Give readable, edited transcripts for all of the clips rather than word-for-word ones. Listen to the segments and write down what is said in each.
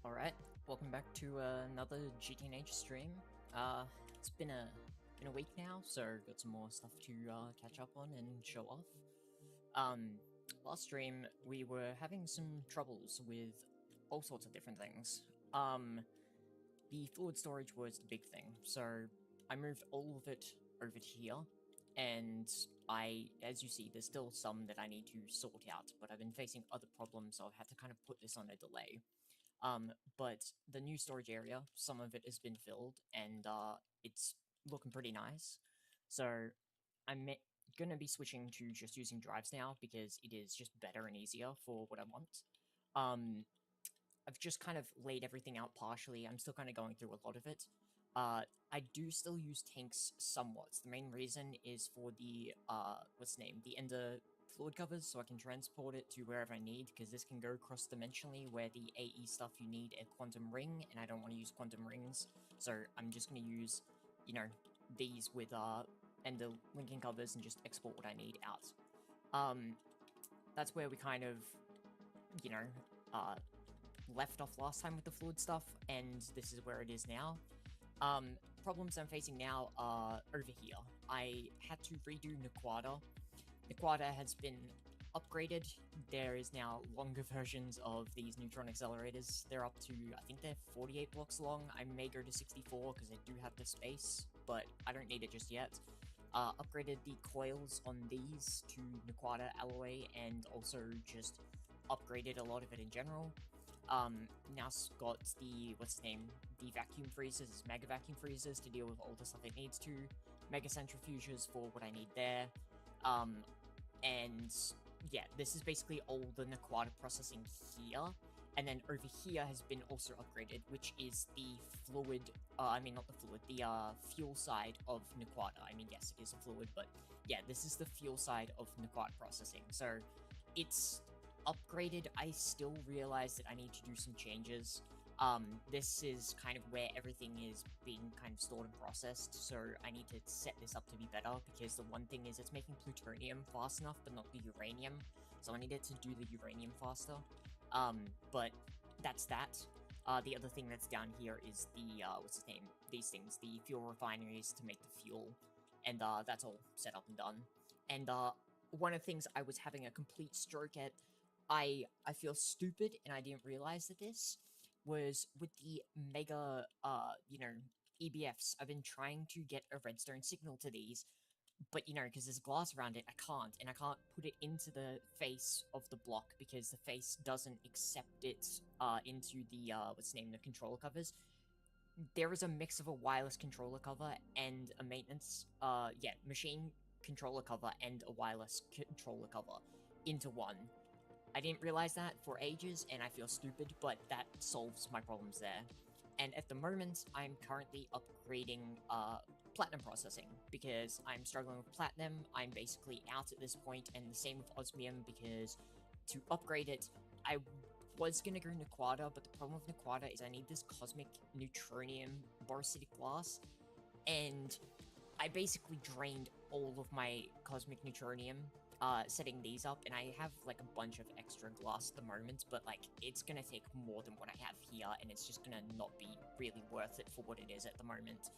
Alright, welcome back to another GTNH stream. It's been a week now, so got some more stuff to catch up on and show off. Um, Last stream we were having some troubles with all sorts of different things. The fluid storage was the big thing, so I moved all of it over to here, and as you see, there's still some that I need to sort out, but I've been facing other problems, so I've had to kind of put this on a delay. But the new storage area, some of it has been filled, and it's looking pretty nice. So I'm gonna be switching to just using drives now because it is just better and easier for what I want. Um, I've just kind of laid everything out partially. I'm still kind of going through a lot of it. I do still use tanks somewhat. The main reason is for the what's the name? The ender fluid covers, so I can transport it to wherever I need, because this can go cross-dimensionally, where the AE stuff you need a quantum ring, and I don't want to use quantum rings, so I'm just going to use, these with ender linking covers and just export what I need out. That's where we kind of, you know, uh, left off last time with the fluid stuff, and this is where it is now. Problems I'm facing now are over here. I had to redo Naquada. Naquada has been upgraded. There is now longer versions of these neutron accelerators. They're up to, I think they're 48 blocks long. I may go to 64 because I do have the space, but I don't need it just yet. Upgraded the coils on these to Naquada alloy, and also just upgraded a lot of it in general. Now got the, what's the name, the vacuum freezers, mega vacuum freezers to deal with all the stuff it needs to, mega centrifuges for what I need there, and yeah, this is basically all the Naquada processing here, and then over here has been also upgraded, which is the fluid, not the fluid, the fuel side of Naquada. I mean, yes, it is a fluid, but yeah, this is the fuel side of Naquada processing, so it's upgraded. I still realize that I need to do some changes. This is kind of where everything is being kind of stored and processed, so I need to set this up to be better, because the one thing is it's making plutonium fast enough, but not the uranium, so I needed to do the uranium faster. But that's that. The other thing that's down here is the, what's the name? These things, the fuel refineries to make the fuel, and that's all set up and done. And one of the things I was having a complete stroke at, I feel stupid, and I didn't realize that this was with the mega, EBFs. I've been trying to get a redstone signal to these, but, because there's glass around it, I can't, and I can't put it into the face of the block, because the face doesn't accept it, into the, what's the name, the controller covers. There is a mix of a wireless controller cover and a maintenance, machine controller cover and a wireless controller cover into one. I didn't realize that for ages, and I feel stupid, but that solves my problems there. And at the moment, I'm currently upgrading platinum processing, because I'm struggling with platinum. I'm basically out at this point, and the same with osmium, because to upgrade it, I was going to go Naquada, but the problem with Naquada is I need this cosmic neutronium borositic glass, and I basically drained all of my cosmic neutronium setting these up, and I have like a bunch of extra glass at the moment, but like it's gonna take more than what I have here, and it's just gonna not be really worth it for what it is at the moment.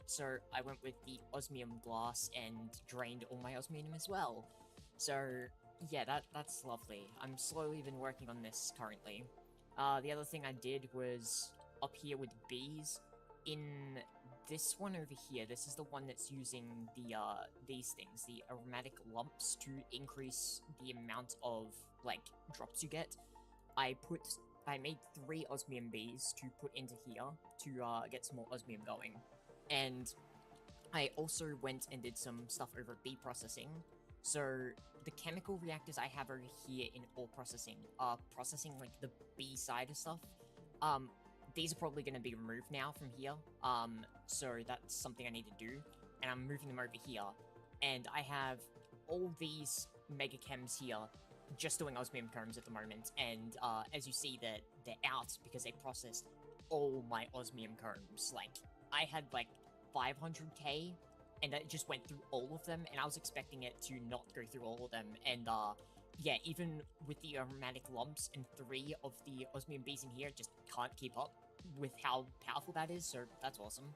So I went with the osmium glass and drained all my osmium as well. So yeah, that's lovely. I'm slowly been working on this currently. The other thing I did was up here with bees. In this one over here, this is the one that's using the, these things, the aromatic lumps, to increase the amount of, like, drops you get. I made 3 osmium bees to put into here to, get some more osmium going. And I also went and did some stuff over bee processing. So the chemical reactors I have over here in ore processing are processing, like, the bee side of stuff. These are probably going to be removed now from here, so that's something I need to do, and I'm moving them over here, and I have all these mega chems here just doing osmium combs at the moment, and as you see, they're out because they processed all my osmium combs. Like, I had like 500k, and it just went through all of them, and I was expecting it to not go through all of them, and yeah, even with the aromatic lumps and 3 of the osmium bees in here just can't keep up with how powerful that is, so that's awesome.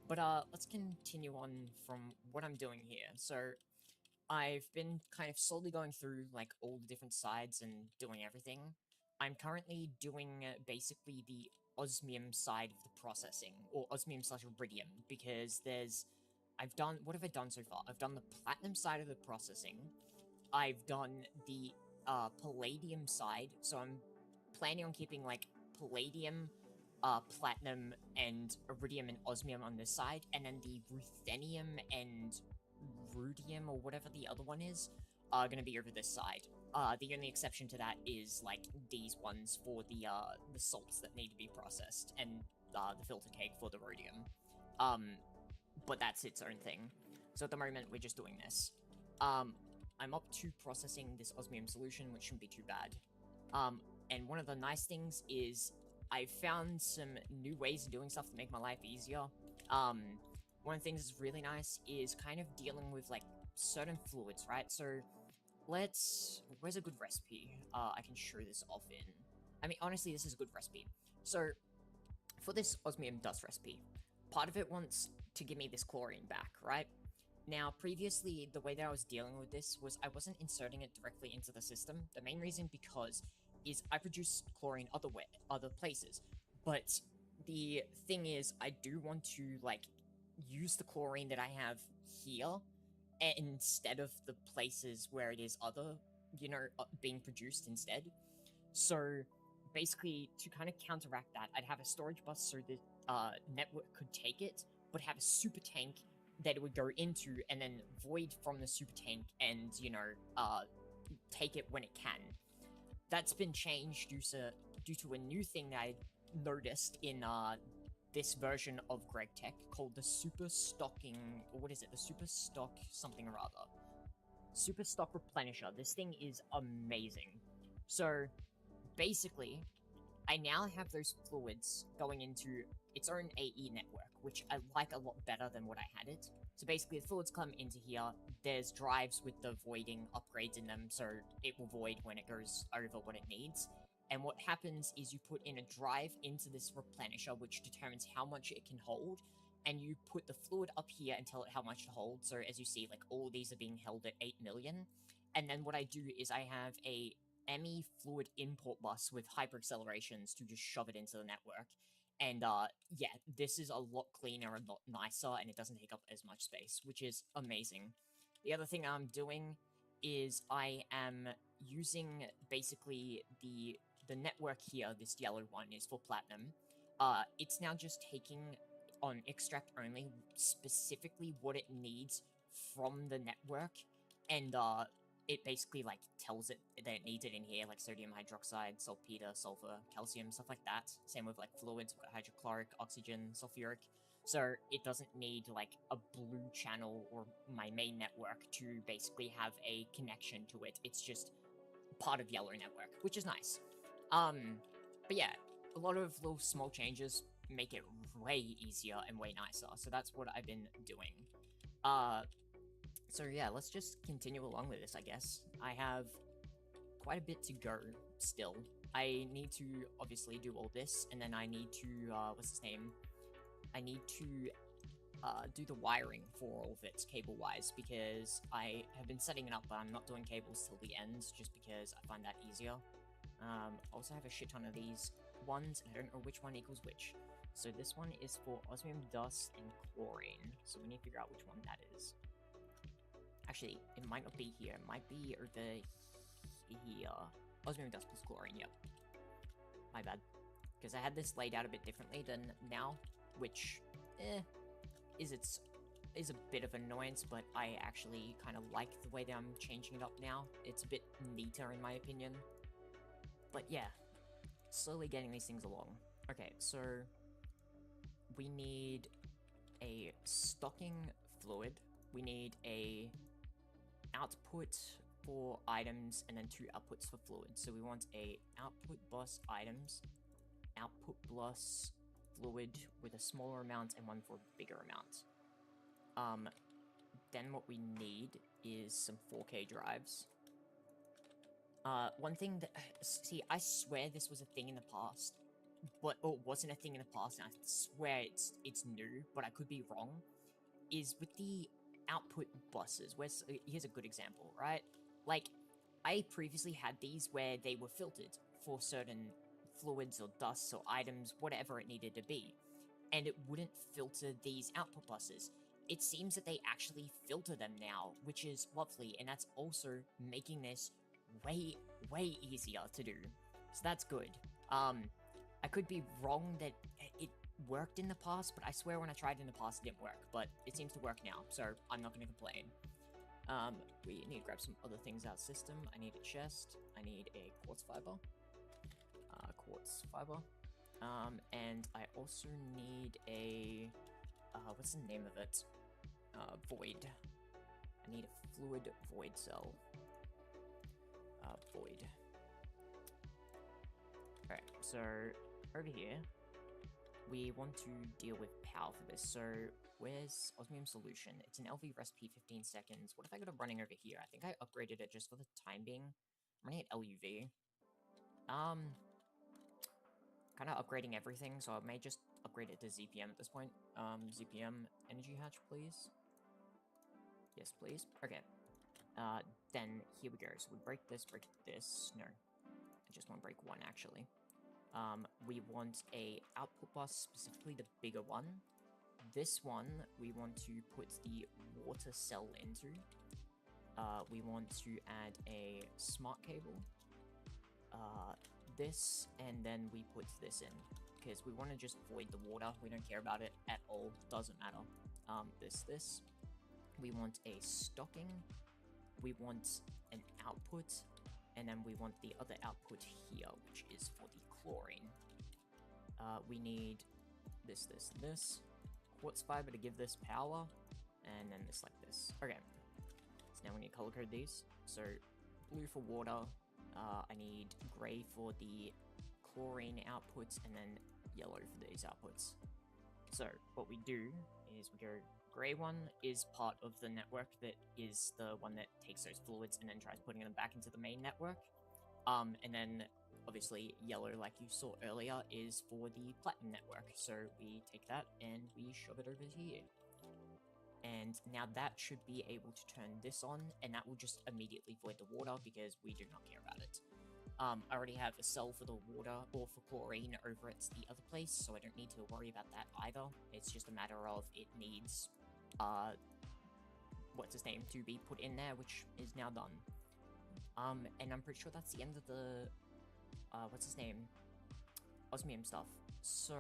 But let's continue on from what I'm doing here. So I've been kind of slowly going through like all the different sides and doing everything. I'm currently doing basically the osmium side of the processing, or osmium slash iridium, because what have I done so far? I've done the platinum side of the processing. I've done the palladium side, so I'm planning on keeping like palladium, platinum, and iridium and osmium on this side, and then the ruthenium and rudium, or whatever the other one is, are gonna be over this side. The only exception to that is like these ones for the salts that need to be processed, and the filter cake for the rhodium. But that's its own thing. So at the moment, we're just doing this. I'm up to processing this osmium solution, which shouldn't be too bad. And one of the nice things is I've found some new ways of doing stuff to make my life easier. One of the things that's really nice is kind of dealing with like certain fluids, right? So where's a good recipe I can show this off in? I mean, honestly, this is a good recipe. So for this osmium dust recipe, part of it wants to give me this chlorine back, right? Now, previously, the way that I was dealing with this was I wasn't inserting it directly into the system. The main reason because is I produce chlorine other places. But the thing is, I do want to, like, use the chlorine that I have here instead of the places where it is being produced instead. So basically, to kind of counteract that, I'd have a storage bus so the network could take it, but have a super tank that it would go into, and then void from the super tank and, take it when it can. That's been changed due to a new thing that I noticed in this version of Greg Tech called the Super Stocking, or what is it? The Super Stock something or other. Super Stock Replenisher. This thing is amazing. So basically, I now have those fluids going into its own AE network, which I like a lot better than what I had it. So basically, the fluids come into here, there's drives with the voiding upgrades in them, so it will void when it goes over what it needs. And what happens is you put in a drive into this replenisher, which determines how much it can hold, and you put the fluid up here and tell it how much to hold. So as you see, like, all these are being held at 8 million. And then what I do is I have a ME fluid import bus with hyperaccelerations to just shove it into the network. And yeah, this is a lot cleaner and a lot nicer, and it doesn't take up as much space, which is amazing. The other thing I'm doing is I am using basically the network here, this yellow one is for platinum. It's now just taking on extract only specifically what it needs from the network, and it basically like tells it that it needs it in here, like sodium hydroxide, saltpeter, sulfur, calcium, stuff like that. Same with like fluids, we've got hydrochloric, oxygen, sulfuric. So it doesn't need like a blue channel or my main network to basically have a connection to it. It's just part of yellow network, which is nice. But yeah, a lot of little small changes make it way easier and way nicer. So that's what I've been doing. So yeah, let's just continue along with this, I guess. I have quite a bit to go still. I need to obviously do all this, and then I need to, what's his name? I need to do the wiring for all of it cable-wise, because I have been setting it up, but I'm not doing cables till the end, just because I find that easier. I also have a shit ton of these ones, and I don't know which one equals which. So this one is for osmium dust and chlorine, so we need to figure out which one that is. Actually, it might not be here. It might be over here. Osmium dust plus chlorine, yep. My bad. Because I had this laid out a bit differently than now, which, is a bit of annoyance, but I actually kind of like the way that I'm changing it up now. It's a bit neater in my opinion. But yeah, slowly getting these things along. Okay, so we need a stocking fluid. We need a output for items, and then 2 outputs for fluid. So we want a output bus items, output bus fluid with a smaller amount, and one for a bigger amount. Then what we need is some 4K drives. One thing that see, I swear this was a thing in the past, but or wasn't a thing in the past, and I swear it's new, but I could be wrong. Is with the output buses. Here's a good example, right? Like, I previously had these where they were filtered for certain fluids or dusts or items, whatever it needed to be, and it wouldn't filter these output buses. It seems that they actually filter them now, which is lovely, and that's also making this way easier to do. So that's good. I could be wrong that it worked in the past, but I swear when I tried in the past it didn't work, but it seems to work now, so I'm not going to complain. We need to grab some other things out of the system. I need a chest, I need a quartz fiber, and I also need a, what's the name of it? Void. I need a fluid void cell. Void. Alright, so over here, we want to deal with power for this. So where's osmium solution? It's an LV recipe, 15 seconds. What if I got it running over here? I think I upgraded it just for the time being. I'm running at LUV. Kind of upgrading everything, so I may just upgrade it to ZPM at this point. ZPM energy hatch, please. Yes, please. Okay. Then here we go. So we break this. No, I just want to break one actually. We want a output bus, specifically the bigger one. This one we want to put the water cell into. We want to add a smart cable. This, and then we put this in, because we want to just void the water. We don't care about it at all. Doesn't matter. This. We want a stocking. We want an output. And then we want the other output here, which is for the chlorine. We need this. Quartz fiber to give this power, and then this like this. Okay, so now we need to color code these. So blue for water, I need gray for the chlorine outputs, and then yellow for these outputs. So what we do is we go, gray one is part of the network that is the one that takes those fluids and then tries putting them back into the main network. And then obviously yellow, like you saw earlier, is for the platinum network. So we take that and we shove it over here. And now that should be able to turn this on, and that will just immediately void the water because we do not care about it. I already have a cell for the water, or for chlorine, over at the other place, so I don't need to worry about that either. It's just a matter of it needs, what's his name, to be put in there, which is now done. And I'm pretty sure that's the end of the, what's his name, osmium stuff. So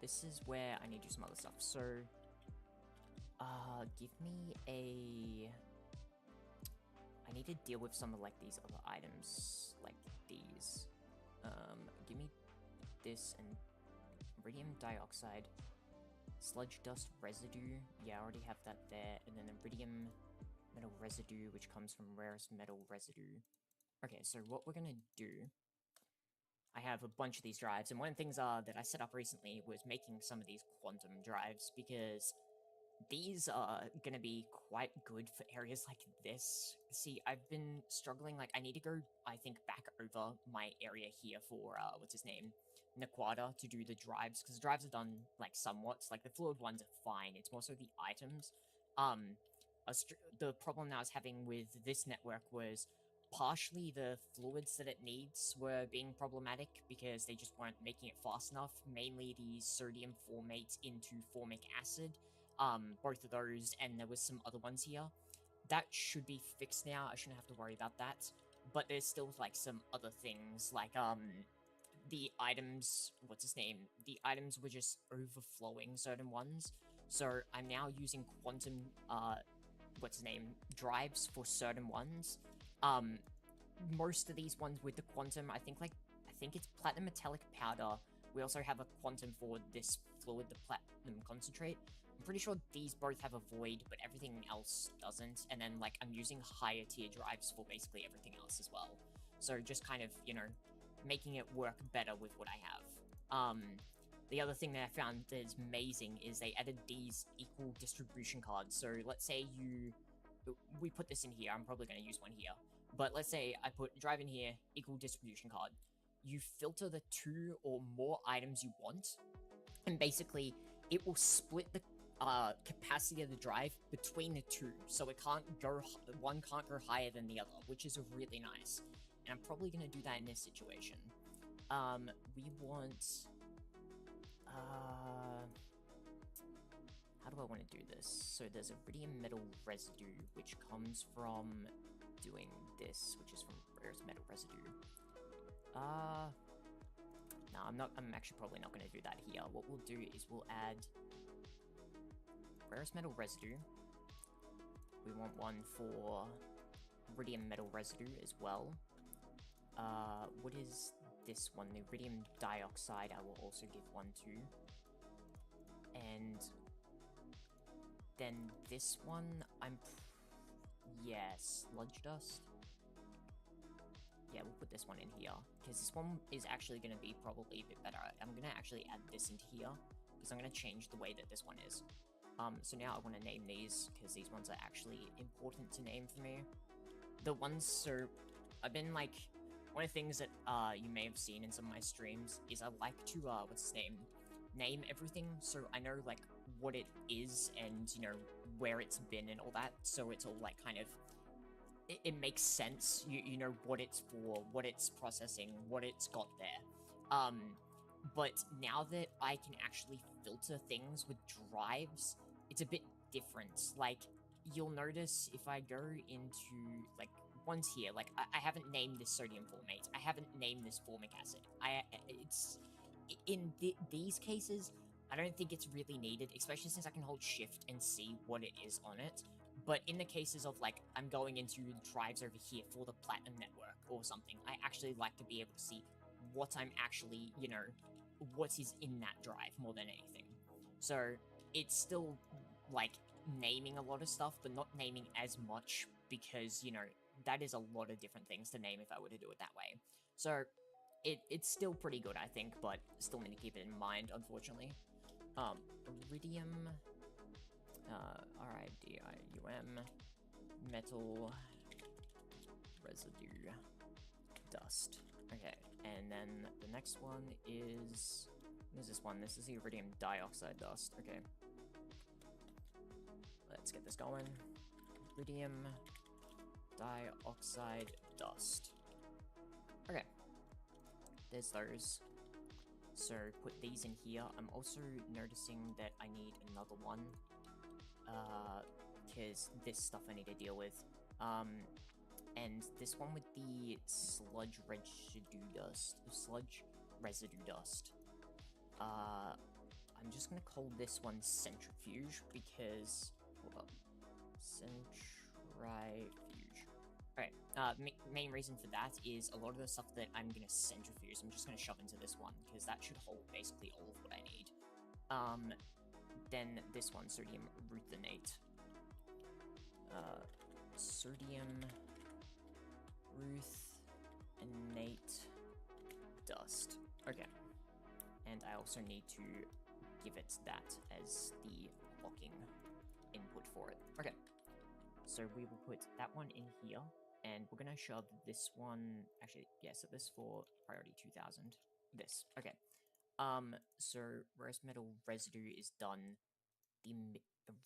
this is where I need to do some other stuff. So, give me a... I need to deal with some of, like, these other items, like these. Give me this and iridium dioxide, sludge dust residue. Yeah, I already have that there. And then iridium metal residue, which comes from rarest metal residue. Okay, so what we're gonna do... I have a bunch of these drives, and one of the things that I set up recently was making some of these quantum drives, because these are gonna be quite good for areas like this. See, I've been struggling, like, I need to go, I think, back over my area here for, what's his name? Naquada, to do the drives, because the drives are done, like, somewhat. Like, the fluid ones are fine, it's more so the items. The problem that I was having with this network was partially the fluids that it needs were being problematic because they just weren't making it fast enough, mainly the sodium formate into formic acid. Both of those, and there was some other ones here. That should be fixed now, I shouldn't have to worry about that. But there's still, like, some other things, like, the items, what's his name? The items were just overflowing certain ones. So I'm now using quantum, what's his name? Drives for certain ones. Most of these ones with the quantum, I think it's platinum metallic powder. We also have a quantum for this fluid, the platinum concentrate. I'm pretty sure these both have a void, but everything else doesn't. And then, like, I'm using higher tier drives for basically everything else as well. So just kind of, you know, making it work better with what I have. The other thing that I found that is amazing is they added these equal distribution cards. So let's say we put this in here. I'm probably going to use one here. But let's say I put drive in here, equal distribution card. You filter the 2 or more items you want, and basically it will split the capacity of the drive between the 2, so it can't go, one can't go higher than the other, which is really nice. And I'm probably gonna do that in this situation. We want, how do I want to do this? So there's iridium metal residue, which comes from doing this, which is from rare metal residue. No, I'm actually probably not going to do that here. What we'll do is we'll add rare metal residue. We want one for iridium metal residue as well. What is this one? The iridium dioxide I will also give one to. And then this one, yeah, sludge dust. Yeah, we'll put this one in here, because this one is actually going to be probably a bit better. I'm going to actually add this into here, because I'm going to change the way that this one is. So now I want to name these, because these ones are actually important to name for me. The ones, so I've been like, one of the things that you may have seen in some of my streams is I like to, what's his name everything, so I know like what it is and, you know, where it's been and all that, so it's all like kind of, it makes sense. You know what it's for, what it's processing, what it's got there. But now that I can actually filter things with drives, it's a bit different. Like, you'll notice if I go into, like, ones here, like, I haven't named this sodium formate, I haven't named this formic acid. It's, in these cases, I don't think it's really needed, especially since I can hold shift and see what it is on it. But in the cases of, like, I'm going into drives over here for the Platinum Network or something, I actually like to be able to see what I'm actually, you know, what is in that drive more than anything. So, it's still, like, naming a lot of stuff, but not naming as much, because, you know, that is a lot of different things to name if I were to do it that way. So, it's still pretty good, I think, but still need to keep it in mind, unfortunately. Iridium... R-I-D-I-U-M, metal residue dust. Okay, and then the next one is... What is this one? This is the iridium dioxide dust. Okay. Let's get this going. Iridium dioxide dust. Okay. There's those. So, put these in here. I'm also noticing that I need another one. Because this stuff I need to deal with. And this one with the sludge residue dust. Sludge residue dust. I'm just gonna call this one centrifuge, because... Hold up. Centrifuge. Alright, main reason for that is a lot of the stuff that I'm gonna centrifuge, I'm just gonna shove into this one, because that should hold basically all of what I need. Then this one, sodium ruthenate. Sodium ruthenate dust. Okay. And I also need to give it that as the locking input for it. Okay. So we will put that one in here, and we're gonna shove this one, actually, yeah, so this for priority 2000. This, okay. So rare metal residue is done. The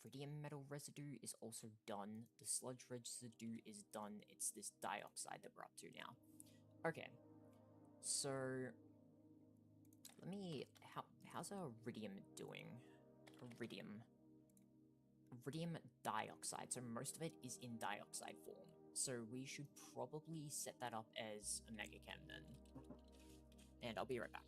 iridium metal residue is also done. The sludge residue is done. It's this dioxide that we're up to now. Okay. So let me, how's our iridium doing? Iridium dioxide. So most of it is in dioxide form. So we should probably set that up as a mega chem then. And I'll be right back.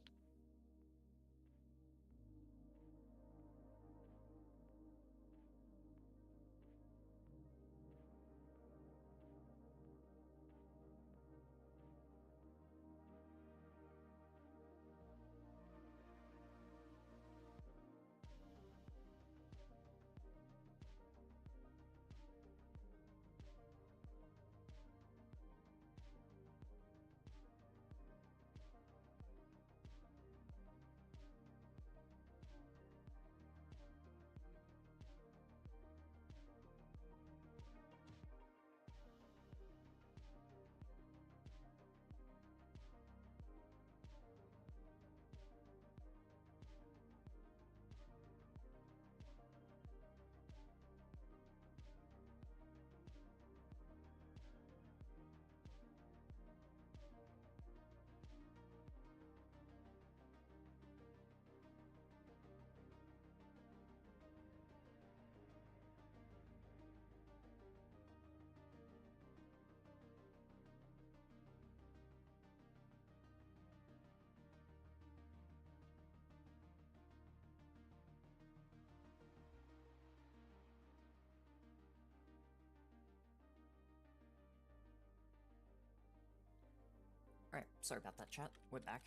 Right, sorry about that, chat. We're back.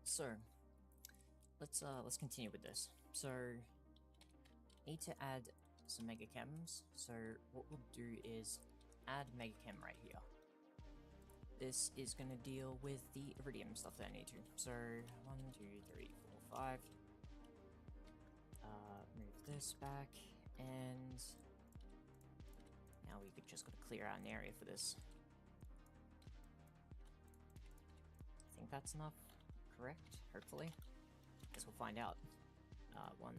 So let's continue with this. So need to add some mega chems. So what we'll do is add mega chem right here. This is gonna deal with the iridium stuff that I need to. So 1, 2, 3, 4, 5. Move this back, and now we could just gotta clear out an area for this. I think that's enough. Correct? Hopefully. Guess we'll find out. 1,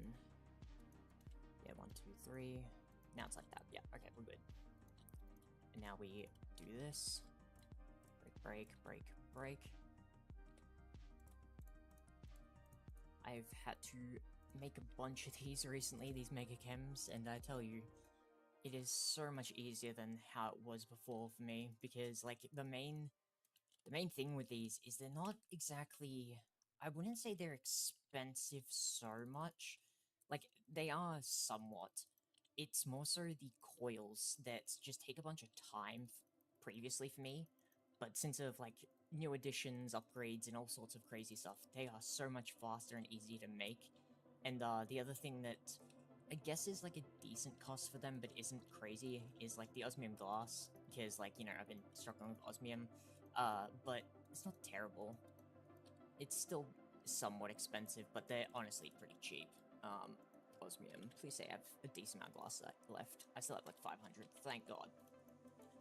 2, 3. Now it's like that. Yeah, okay, we're good. And now we do this. Break, break, break. I've had to make a bunch of these recently, these mega chems, and I tell you, it is so much easier than how it was before for me, because, like, the main thing with these is they're not exactly... I wouldn't say they're expensive so much. Like, they are somewhat. It's more so the coils that just take a bunch of time previously for me, but since of, like, new additions, upgrades, and all sorts of crazy stuff, they are so much faster and easier to make. And the other thing that I guess is like a decent cost for them, but isn't crazy, is like the osmium glass, because, like, you know, I've been struggling with osmium, but it's not terrible. It's still somewhat expensive, but they're honestly pretty cheap. Osmium, please say I have a decent amount of glass left. I still have like 500, thank God.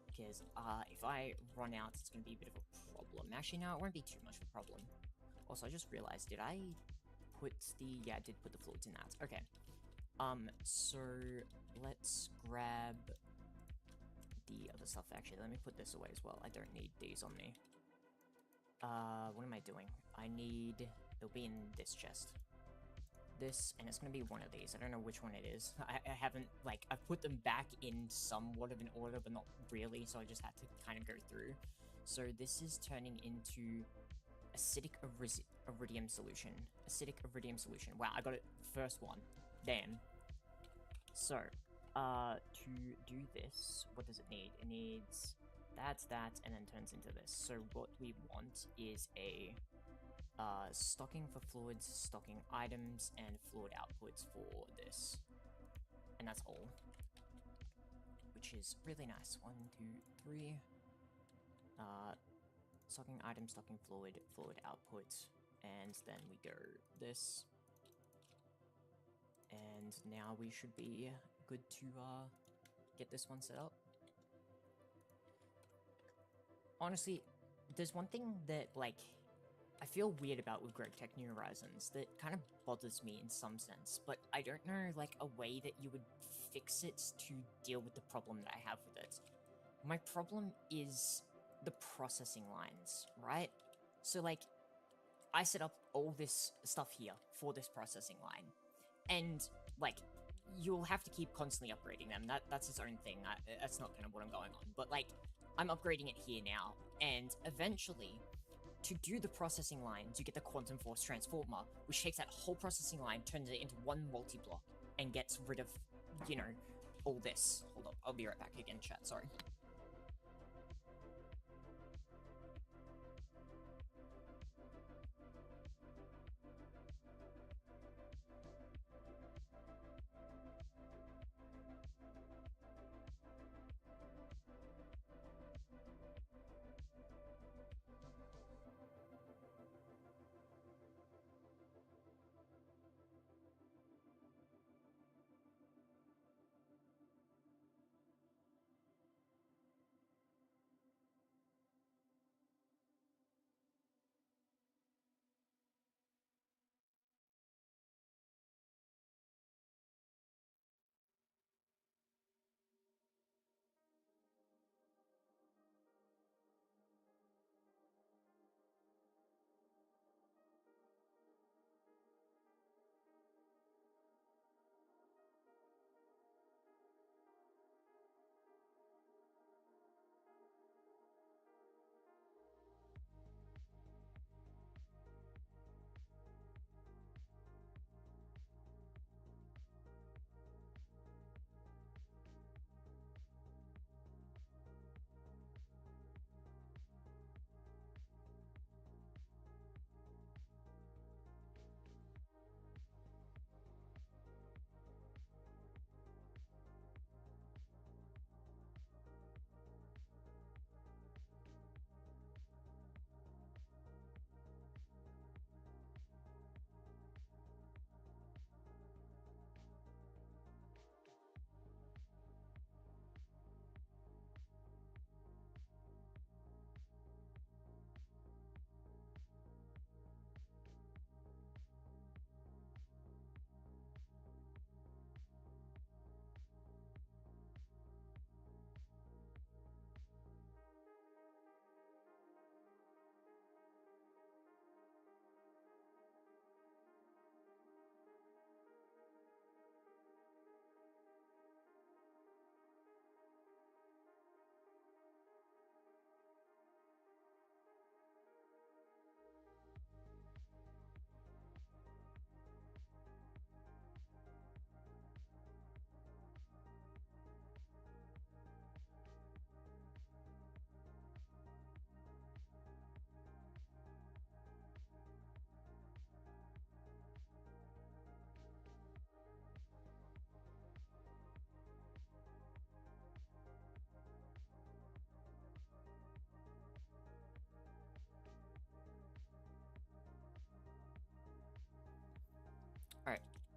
Because if I run out, it's going to be a bit of a problem. Actually, no, it won't be too much of a problem. Also, I just realized, did I put the... Yeah, I did put the fluids in that. Okay. So let's grab the other stuff. Actually, let me put this away as well. I don't need these on me. What am I doing? I need... They'll be in this chest. This, and it's gonna be one of these. I don't know which one it is. I haven't, like, I've put them back in somewhat of an order, but not really, so I just had to kind of go through. So this is turning into acidic iridium solution. Acidic iridium solution. Wow, I got it first one. Damn. So, to do this, what does it need? It needs that, and then turns into this. So what we want is a stocking for fluids, stocking items, and fluid outputs for this. And that's all. Which is really nice. 1, 2, 3. Stocking items, stocking fluid, fluid output, and then we go this. And now we should be good to get this one set up. Honestly, there's one thing that, like, I feel weird about with Greg Tech New Horizons that kind of bothers me in some sense, but I don't know, like, a way that you would fix it to deal with the problem that I have with it. My problem is the processing lines, right? So, like, I set up all this stuff here for this processing line, and, like, you'll have to keep constantly upgrading them. That's its own thing. That's not kind of what I'm going on, but, like, I'm upgrading it here now, and eventually, to do the processing lines, you get the Quantum Force Transformer, which takes that whole processing line, turns it into one multi-block, and gets rid of, you know, all this. Hold up, I'll be right back again, chat, sorry.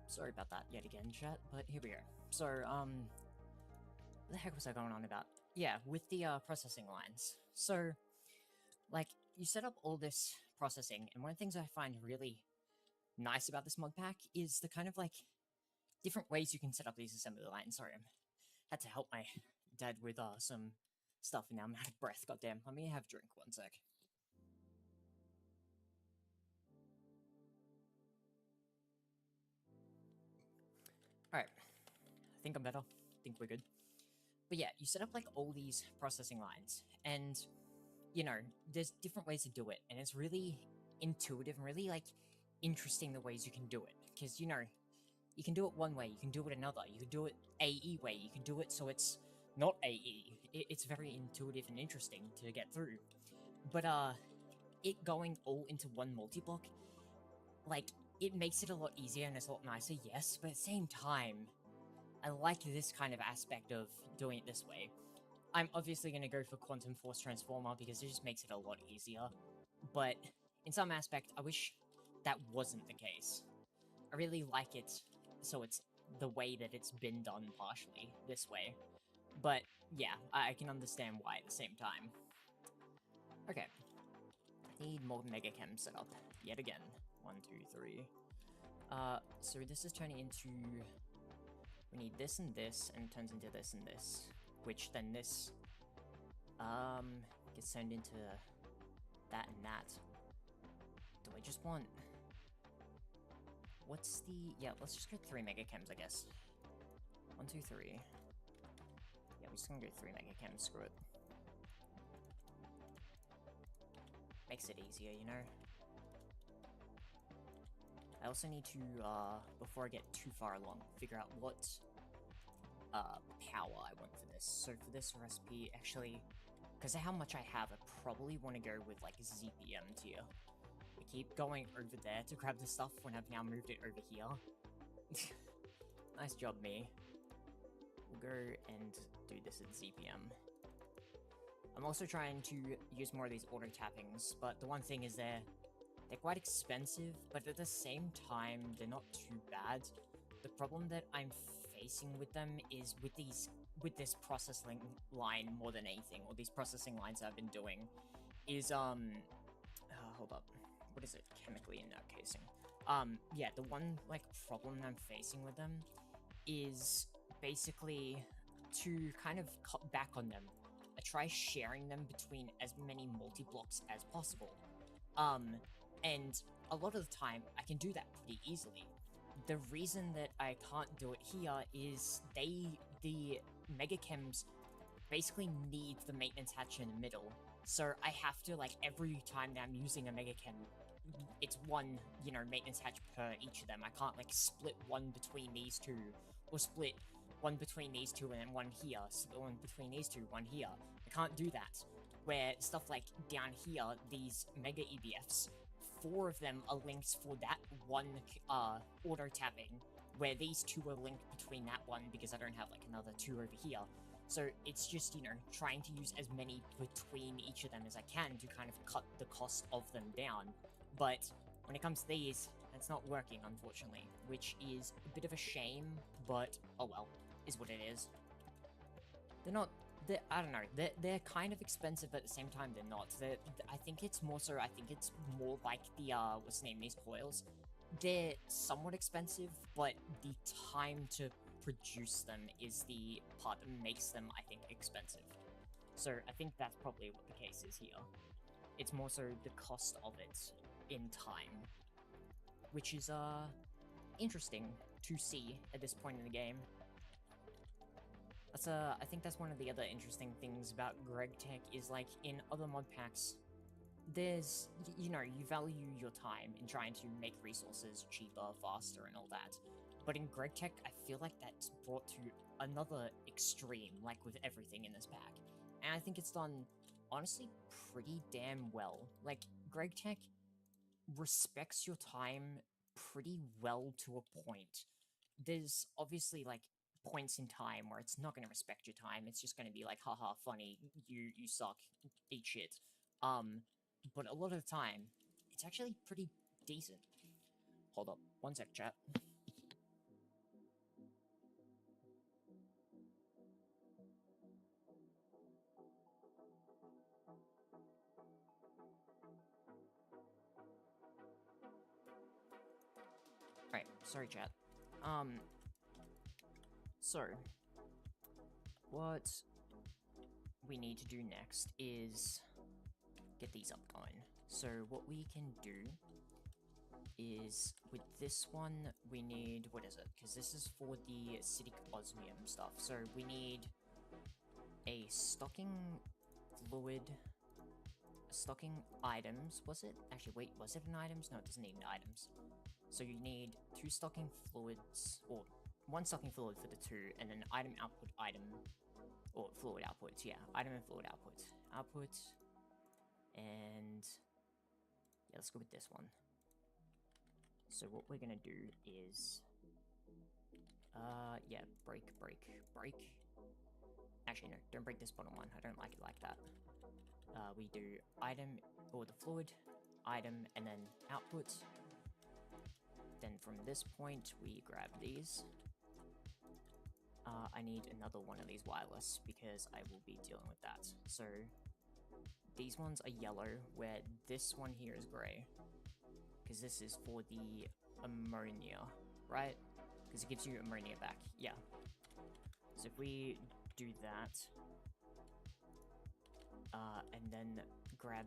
Sorry about that yet again, chat, but here we go. So, what the heck was I going on about? Yeah, with the processing lines. So, like, you set up all this processing, and one of the things I find really nice about this mod pack is the kind of like different ways you can set up these assembly lines. Sorry, I had to help my dad with some stuff, and now I'm out of breath. Goddamn, let me have a drink. One sec. All right, I think I'm better. I think we're good. But yeah, you set up like all these processing lines, and you know, there's different ways to do it, and it's really intuitive and really like interesting the ways you can do it. Because you know, you can do it one way, you can do it another, you can do it AE way, you can do it so it's not AE. It's very intuitive and interesting to get through. But it going all into one multi-block, like, it makes it a lot easier and it's a lot nicer, yes, but at the same time, I like this kind of aspect of doing it this way. I'm obviously going to go for Quantum Force Transformer because it just makes it a lot easier, but in some aspect, I wish that wasn't the case. I really like it, so it's the way that it's been done partially, this way. But yeah, I can understand why at the same time. Okay. Need more Mega Chem set up, yet again. 1, 2, 3. So this is turning into... We need this and this, and it turns into this and this. Which then this... gets turned into that and that. Do I just want... What's the... Yeah, let's just go 3 Mega Chems, I guess. 1, 2, 3. Yeah, we're just gonna go 3 Mega Chems, screw it. Makes it easier, you know? I also need to, before I get too far along, figure out what, power I want for this. So for this recipe, actually, because of how much I have, I probably want to go with, like, ZPM tier. I keep going over there to grab the stuff when I've now moved it over here. Nice job, me. We'll go and do this at ZPM. I'm also trying to use more of these auto tappings, but the one thing is they're quite expensive, but at the same time, they're not too bad. The problem that I'm facing with them is with this processing line more than anything, or these processing lines I've been doing, is, hold up. What is it? Chemically in that casing. Yeah, the one, like, problem I'm facing with them is basically to kind of cut back on them. I try sharing them between as many multi-blocks as possible. And a lot of the time, I can do that pretty easily. The reason that I can't do it here is the Mega Chems basically need the maintenance hatch in the middle. So I have to, like, every time that I'm using a Mega Chem, it's one, you know, maintenance hatch per each of them. I can't, like, split one between these two, or split one between these two and then one here, split one between these two, one here. I can't do that. Where stuff like down here, these Mega EBFs, 4 of them are linked for that one auto tapping, where these 2 are linked between that one because I don't have like another 2 over here. So it's just, you know, trying to use as many between each of them as I can to kind of cut the cost of them down. But when it comes to these, it's not working, unfortunately, which is a bit of a shame, but oh well, is what it is. They're not... I don't know, they're kind of expensive, but at the same time they're not. I think it's more so, I think it's more like the, what's the name, these coils. They're somewhat expensive, but the time to produce them is the part that makes them, I think, expensive. So I think that's probably what the case is here. It's more so the cost of it in time, which is, interesting to see at this point in the game. That's, I think that's one of the other interesting things about Greg Tech is, like, in other mod packs, there's, you know, you value your time in trying to make resources cheaper, faster, and all that. But in Greg Tech, I feel like that's brought to another extreme, like with everything in this pack. And I think it's done, honestly, pretty damn well. Like, Greg Tech respects your time pretty well to a point. There's obviously, like, points in time where it's not going to respect your time. It's just going to be like, haha, funny, you suck, eat shit. But a lot of the time, it's actually pretty decent. Hold up, one sec, chat. sorry, chat. So, what we need to do next is get these up going. So what we can do is, with this one, we need, what is it? Because this is for the acidic osmium stuff. So we need a stocking fluid, stocking items, was it? Actually, wait, was it an items? No, it doesn't need an items. So you need 2 stocking fluids, or 1 stocking fluid for the 2, and then item output item, or fluid outputs, yeah, item and fluid output. Output, and yeah, let's go with this one. So what we're gonna do is, yeah, break. Actually, no, don't break this bottom one. I don't like it like that. We do item, or the fluid, item, and then output. Then from this point, we grab these. I need another one of these wireless, because I will be dealing with that. So these ones are yellow, where this one here is grey. Because this is for the ammonia, right? Because it gives you ammonia back, yeah. So if we do that, and then grab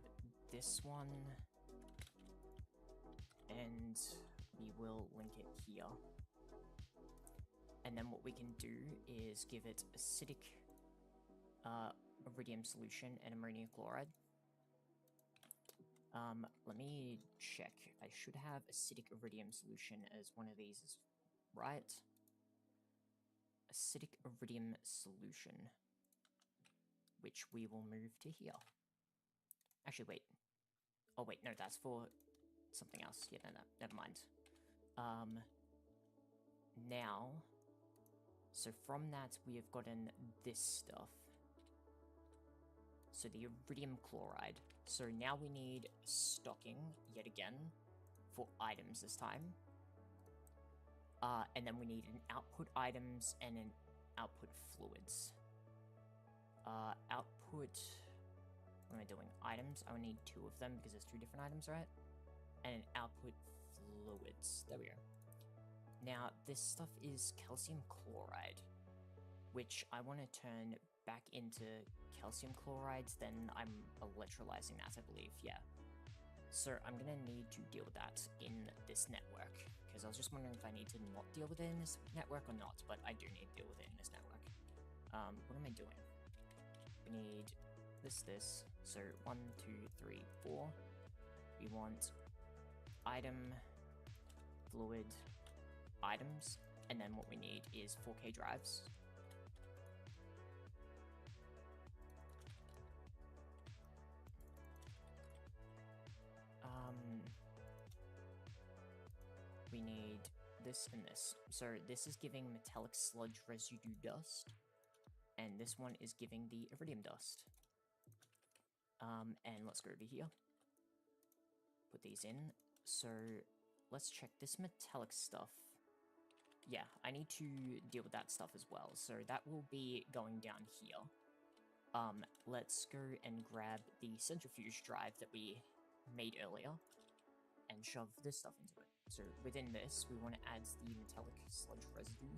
this one, and we will link it here. And then what we can do is give it acidic iridium solution and ammonium chloride. Let me check. I should have acidic iridium solution as one of these, right? Acidic iridium solution, which we will move to here. Actually, wait. Oh, wait, no, that's for something else. Yeah, no, never mind. Now, so from that, we have gotten this stuff. So the iridium chloride. So now we need stocking, yet again, for items this time. And then we need an output items and an output fluids. Output, what am I doing? Items, I only need 2 of them because there's 2 different items, right? And an output fluids, there we go. Now, this stuff is calcium chloride, which I want to turn back into calcium chlorides, then I'm electrolyzing that, I believe, yeah. So I'm gonna need to deal with that in this network, because I was just wondering if I need to not deal with it in this network or not, but I do need to deal with it in this network. What am I doing? We need this, so 1, 2, 3, 4. We want item, fluid, items, and then what we need is 4K drives. We need this and this. So this is giving metallic sludge residue dust, and this one is giving the iridium dust. And let's go over here. Put these in. So let's check this metallic stuff. Yeah, I need to deal with that stuff as well. So that will be going down here. Let's go and grab the centrifuge drive that we made earlier and shove this stuff into it. So within this, we want to add the metallic sludge residue,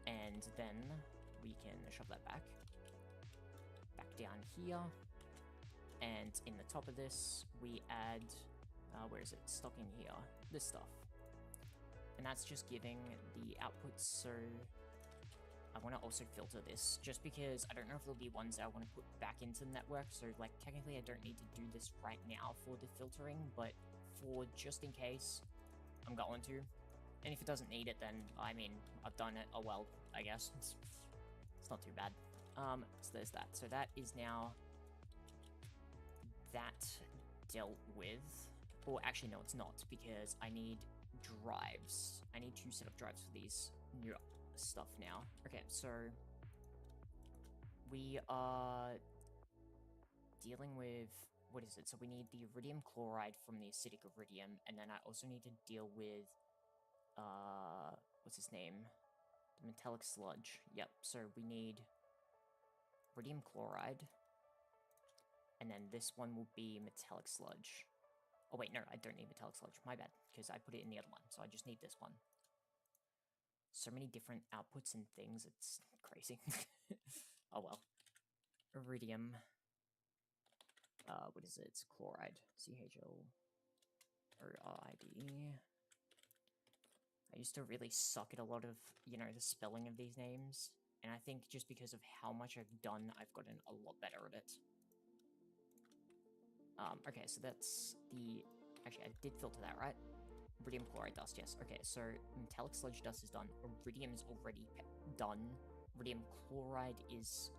and then we can shove that back down here, and in the top of this, we add, where is it, stocking here, this stuff, and that's just giving the outputs. So I want to also filter this, just because I don't know if there'll be ones that I want to put back into the network, so like technically I don't need to do this right now for the filtering, but for just in case, I'm going to. And if it doesn't need it, then, I mean, I've done it. Oh well, I guess. It's not too bad. So there's that. So that is now that dealt with. Or actually, no, it's not, because I need drives. I need to set up drives for these new stuff now. Okay, so we are dealing with, what is it? So we need the iridium chloride from the acidic iridium, and then I also need to deal with, what's his name? The metallic sludge. Yep, so we need iridium chloride, and then this one will be metallic sludge. Oh wait, no, I don't need metallic sludge. My bad, because I put it in the other one, so I just need this one. So many different outputs and things, it's crazy. Oh well. Iridium. What is it? It's chloride. CHLORIDE. I used to really suck at a lot of, you know, the spelling of these names, and I think just because of how much I've done, I've gotten a lot better at it. Okay, so that's the... Actually, I did filter that, right? Iridium chloride dust, yes. Okay, so metallic sludge dust is done. Iridium is already done. Iridium chloride is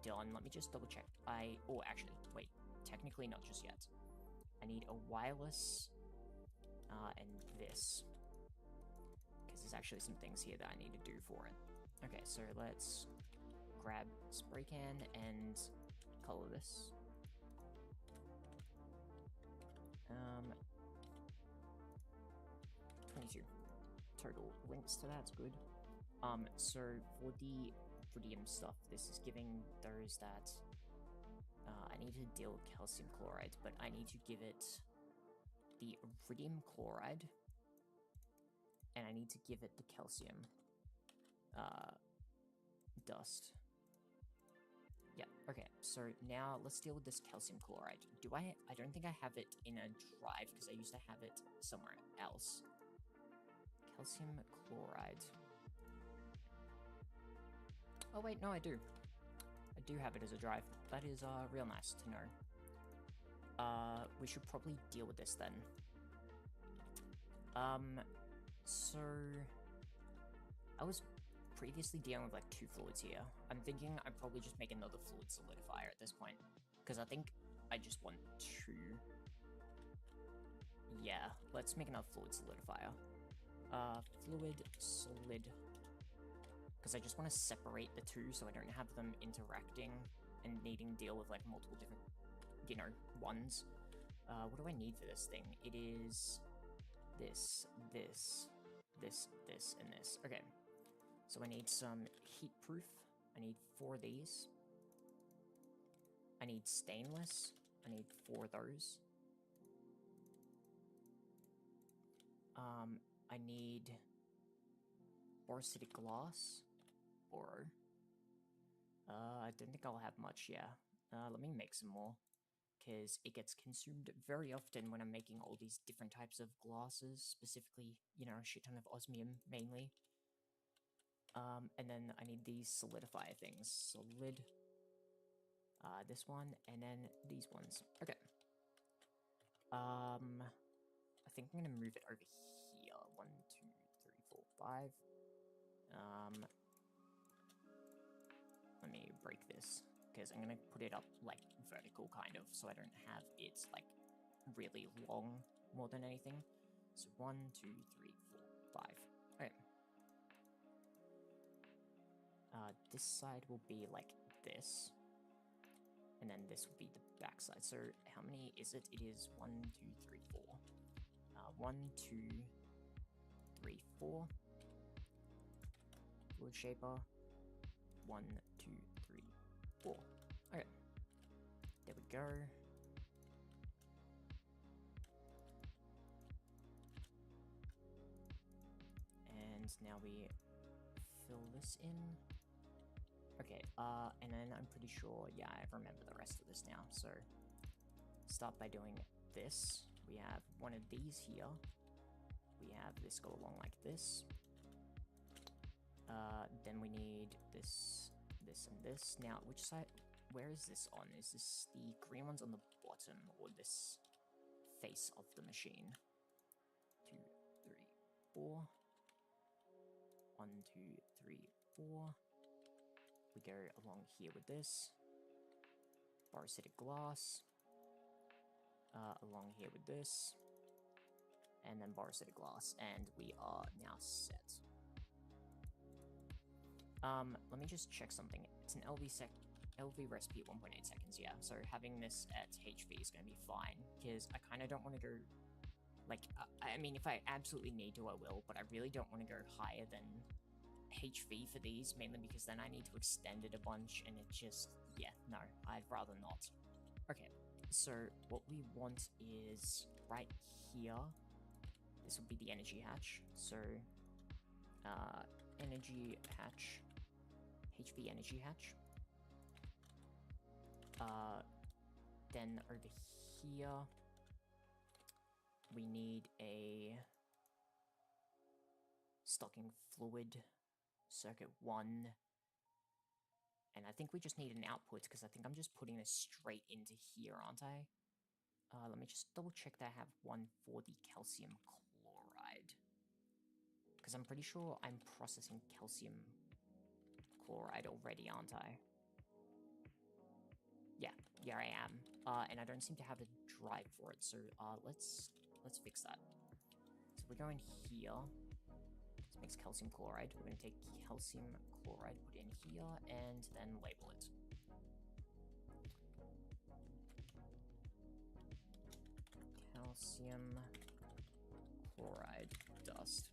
done. Let me just double check. Oh, actually, wait. Technically not just yet. I need a wireless, and this. Because there's actually some things here that I need to do for it. Okay, so let's grab spray can and color this. 22 total links to that's good. So for the iridium stuff, this is giving those that I need to deal with calcium chloride, but I need to give it the iridium chloride, and I need to give it the calcium dust. Yeah, okay, so now let's deal with this calcium chloride. I don't think I have it in a drive, because I used to have it somewhere else. Calcium chloride. Oh wait, no, I do. I do have it as a drive. That is real nice to know. We should probably deal with this then. So I was previously dealing with like 2 fluids here. I'm thinking I'd probably just make another fluid solidifier at this point, because I think I just want 2. Yeah, let's make another fluid solidifier. Fluid solid, because I just want to separate the 2 so I don't have them interacting and needing to deal with like multiple different, you know, ones. What do I need for this thing? It is this, this, this, this, and this. Okay, so I need some heat proof. I need 4 of these. I need stainless. I need 4 of those. I need borosilicate glass, or I don't think I'll have much, yeah. Let me make some more, because it gets consumed very often when I'm making all these different types of glasses, specifically, you know, a shit ton of osmium, mainly. And then I need these solidifier things. Solid, this one, and then these ones. Okay. I think I'm gonna move it over here. 1, 2, 3, 4, 5. Let me break this, because I'm gonna put it up like vertical kind of, so I don't have it like really long more than anything. So 1, 2, 3, 4, 5. Okay. This side will be like this, and then this will be the back side. So how many is it? It is 1, 2, 3, 4. 1, 2, 3, 4. Fluid shaper. 1, 2, 3, 4. Okay. There we go. And now we fill this in. Okay, and then I'm pretty sure, yeah, I remember the rest of this now. So start by doing this. We have one of these here. We have this go along like this. Then we need this, this, and this. Now, which side, where is this on? Is this the green one's on the bottom, or this face of the machine? 2, 3, 4. 1, 2, 3, 4. We go along here with this. Borosilicate glass. Along here with this. And then borosilicate glass. And we are now set. Let me just check something. It's an LV recipe at 1.8 seconds, yeah. So having this at HV is going to be fine, because I kind of don't want to go, like, I mean, if I absolutely need to, I will, but I really don't want to go higher than HV for these, mainly because then I need to extend it a bunch, and it just, yeah, no, I'd rather not. Okay, So what we want is right here. This will be the energy hatch. So energy hatch, HV energy hatch. Then over here, we need a stocking fluid, circuit 1. And I think we just need an output, because I think I'm just putting this straight into here, aren't I? Let me just double check that I have one for the calcium chloride. Because I'm pretty sure I'm processing calcium chloride already, aren't I? Yeah, I am. And I don't seem to have a drive for it, so let's fix that. So we're going here. This makes calcium chloride. We're going to take calcium chloride, put it in here, and then label it. Calcium chloride dust.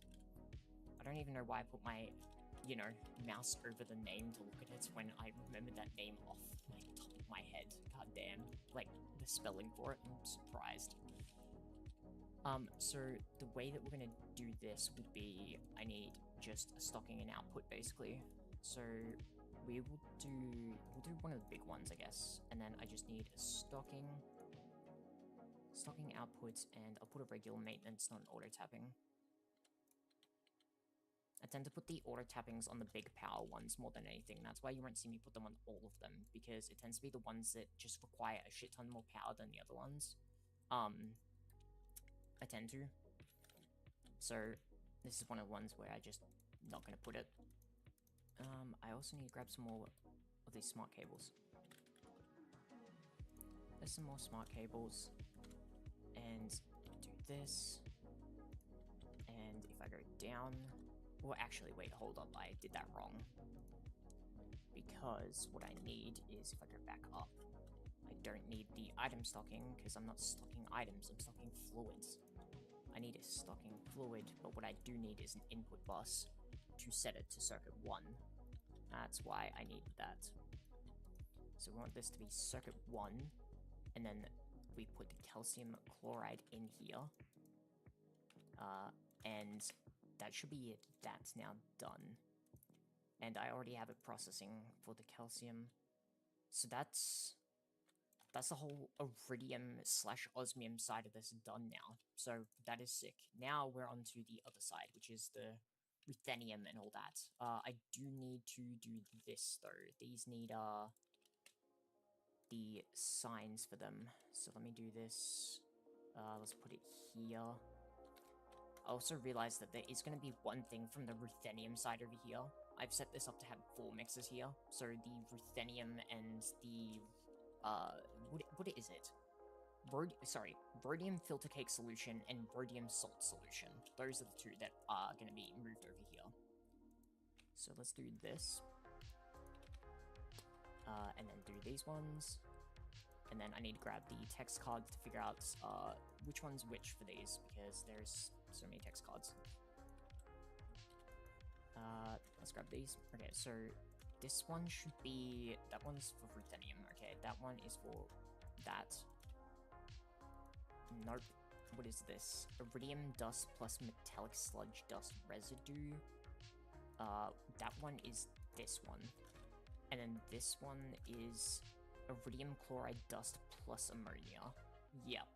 I don't even know why I put my, mouse over the name to look at it when I remember that name off my top of my head. God damn. Like, the spelling for it, I'm surprised. So the way that we're gonna do this would be, I need just a stocking and output, basically. So we'll do one of the big ones, I guess. And then I just need a stocking output, and I'll put a regular maintenance, not an auto tapping. I tend to put the auto tappings on the big power ones more than anything. That's why you won't see me put them on all of them, because it tends to be the ones that just require a shit ton more power than the other ones. I tend to. So this is one of the ones where I just not gonna put it. I also need to grab some more of these smart cables. There's some more smart cables, and do this. And if I go down, well, actually, wait, hold up, I did that wrong. Because what I need is, if I go back up, I don't need the item stocking, because I'm not stocking items, I'm stocking fluids. I need a stocking fluid, but what I do need is an input bus to set it to circuit 1. That's why I need that. So we want this to be circuit 1, and then we put the calcium chloride in here. And that should be it. That's now done. And I already have it processing for the calcium. So that's the whole iridium / osmium side of this done now. So that is sick. Now we're on to the other side, which is the ruthenium and all that. I do need to do this, though. These need, the signs for them. So let me do this. Let's put it here. I also realized that there is going to be one thing from the ruthenium side over here. I've set this up to have 4 mixes here. So the ruthenium and the, what is it? Rhodium filter cake solution and rhodium salt solution. Those are the two that are going to be moved over here. So let's do this. And then do these ones. And then I need to grab the text cards to figure out which one's which for these, because there's so many text cards. Let's grab these. Okay, so this one should be... That one's for ruthenium. Okay, that one is for that. Nope. What is this? Iridium dust plus metallic sludge dust residue. That one is this one. And then this one is iridium chloride dust plus ammonia. Yep,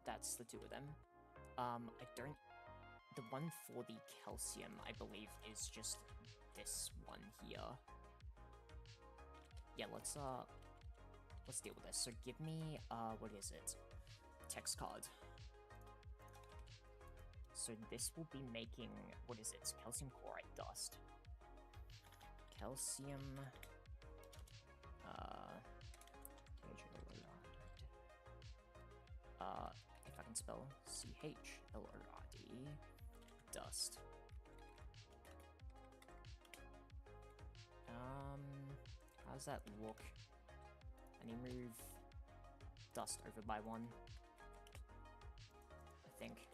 that's the two of them. The one for the calcium, I believe, is just this one here. Yeah, let's deal with this. So give me, what is it? Text card. So this will be making, what is it? Calcium chloride dust. Calcium, if I can spell CHLORD, dust. How does that look? I need to move dust over by 1. I think.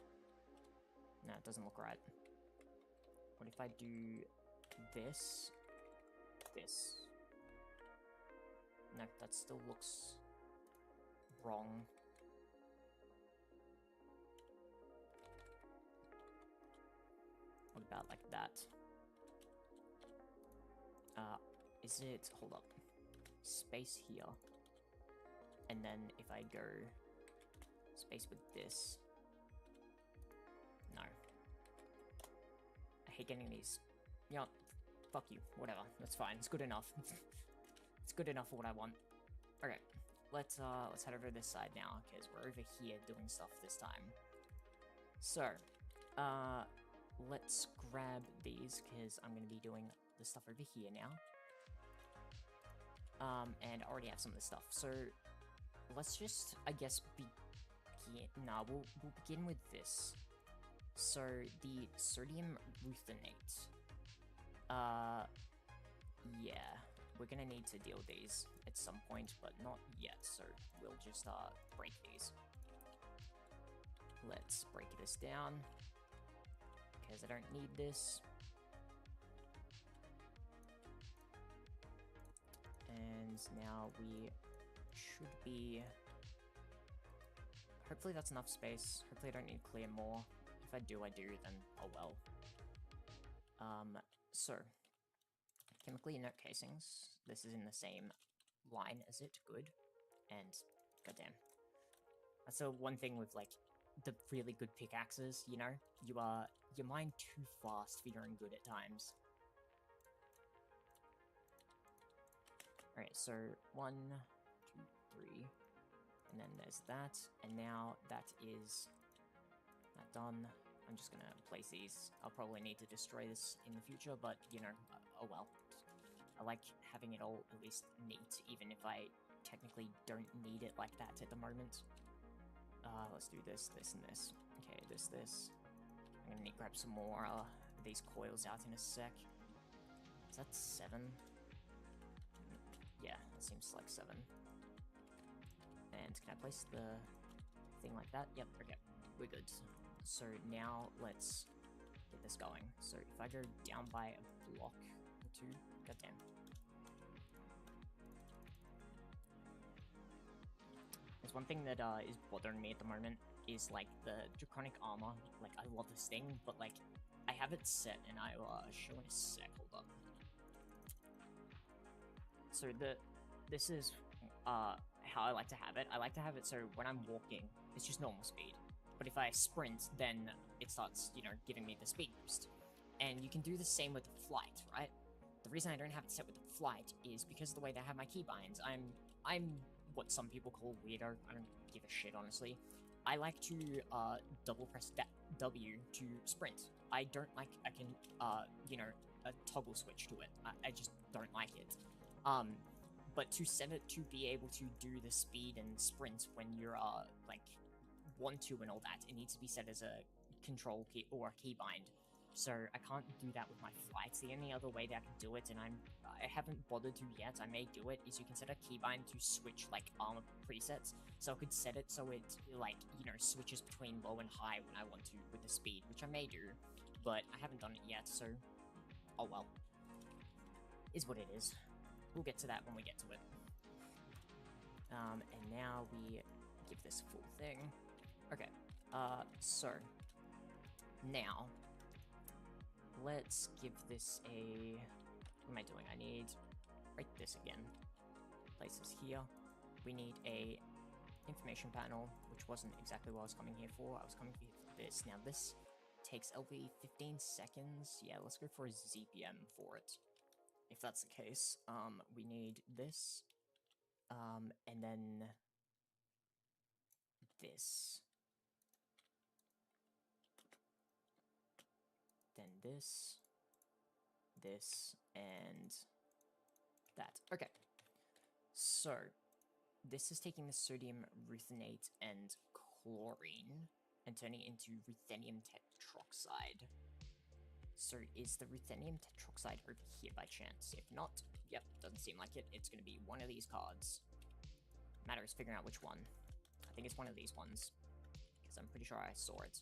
No, it doesn't look right. What if I do this? This. No, that still looks wrong. What about like that? Is it, hold up, space here, and then if I go space with this, no. I hate getting these. Yeah, fuck you, whatever, that's fine, it's good enough. It's good enough for what I want. Okay, let's head over to this side now, because we're over here doing stuff this time. So, let's grab these, because I'm going to be doing the stuff over here now. And I already have some of this stuff, so let's just, I guess, begin. Nah, we'll begin with this. So, the sodium ruthenate. Yeah, we're gonna need to deal with these at some point, but not yet, so we'll just, break these. Let's break this down, because I don't need this. And now we should be... Hopefully that's enough space. Hopefully I don't need to clear more. If I do, then oh well. So, chemically inert casings. This is in the same line as it. Good. And, goddamn. That's the one thing with, like, the really good pickaxes, you know? You mine too fast for your own good at times. Alright, so 1, 2, 3, and then there's that, and now that is not done. I'm just gonna place these. I'll probably need to destroy this in the future, but, you know, oh well. I like having it all at least neat, even if I technically don't need it like that at the moment. Let's do this, this, and this. Okay, this. I'm gonna need to grab some more these coils out in a sec. Is that 7? Yeah, that seems like 7. And can I place the thing like that? Yep, okay, we're good. So now let's get this going. So if I go down by a block or 2, goddamn. There's one thing that is bothering me at the moment is like the draconic armor. Like I love this thing, but like I have it set, and I will show in a sec. Hold up. So this is how I like to have it. I like to have it so when I'm walking, it's just normal speed. But if I sprint, then it starts, you know, giving me the speed boost. And you can do the same with the flight, right? The reason I don't have it set with the flight is because of the way that I have my keybinds. I'm what some people call weirdo. I don't give a shit, honestly. I like to double press that W to sprint. I don't like, I can, you know, a toggle switch to it. I just don't like it. But to set it to be able to do the speed and sprint when you're, like, want to and all that, it needs to be set as a control key or a keybind. So I can't do that with my flights. The only other way that I can do it, and I haven't bothered to yet, I may do it, is you can set a keybind to switch, like, armor presets. So I could set it so it, like, you know, switches between low and high when I want to with the speed, which I may do, but I haven't done it yet, so oh well. Is what it is. We'll get to that when we get to it. And now we give this a full thing. Okay, so now let's give this a, what am I doing? I need, write this again, place this here. We need a information panel, which wasn't exactly what I was coming here for. I was coming here for this. Now this takes LV 15 seconds. Yeah, let's go for a ZPM for it. If that's the case, we need this, and then this. Then this, and that. Okay. So, this is taking the sodium ruthenate and chlorine and turning it into ruthenium tetroxide. So, is the ruthenium tetroxide over here by chance? If not, yep, doesn't seem like it. It's going to be one of these cards. Matter is figuring out which one. I think it's one of these ones, because I'm pretty sure I saw it.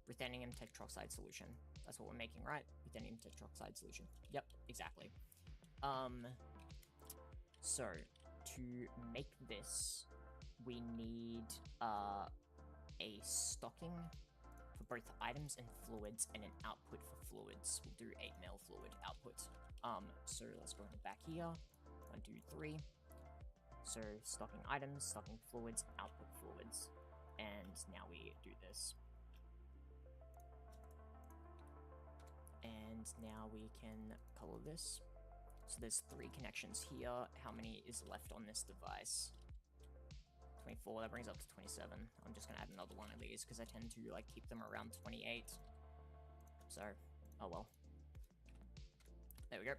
Ruthenium tetroxide solution. That's what we're making, right? Ruthenium tetroxide solution. Yep, exactly. So, to make this, we need a stocking for both items and fluids, and an output for fluids. We'll do 8 mil fluid output. So let's go in the back here. 1, 2, 3. So stocking items, stocking fluids, output fluids. And now we do this. And now we can color this. So there's 3 connections here. How many is left on this device? 24, that brings up to 27. I'm just gonna add another one of these because I tend to like keep them around 28. So, oh well. There we go.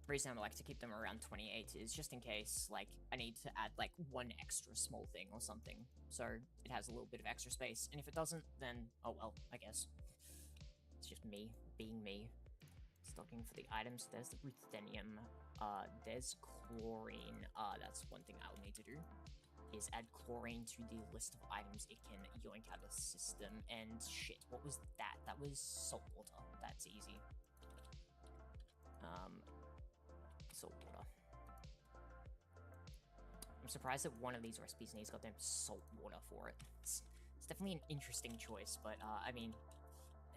The reason I like to keep them around 28 is just in case, like, I need to add, like, one extra small thing or something. So, it has a little bit of extra space. And if it doesn't, then, oh well, I guess. It's just me, being me. Stocking for the items. There's the ruthenium. There's chlorine. That's one thing I will need to do. Is add chlorine to the list of items it can yoink out of the system. And shit, what was that? That was salt water. That's easy. Salt water. I'm surprised that one of these recipes needs goddamn salt water for it. It's definitely an interesting choice, but I mean,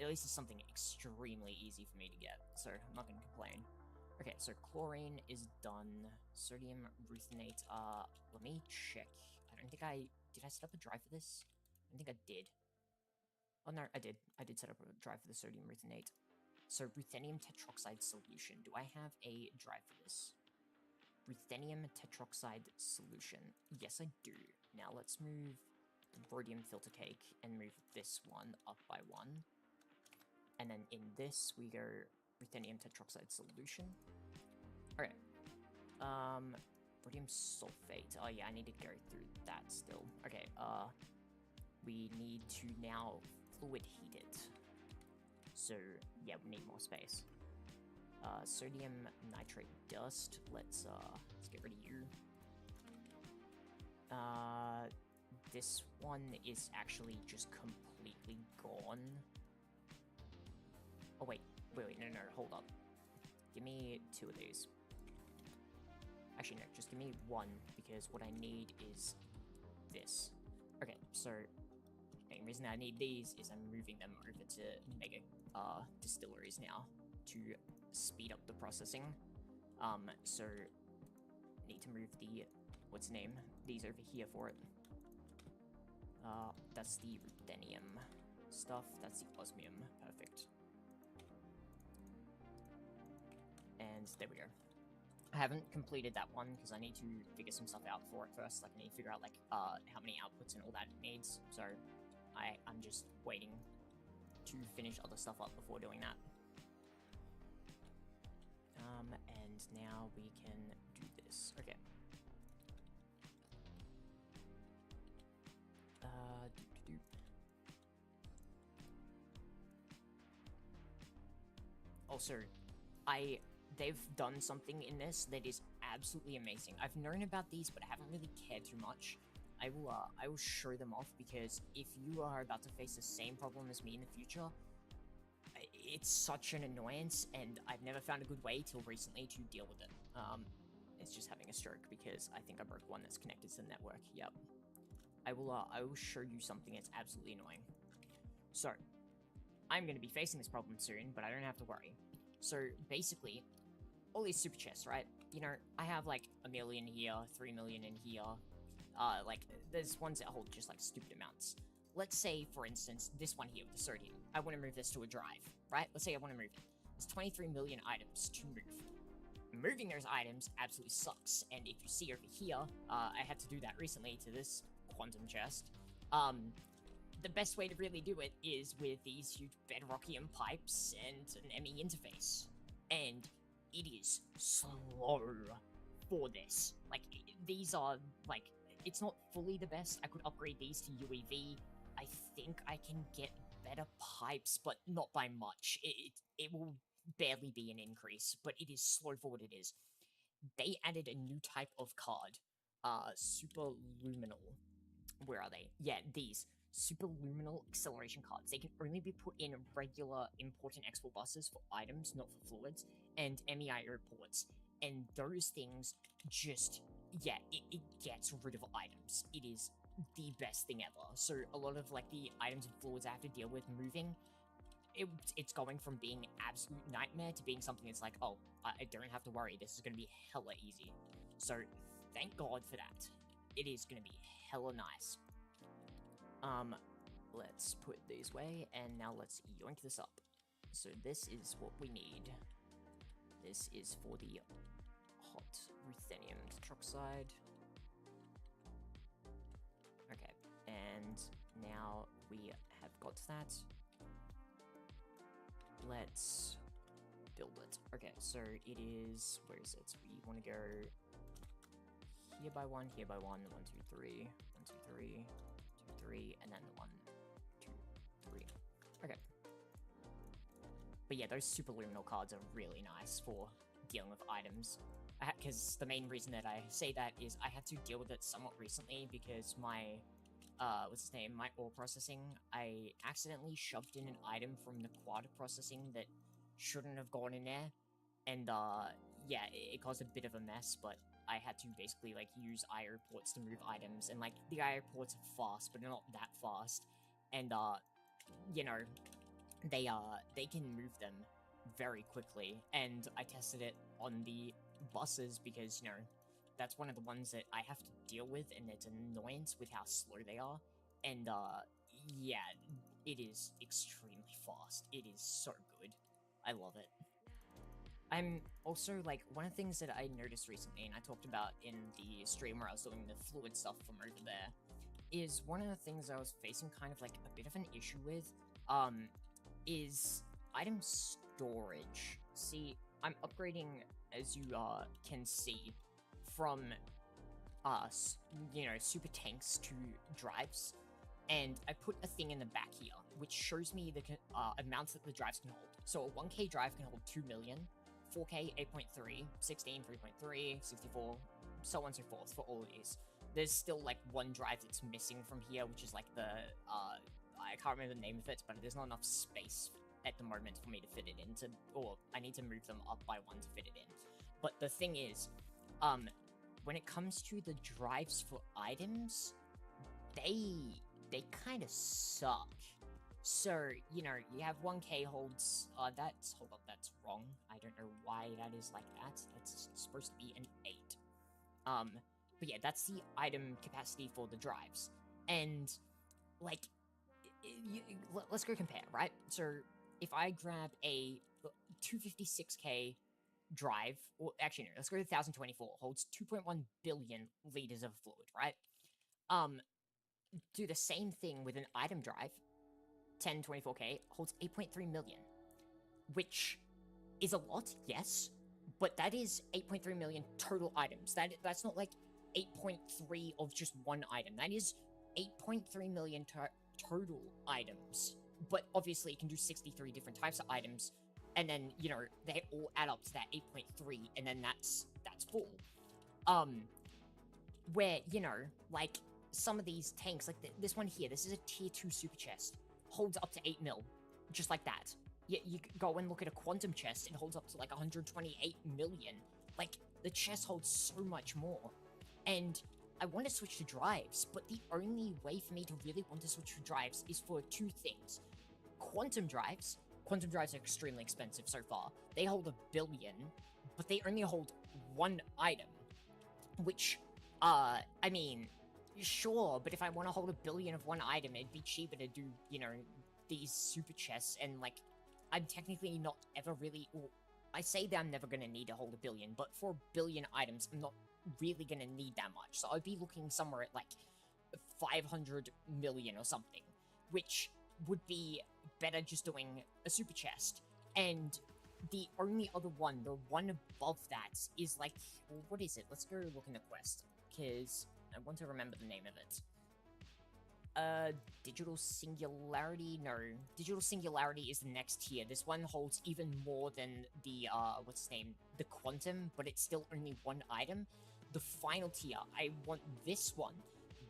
at least it's something extremely easy for me to get, so I'm not gonna complain. Okay, so chlorine is done. Sodium ruthenate, let me check. I don't think did I set up a drive for this? I don't think I did. Oh no, I did. I did set up a drive for the sodium ruthenate. So, ruthenium tetroxide solution. Do I have a drive for this? Ruthenium tetroxide solution. Yes, I do. Now let's move the rhodium filter cake and move this one up by 1. And then in this, we go ruthenium tetroxide solution. Okay. Rhodium sulfate. Oh yeah, I need to go through that still. Okay, we need to now fluid heat it. So, yeah, we need more space. Sodium nitrate dust. Let's get rid of you. This one is actually just completely gone. Oh, wait, no, hold up. Give me 2 of these. Actually, no, just give me 1, because what I need is this. Okay, so the main reason I need these is I'm moving them over to mega distilleries now to speed up the processing. So need to move the, what's the name? These over here for it. That's the ruthenium stuff. That's the osmium. Perfect. And there we go. I haven't completed that one because I need to figure some stuff out for it first. Like I need to figure out like how many outputs and all that it needs. So I'm just waiting to finish other stuff up before doing that. And now we can do this. Okay. Also, they've done something in this that is absolutely amazing. I've known about these, but I haven't really cared too much. I will show them off, because if you are about to face the same problem as me in the future, it's such an annoyance, and I've never found a good way till recently to deal with it. It's just having a stroke, because I think I broke one that's connected to the network. Yep. I will show you something that's absolutely annoying. So, I'm going to be facing this problem soon, but I don't have to worry. So, basically, all these super chests, right? You know, I have like 1 million here, 3 million in here. Like, there's ones that hold just like stupid amounts. Let's say, for instance, this one here with the sodium. I want to move this to a drive, right? Let's say I want to move it. There's 23 million items to move. Moving those items absolutely sucks. And if you see over here, I had to do that recently to this quantum chest. The best way to really do it is with these huge bedrockium pipes and an ME interface. And it is slow for this. Like, these are, like, it's not fully the best. I could upgrade these to UEV. I think I can get better pipes, but not by much. It will barely be an increase, but it is slow for what it is. They added a new type of card. Superluminal. Where are they? Yeah, these. Superluminal acceleration cards. They can only be put in regular import and export buses for items, not for fluids, and MEIO ports. And those things just yeah, it gets rid of items. It is the best thing ever. So a lot of like the items and fluids I have to deal with moving, it's going from being absolute nightmare to being something that's like, oh, I don't have to worry. This is going to be hella easy. So thank God for that. It is going to be hella nice. Let's put it this way, and now let's yoink this up. So this is what we need. This is for the hot ruthenium tetroxide. Okay, and now we have got that. Let's build it. Okay, so it is, where is it? We want to go here by one, 1, 2, 3, 1, 2, 3, 2, 3, and then the 1, 2, 3. Okay. But yeah, those super luminal cards are really nice for dealing with items. Because the main reason that I say that is I had to deal with it somewhat recently because my my ore processing, I accidentally shoved in an item from the quad processing that shouldn't have gone in there, and yeah, it caused a bit of a mess, but I had to basically like use IO ports to move items, and like the IO ports are fast, but they're not that fast, and you know, they can move them very quickly, and I tested it on the buses because, you know, that's one of the ones that I have to deal with, and it's an annoyance with how slow they are. And yeah, it is extremely fast. It is so good. I love it. I'm also, like, one of the things that I noticed recently, and I talked about in the stream where I was doing the fluid stuff from over there, is one of the things I was facing kind of like a bit of an issue with, is item storage. See, I'm upgrading, as you can see, from you know, super tanks to drives, and I put a thing in the back here which shows me the amounts that the drives can hold. So a 1k drive can hold 2 million, 4k 8.3, 16 3.3, 64, so on and so forth for all of these. There's still like one drive that's missing from here, which is like the I can't remember the name of it, but there's not enough space at the moment for me to fit it into, or I need to move them up by one to fit it in. But the thing is, when it comes to the drives for items, they kind of suck. So, you know, you have 1k holds, hold up, that's wrong. I don't know why that is like that. That's supposed to be an 8. But yeah, that's the item capacity for the drives. And, like, let's go compare, right? So, if I grab a 256k drive, or actually no, let's go to 1024, holds 2.1 billion liters of fluid, right? Do the same thing with an item drive, 1024k, holds 8.3 million, which is a lot, yes, but that is 8.3 million total items. That's not like 8.3 of just one item. That is 8.3 million total items. But obviously, it can do 63 different types of items, and then, you know, they all add up to that 8.3, and then that's full. Where, you know, like, some of these tanks, like this one here, this is a tier 2 super chest, holds up to 8 mil, just like that. You go and look at a quantum chest, it holds up to like 128 million. Like, the chest holds so much more. And I want to switch to drives, but the only way for me to really want to switch to drives is for 2 things. Quantum drives are extremely expensive so far. They hold 1 billion, but they only hold 1 item, which, I mean, sure, but if I want to hold 1 billion of 1 item, it'd be cheaper to do, you know, these super chests, and, like, I'm technically not ever really, well, I say that I'm never going to need to hold 1 billion, but for 1 billion items, I'm not really going to need that much, so I'd be looking somewhere at, like, 500 million or something, which would be better just doing a super chest. And the only other one, the one above that, is like, well, what is it? Let's go look in the quest, because I want to remember the name of it. Digital Singularity? No. Digital Singularity is the next tier. This one holds even more than the, what's its name? The Quantum, but it's still only 1 item. The final tier, I want this one.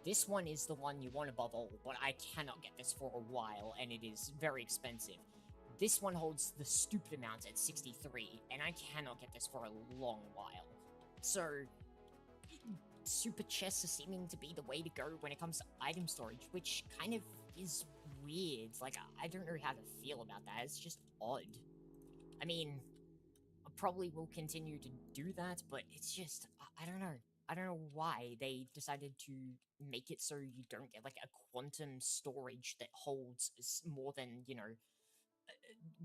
This one is the one you want above all, but I cannot get this for a while, and it is very expensive. This one holds the stupid amount at 63, and I cannot get this for a long while. So, super chests are seeming to be the way to go when it comes to item storage, which kind of is weird. Like, I don't know how to feel about that. It's just odd. I mean, I probably will continue to do that, but it's just, I don't know. I don't know why they decided to make it so you don't get, like, a quantum storage that holds more than, you know,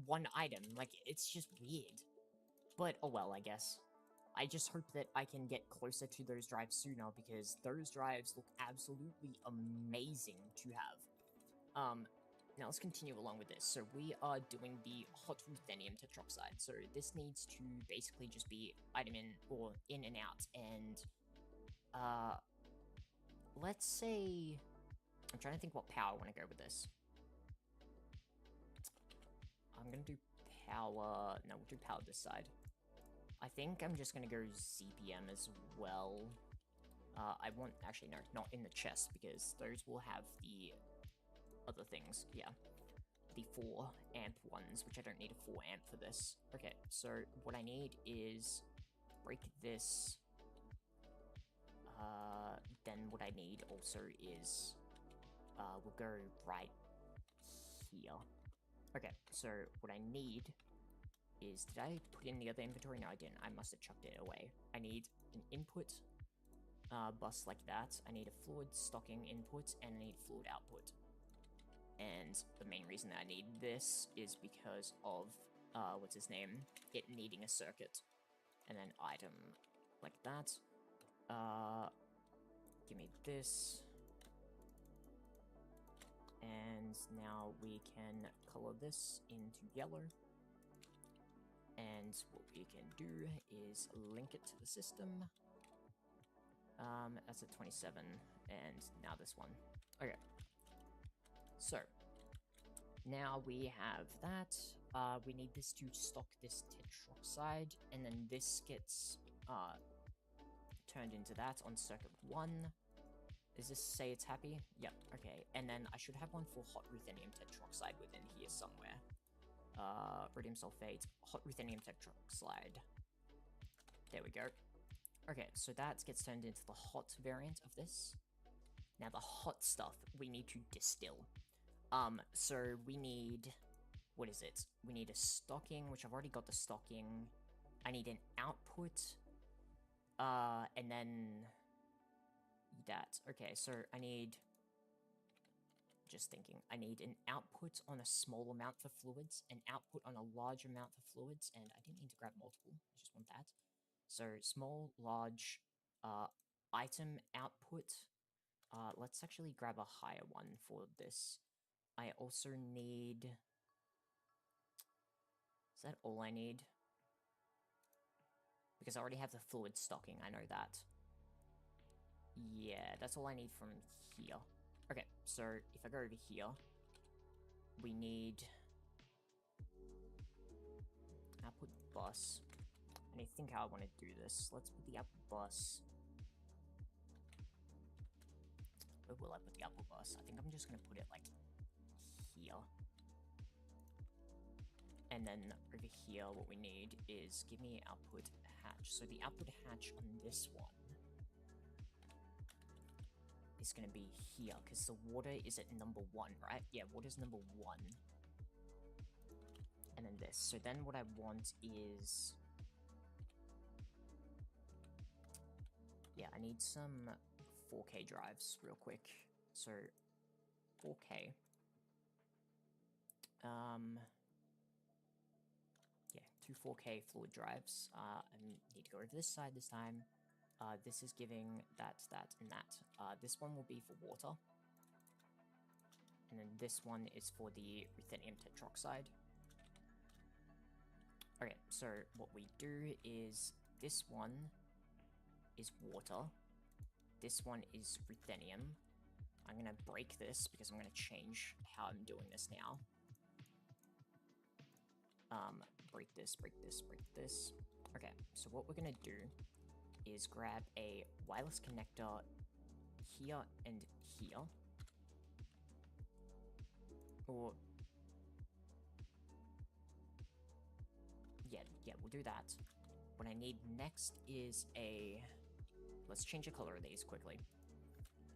one item. Like, it's just weird. But, oh well, I guess. I just hope that I can get closer to those drives sooner, because those drives look absolutely amazing to have. Now let's continue along with this. So we are doing the hot ruthenium tetroxide. So this needs to basically just be item in, or in and out, and, let's say, I'm trying to think what power I want to go with this. I'm gonna do power, no, we'll do power this side. I think I'm just gonna go ZPM as well. I want, actually no, not in the chest, because those will have the other things, yeah. The 4 amp ones, which I don't need a 4 amp for this. Okay, so what I need is break this. Then what I need also is, we'll go right here. Okay, so what I need is, did I put in the other inventory? No, I didn't. I must have chucked it away. I need an input bus like that. I need a fluid stocking input, and I need fluid output. And the main reason that I need this is because of, what's his name? It needing a circuit. And then item like that. Give me this. And now we can color this into yellow. And what we can do is link it to the system. That's at 27, and now this one. Okay. So, now we have that. We need this to stock this tetroxide, and then this gets, turned into that on circuit 1. Does this say it's happy? Yep, okay. And then I should have one for hot ruthenium tetroxide within here somewhere. Rhodium sulfate, hot ruthenium tetroxide. There we go. Okay, so that gets turned into the hot variant of this. Now the hot stuff we need to distill. So we need, what is it? We need a stocking, which I've already got the stocking. I need an output, and then that. Okay, so I need, just thinking, I need an output on a small amount for fluids, an output on a large amount for fluids, and I didn't need to grab multiple, I just want that. So small, large, item output. Let's actually grab a higher one for this. I also need, is that all I need? Because I already have the fluid stocking, I know that. Yeah, that's all I need from here. Okay, so if I go over here, we need output bus. And I think how I want to do this. Let's put the output bus. Where will I put the output bus? I think I'm just going to put it like here. And then over here, what we need is give me output hatch. So the output hatch on this one is going to be here, because the water is at number 1, right? Yeah, water's number 1. And then this. So then what I want is, yeah, I need some 4K drives real quick. So 4K. Yeah, 2 4K fluid drives. I need to go over this side this time. This is giving that, and that. This one will be for water. And then this one is for the ruthenium tetroxide. Okay, so what we do is, this one is water. This one is ruthenium. I'm going to break this because I'm going to change how I'm doing this now. Break this, break this, break this. Okay, so what we're going to do is grab a wireless connector here and here. Or, yeah, we'll do that. What I need next is a let's change the color of these quickly.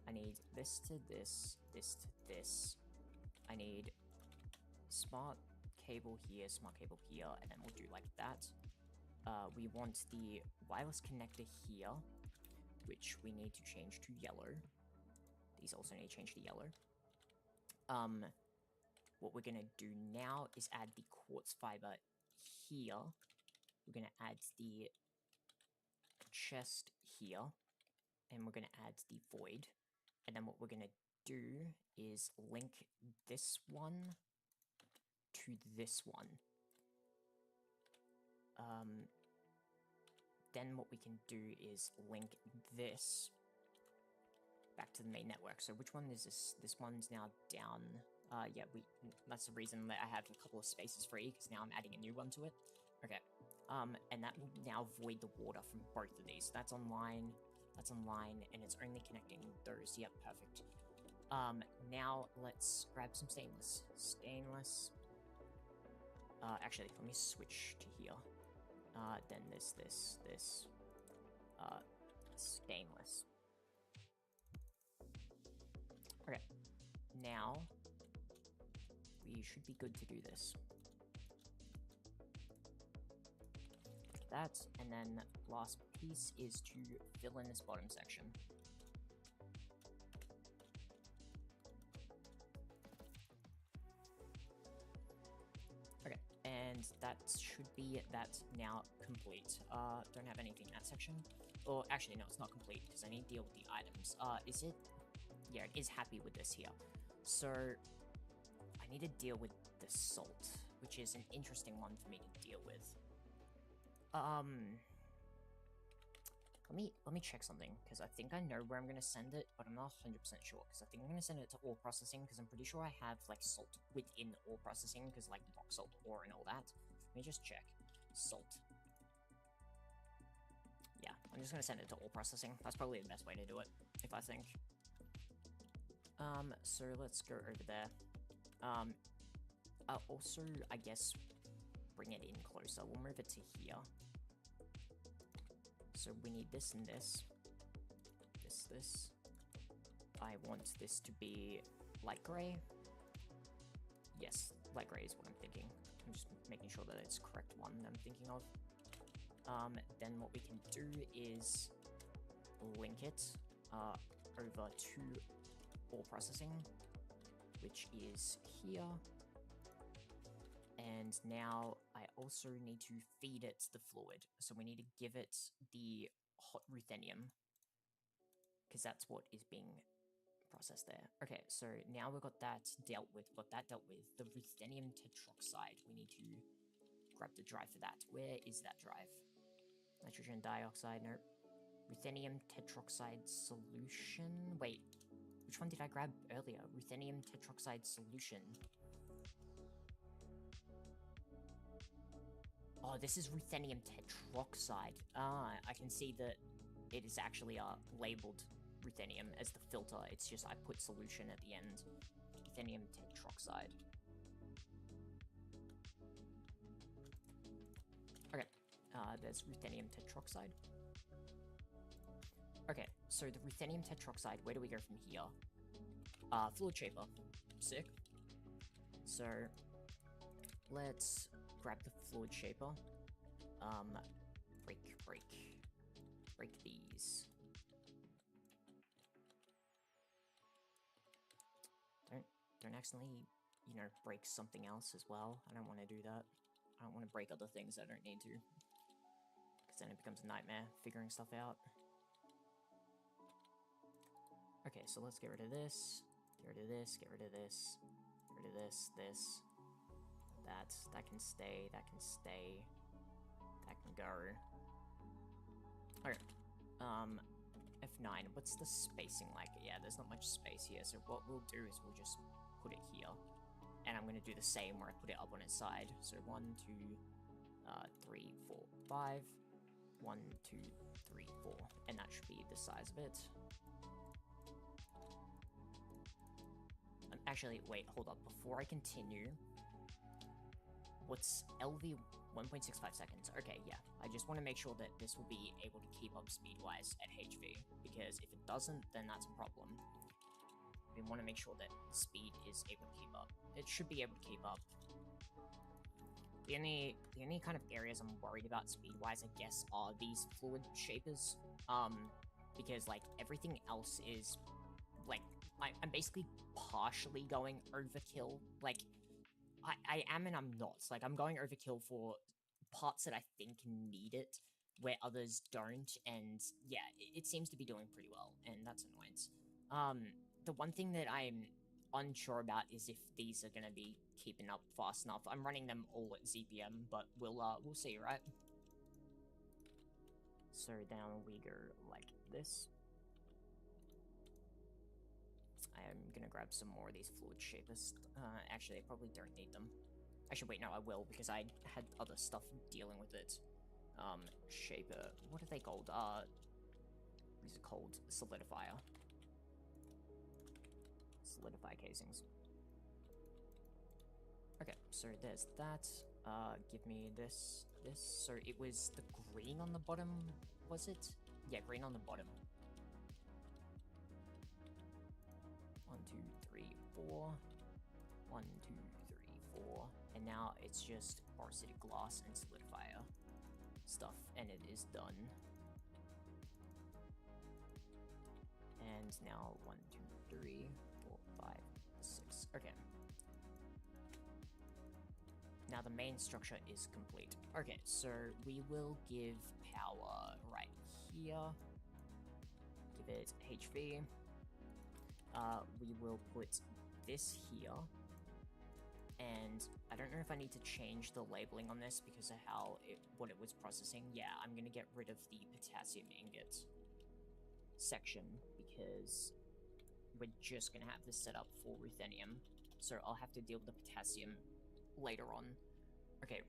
I need this to this, this to this. I need smart cable here, smart cable here, and then we'll do like that. We want the wireless connector here, which we need to change to yellow. These also need to change to yellow. What we're gonna do now is add the quartz fiber here. We're gonna add the chest here, and we're gonna add the void. And then what we're gonna do is link this one to this one. Then what we can do is link this back to the main network. So which one is this? This one's now down. Yeah, that's the reason that I have a couple of spaces free, because now I'm adding a new one to it. Okay. And that will now void the water from both of these. That's online, and it's only connecting those. Yep, perfect. Now let's grab some stainless. Actually, let me switch to here. Then this, stainless. Okay, now we should be good to do this. That, and then last piece is to fill in this bottom section. Okay, and that should be that now complete. Don't have anything in that section. Or actually, no, it's not complete because I need to deal with the items. Is it? Yeah, it is happy with this here. So I need to deal with the salt, which is an interesting one for me to deal with. Let me check something, because I think I know where I'm gonna send it, but I'm not 100% sure, because I think I'm gonna send it to ore processing, because I'm pretty sure I have, like, salt within ore processing, because, like, rock salt ore and all that. Let me just check. Salt. Yeah, I'm just gonna send it to ore processing. That's probably the best way to do it, if I think. So let's go over there. Also, I guess, bring it in closer. We'll move it to here. So we need this and this. This. I want this to be light gray. Yes, light gray is what I'm thinking. I'm just making sure that it's the correct one that I'm thinking of. Then what we can do is link it over to ore processing, which is here. And now I also need to feed it the fluid. So we need to give it the hot ruthenium, because that's what is being processed there. Okay, so now we've got that dealt with. The ruthenium tetroxide. We need to grab the drive for that. Where is that drive? Nitrogen dioxide, nope. Ruthenium tetroxide solution. Wait, which one did I grab earlier? Ruthenium tetroxide solution. Oh, this is ruthenium tetroxide. Ah, I can see that it is actually labeled ruthenium as the filter. It's just I put solution at the end. Ruthenium tetroxide. Okay, there's ruthenium tetroxide. Okay, so the ruthenium tetroxide, where do we go from here? Fluid shaper. Sick. So, let's grab the fluid shaper. Break these. Don't accidentally, break something else as well. I don't want to do that. I don't want to break other things I don't need to, because then it becomes a nightmare figuring stuff out. Okay, so let's get rid of this. Get rid of this. Get rid of this. Get rid of this. This. That can stay. That can stay. That can go. Okay. F9. What's the spacing like? Yeah, there's not much space here. So what we'll do is we'll just put it here. And I'm going to do the same where I put it up on its side. So 1, 2, 3, 4, 5. 1, 2, 3, 4. And that should be the size of it. Actually, wait, hold up. Before I continue, What's LV 1.65 seconds? Okay, yeah. I just want to make sure that this will be able to keep up speed-wise at HV, because if it doesn't, then that's a problem. We want to make sure that the speed is able to keep up. It should be able to keep up. The only kind of areas I'm worried about speed-wise, I guess, are these fluid shapers. Because, like, everything else is, like, I'm basically partially going overkill. Like, I am and I'm not. Like, I'm going overkill for parts that I think need it, where others don't, and yeah, it seems to be doing pretty well, and that's annoyance. The one thing that I'm unsure about is if these are gonna be keeping up fast enough. I'm running them all at ZPM, but we'll see, right? So down we go like this. I am gonna grab some more of these fluid shapers. Actually, I probably don't need them. Actually, wait, no, I will, because I had other stuff dealing with it. Shaper, what are they called? These are called solidifier. Solidify casings. Okay, so there's that. Give me this. So it was the green on the bottom, was it? Yeah, green on the bottom. 1, 2, 3, 4. 1, 2, 3, 4. And now it's just porosity glass and solidifier stuff, and it is done. And now 1, 2, 3, 4, 5, 6. Okay. Now the main structure is complete. Okay, so we will give power right here. Give it HV. We will put this here. And I don't know if I need to change the labeling on this because of what it was processing. Yeah, I'm gonna get rid of the potassium ingot section because we're just gonna have this set up for ruthenium. So I'll have to deal with the potassium later on. Okay,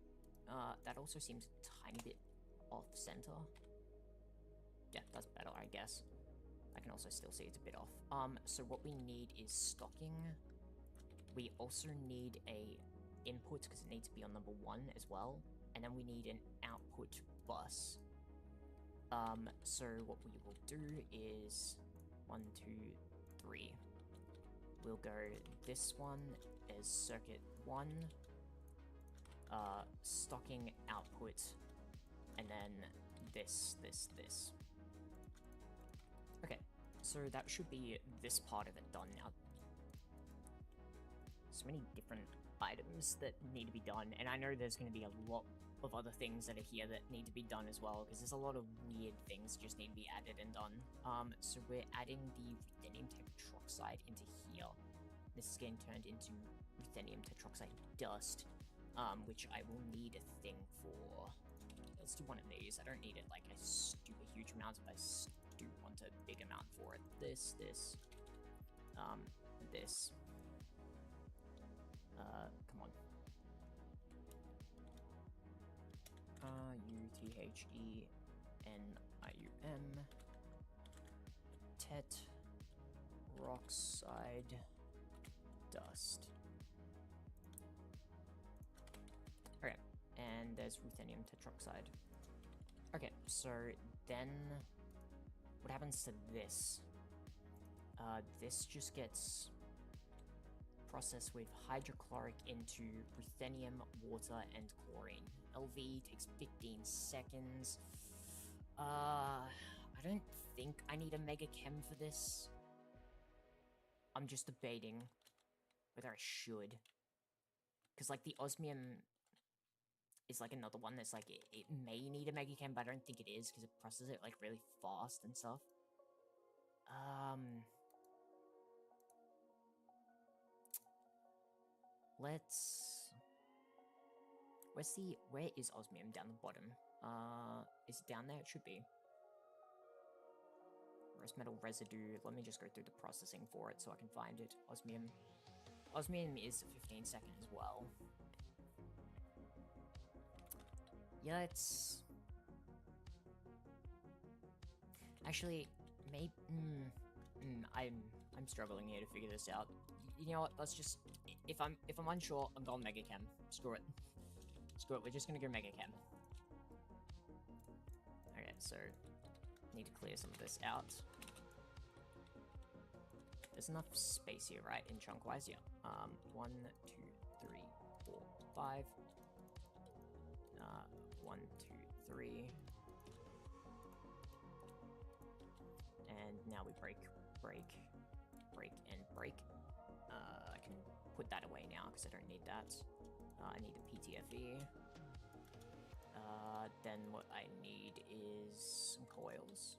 that also seems a tiny bit off-center. Yeah, that's better, I guess. I can also still see it's a bit off. So what we need is stocking. We also need a input, because it needs to be on number 1 as well. And then we need an output bus. So what we will do is 1, 2, 3. We'll go this one as circuit 1. Stocking output, and then this. Okay, so that should be this part of it done now. So many different items that need to be done, and I know there's going to be a lot of other things that are here that need to be done as well, because there's a lot of weird things just need to be added and done. So we're adding the ruthenium tetroxide into here. This is getting turned into ruthenium tetroxide dust. Which I will need a thing for. Let's do one of these. I don't need it like a stupid huge amount, but I do want a big amount for it. This. Come on. UTHENIUM. Tetroxide dust. Okay, and there's ruthenium tetroxide. Okay, so then what happens to this? This just gets processed with hydrochloric into ruthenium, water, and chlorine. LV takes 15 seconds. I don't think I need a mega chem for this. I'm just debating whether I should. Because, like, the osmium is like another one that's like it may need a mega chem, but I don't think it is because it processes it like really fast and stuff. Where is osmium? Down the bottom. Is it down there? It should be. Rose metal residue. Let me just go through the processing for it so I can find it. Osmium. Osmium is 15 seconds as well. Yeah, it's... Actually, maybe... I'm struggling here to figure this out. You know what? Let's just... If I'm unsure, I'm going Mega Chem. Screw it. Screw it, we're just gonna go Mega Chem. Okay, so need to clear some of this out. There's enough space here, right? In chunk-wise, yeah. 1, 2, 3, 4, 5. 1, 2, 3. And now we break, and break. I can put that away now because I don't need that. I need a PTFE. Then what I need is some coils.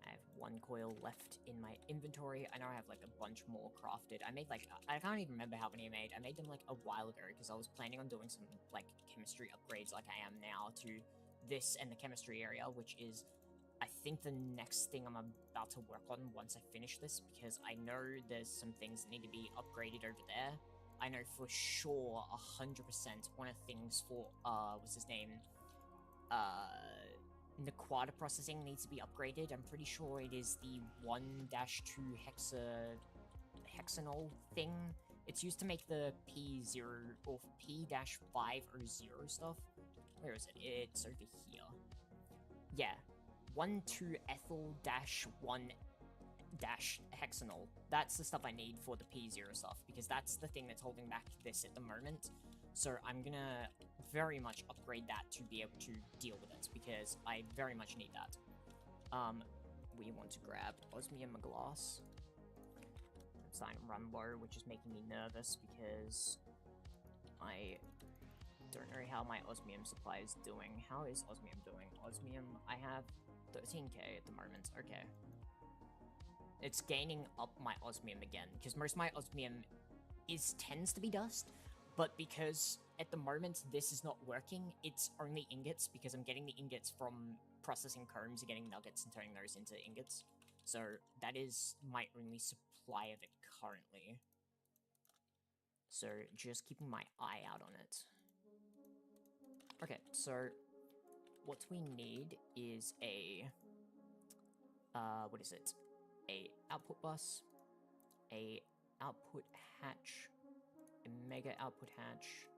I have 1 coil left in my inventory. I know I have like a bunch more crafted. I made like, I can't even remember how many I made. I made them like a while ago because I was planning on doing some like chemistry upgrades like I am now to this and the chemistry area, which is, I think, the next thing I'm about to work on once I finish this, because I know there's some things that need to be upgraded over there. I know for sure 100% one of the things for, what's his name? Naquata processing needs to be upgraded. I'm pretty sure it is the 1-2 hexanol thing. It's used to make the P0 or P-5 or 0 stuff. Where is it? It's over here. Yeah. 1,2-ethyl-1-hexanol. That's the stuff I need for the P0 stuff, because that's the thing that's holding back this at the moment. So I'm gonna very much upgrade that to be able to deal with it, because I very much need that. We want to grab osmium glass. I'm starting to run low, which is making me nervous, because I don't know how my osmium supply is doing. How is osmium doing? Osmium, I have 13k at the moment. Okay. It's gaining up my osmium again, because most of my osmium tends to be dust, but because at the moment this is not working, it's only ingots, because I'm getting the ingots from processing combs and getting nuggets and turning those into ingots. So that is my only supply of it currently. So just keeping my eye out on it. Okay, so what we need is a, what is it? A output bus, a output hatch, a mega output hatch,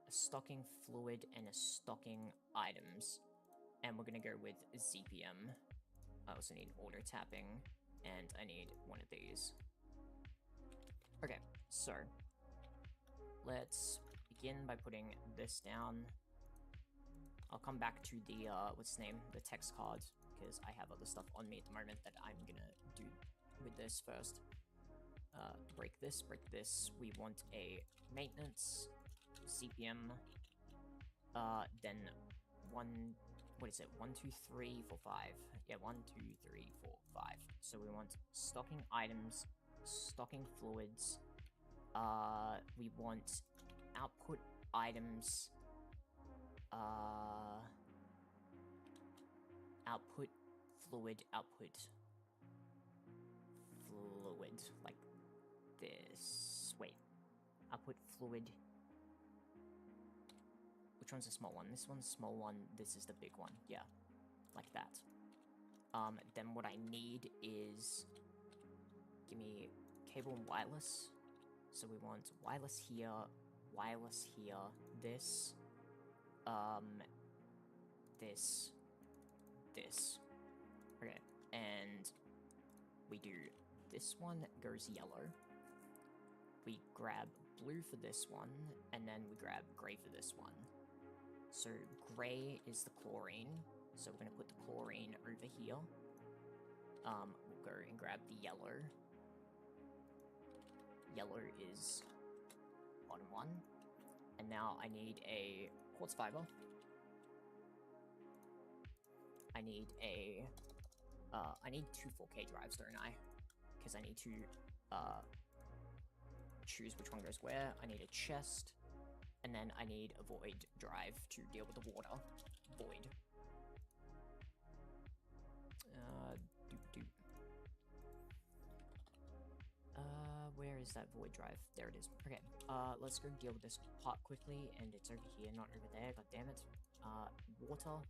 a stocking fluid, and a stocking items. And we're gonna go with ZPM. I also need auto tapping, and I need one of these. Okay, so let's begin by putting this down. I'll come back to the, what's the name? The text card, because I have other stuff on me at the moment that I'm gonna do with this first. Break this, break this. We want a maintenance, CPM, then 1, what is it? 1, 2, 3, 4, 5. Yeah, 1, 2, 3, 4, 5. So we want stocking items, stocking fluids, we want output items, output fluid, like this. Wait, output fluid. Which one's the small one? This one's the small one, this is the big one. Yeah, like that. Then what I need is, give me cable and wireless. So we want wireless here, this, this. Okay, and we do this one goes yellow. We grab blue for this one, and then we grab gray for this one. So gray is the chlorine, so we're gonna put the chlorine over here. We'll go and grab the yellow. Yellow is bottom one. And now I need a quartz fiber. I need a, I need 2 4K drives, don't I? Because I need to, choose which one goes where. I need a chest, and then I need a void drive to deal with the water. Void. Where is that void drive? There it is. Okay, let's go deal with this part quickly, and it's over here, not over there, god damn it. Water,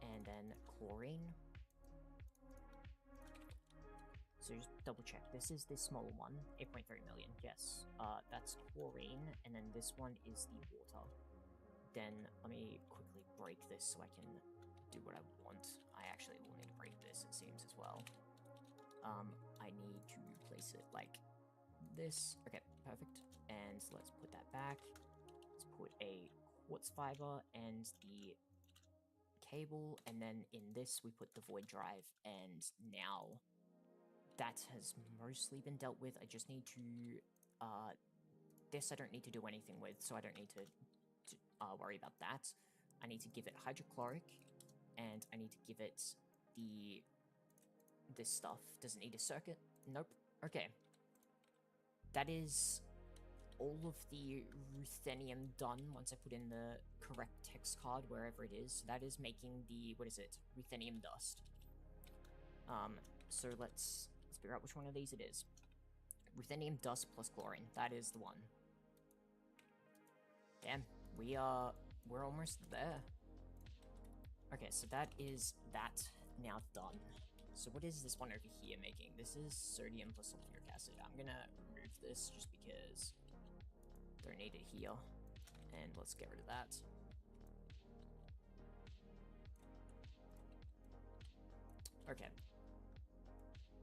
and then chlorine. So So just double check. This is the smaller one, 8.3 million. Yes. That's chlorine, and then this one is the water. Then let me quickly break this so I can do what I want. I actually will need to break this, it seems, as well. I need to place it like this. Okay, perfect. And let's put that back. Let's put a quartz fiber and the cable, and then in this we put the void drive, and now that has mostly been dealt with. I just need to, this I don't need to do anything with, so I don't need to worry about that. I need to give it hydrochloric, and I need to give it this stuff. Does it need a circuit? Nope. Okay. That is all of the ruthenium done once I put in the correct text card wherever it is. That is making the, what is it? Ruthenium dust. So let's figure out which one of these it is. Ruthenium dust plus chlorine. That is the one. Damn, we're almost there. Okay, so that is that now done. So what is this one over here making? This is sodium plus sulfuric acid. I'm gonna remove this just because don't need it here. And let's get rid of that. Okay.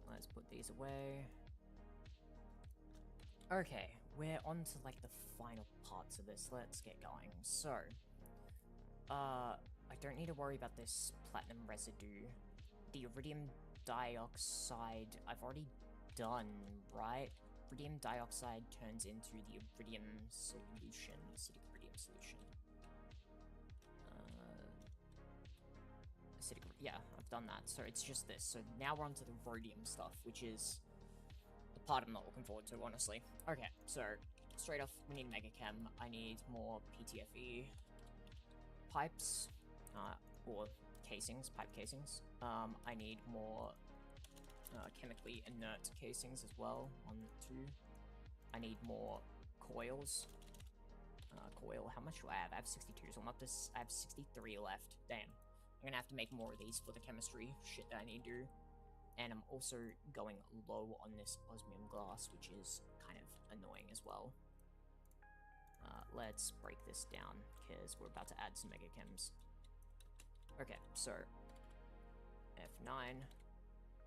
Let's put these away. Okay, we're on to like the final parts of this. Let's get going. So, I don't need to worry about this platinum residue. The iridium dioxide I've already done, right? Iridium dioxide turns into the iridium solution, acidic iridium solution. Yeah, I've done that. So it's just this. So now we're on to the rhodium stuff, which is the part I'm not looking forward to, honestly. Okay, so straight off, we need Mega Chem. I need more PTFE pipes, or casings, pipe casings. I need more chemically inert casings as well, 1, 2. I need more coils. Coil, how much do I have? I have 62, so I'm up to, I have 63 left. Damn. I'm gonna have to make more of these for the chemistry shit that I need to do. And I'm also going low on this osmium glass, which is kind of annoying as well. Let's break this down, because we're about to add some mega chems. Okay, so F9,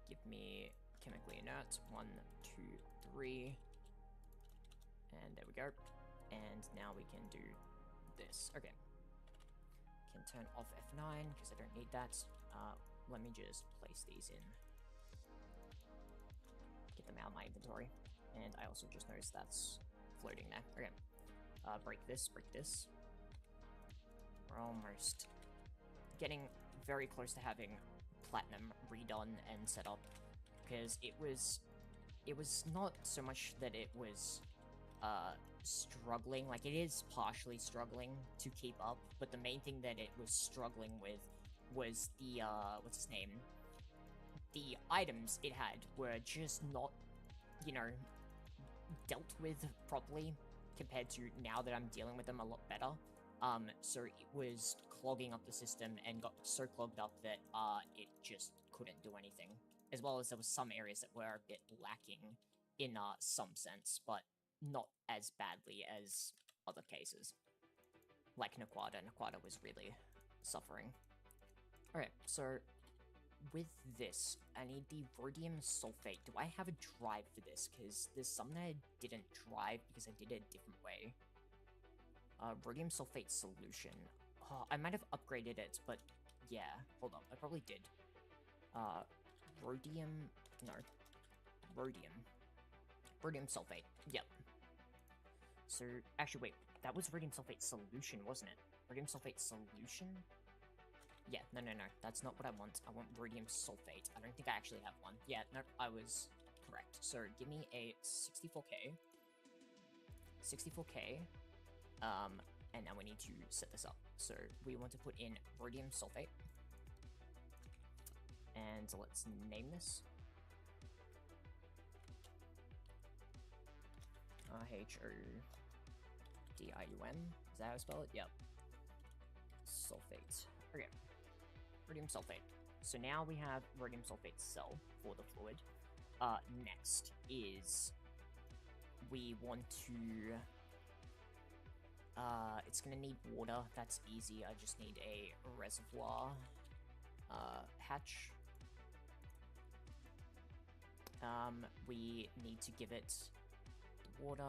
give me chemically inert, 1, 2, 3, and there we go. And now we can do this. Okay. Can turn off F9 because I don't need that. Let me just place these in. Get them out of my inventory. And I also just noticed that's floating there. Okay. Break this, break this. We're almost getting very close to having platinum redone and set up, because it was not so much that it was struggling, like it is partially struggling to keep up, but the main thing that it was struggling with was the what's his name, the items it had were just not, you know, dealt with properly compared to now that I'm dealing with them a lot better. So it was clogging up the system and got so clogged up that it just couldn't do anything, as well as there was some areas that were a bit lacking in some sense, but not as badly as other cases. Like Naquata. Naquata was really suffering. Alright, so with this, I need the rhodium sulfate. Do I have a drive for this? Because there's some that I didn't drive because I did it a different way. Rhodium sulfate solution. Oh, I might have upgraded it, but yeah. Hold on, I probably did. Rhodium... No. Rhodium. Rhodium sulfate. Yep. So, actually, wait. That was rhodium sulfate solution, wasn't it? Rhodium sulfate solution? Yeah, no. That's not what I want. I want rhodium sulfate. I don't think I actually have one. Yeah, no, I was correct. So, give me a 64k. 64k. And now we need to set this up. So, we want to put in rhodium sulfate. And let's name this. H-O-D-I-U-M. Is that how I spell it? Yep. Sulfate. Okay. Rhodium sulfate. So now we have rhodium sulfate cell for the fluid. Next is we want to, it's gonna need water. That's easy. I just need a reservoir, hatch. We need to give it water,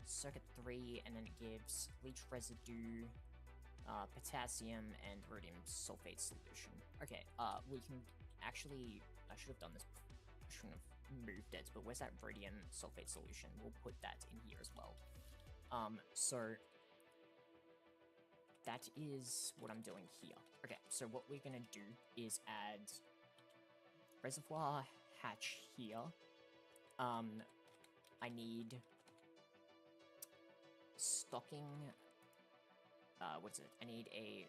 circuit 3, and then it gives leach residue, potassium, and rhodium sulfate solution. Okay, we can actually, I should have done this, I shouldn't have moved it, but where's that rhodium sulfate solution? We'll put that in here as well. So that is what I'm doing here. Okay, so what we're gonna do is add reservoir hatch here. I need stocking, what is it? I need a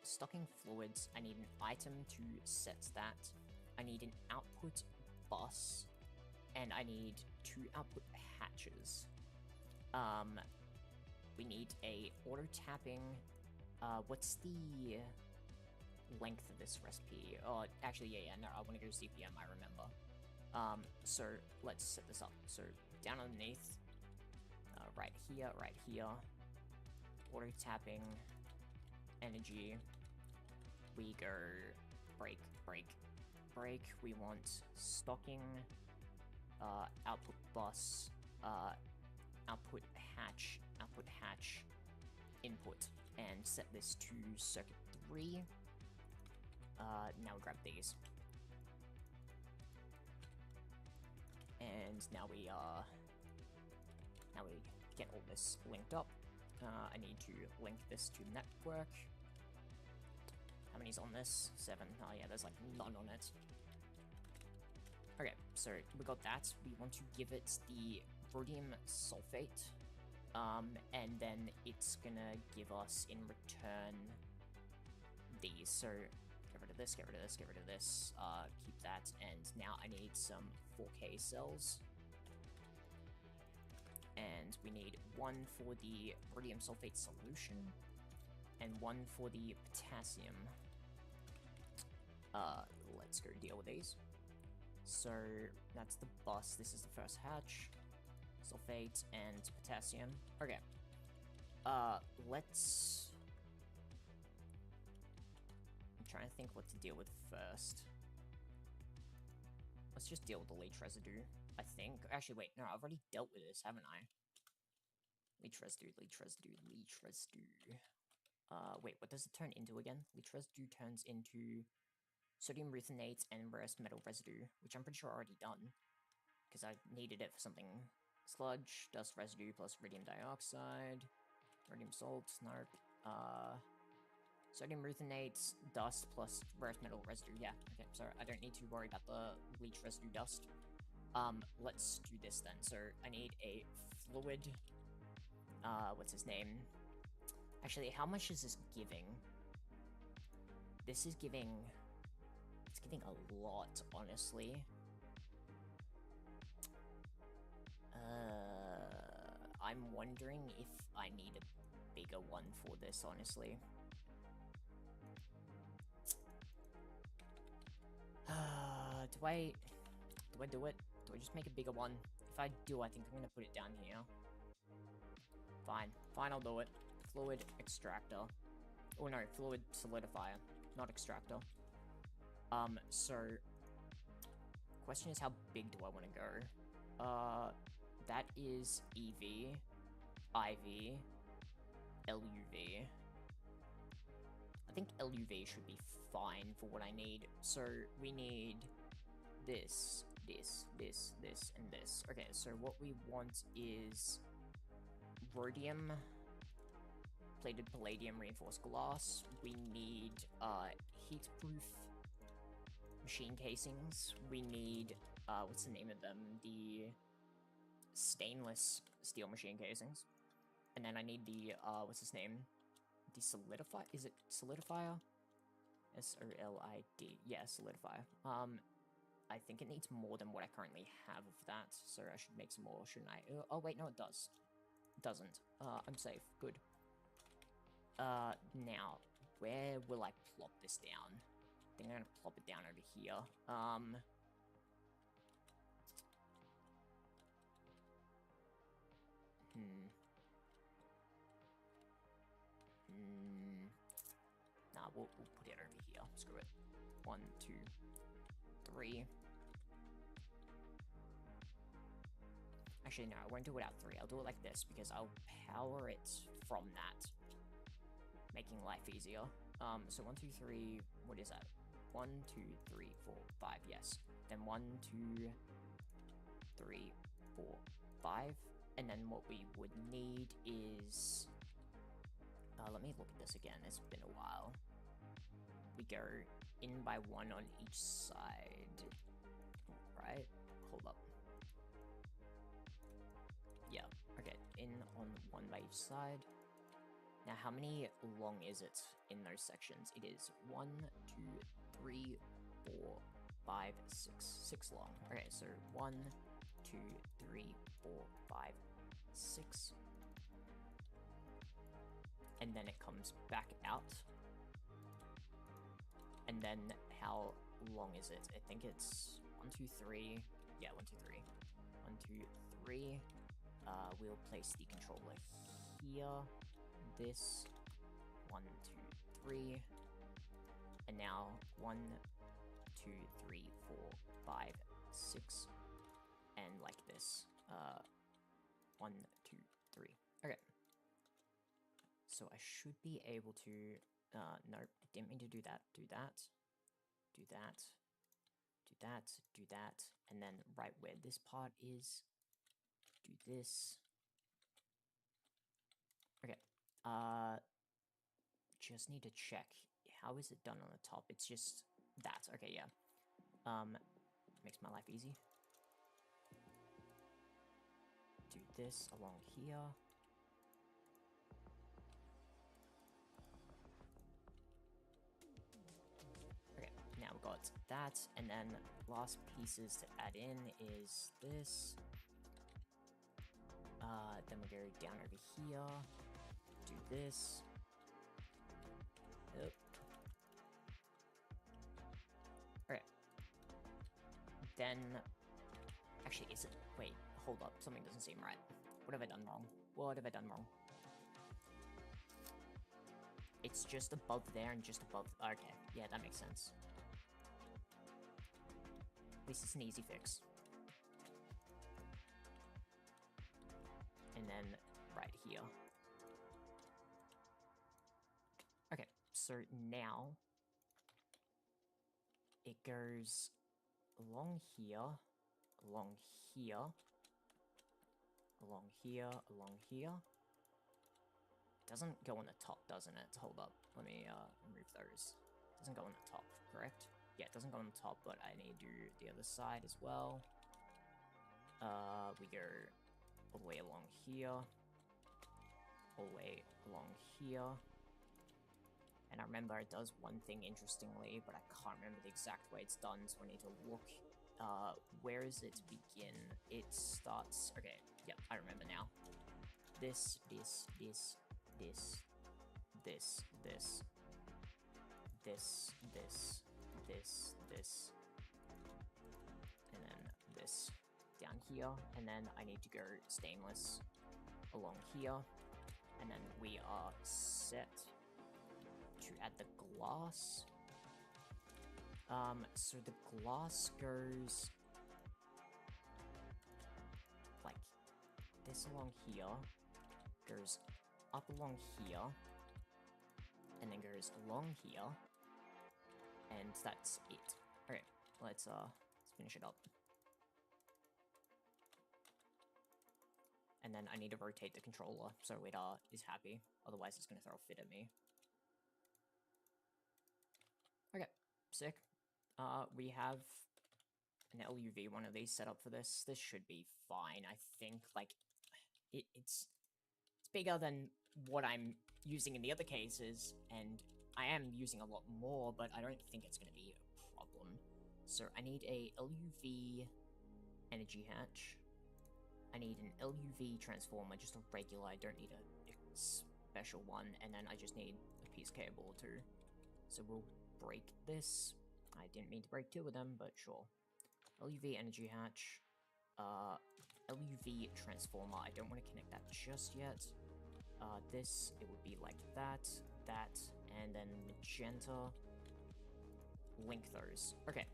stocking fluids. I need an item to set that. I need an output bus, and I need 2 output hatches. We need a auto tapping. What's the length of this recipe? Oh, actually, yeah, no, I want to go to CPM, I remember. So let's set this up. So down underneath, right here, auto tapping, energy, we go break. We want stocking, output bus, output hatch, input, and set this to circuit 3. Now we grab these. And now we get all this linked up. I need to link this to network. How many's on this? 7. Oh yeah, there's like none on it. Okay, so we got that. We want to give it the rhodium sulfate. And then it's gonna give us in return these. So get rid of this, get rid of this, get rid of this, keep that, and now I need some 4K cells. And we need 1 for the rhodium sulfate solution, and 1 for the potassium. Let's go deal with these. So that's the bus, this is the first hatch. Sulfate and potassium. Okay. Let's... I'm trying to think what to deal with first. Let's just deal with the leach residue, I think. Actually, wait, no, I've already dealt with this, haven't I? Leach residue. Wait, what does it turn into again? Leach residue turns into sodium ruthenate and rare earth metal residue, which I'm pretty sure I already done, because I needed it for something. Sludge, dust residue plus rhodium dioxide, rhodium salt, nope. Sodium ruthenate, dust plus rare earth metal residue. Yeah, okay, so I don't need to worry about the leach residue dust. Let's do this then. So I need a fluid. What's his name? Actually, how much is this giving? This is giving... It's giving a lot, honestly. I'm wondering if I need a bigger one for this, honestly. Do I do it? Do I just make a bigger one? If I do, I think I'm gonna put it down here. Fine, I'll do it. Fluid extractor. Oh no, fluid solidifier, not extractor. So, question is how big do I want to go? That is EV, IV, LUV. I think LUV should be fine for what I need. So we need this, and this. Okay, so what we want is rhodium, plated palladium reinforced glass. We need heat-proof machine casings. We need, what's the name of them? The stainless steel machine casings. And then I need the, what's his name? The solidify? Is it solidifier? S-O-L-I-D. Yeah, solidifier. I think it needs more than what I currently have of that, so I should make some more, shouldn't I? Oh, wait, no, it does. It doesn't. I'm safe. Good. Now, where will I plop this down? I think I'm gonna plop it down over here. we'll put it over here. Screw it. 1, 2, 3. Actually, no, I won't do it without 3. I'll do it like this because I'll power it from that, making life easier. So 1, 2, 3. What is that? 1, 2, 3, 4, 5. Yes. Then 1, 2, 3, 4, 5. And then what we would need is... let me look at this again. It's been a while. We go in by 1 on each side. Right? Hold up. Yeah. Okay. In on 1 by each side. Now, how many long is it in those sections? It is 1, 2, 3, 4, 5, 6. 6 long. Okay, so 1, 2, 3, 4, 5, 6. And then it comes back out. And then how long is it? I think it's 1, 2, 3. Yeah, 1, 2, 3. 1, 2, 3. We'll place the controller here. This. 1, 2, 3. And now 1, 2, 3, 4, 5, 6. And like this. 1, 2, 3. Okay. So I should be able to, nope, didn't mean to do that. Do that, do that, do that, do that, and then right where this part is, do this. Okay, just need to check. How is it done on the top? It's just that. Okay, yeah. Makes my life easy. Do this along here. Now we've got that, and then last pieces to add in is this. Then we go down over here, do this. Yep. Alright. Then, actually, is it, wait, hold up, something doesn't seem right. What have I done wrong? What have I done wrong? It's just above there and just above, okay, yeah, that makes sense. At least it's an easy fix. And then right here. Okay, so now it goes along here, along here, along here, along here. It doesn't go on the top, doesn't it? Hold up, let me remove those. It doesn't go on the top, correct? Yeah, it doesn't go on the top, but I need to do the other side as well. We go all the way along here. All the way along here. And I remember it does one thing interestingly, but I can't remember the exact way it's done, so I need to look. Where is it begin? It starts... Okay, yeah, I remember now. This, this, this, this, this, this, this, this, this, this, and then this down here, and then I need to go stainless along here, and then we are set to add the glass. So the glass goes like this along here, goes up along here, and then goes along here, and that's it. Okay, let's finish it up. And then I need to rotate the controller so it is happy, otherwise it's gonna throw a fit at me. Okay, sick. We have an LUV one of these set up for this. This should be fine, I think. Like, it's bigger than what I'm using in the other cases, and I am using a lot more, but I don't think it's going to be a problem. So I need a LUV energy hatch. I need an LUV transformer, just a regular. I don't need a special one, and then I just need a piece cable or two. So we'll break this. I didn't mean to break two of them, but sure. LUV energy hatch. LUV transformer. I don't want to connect that just yet. This, it would be like that, that, and then magenta. Link those. Okay,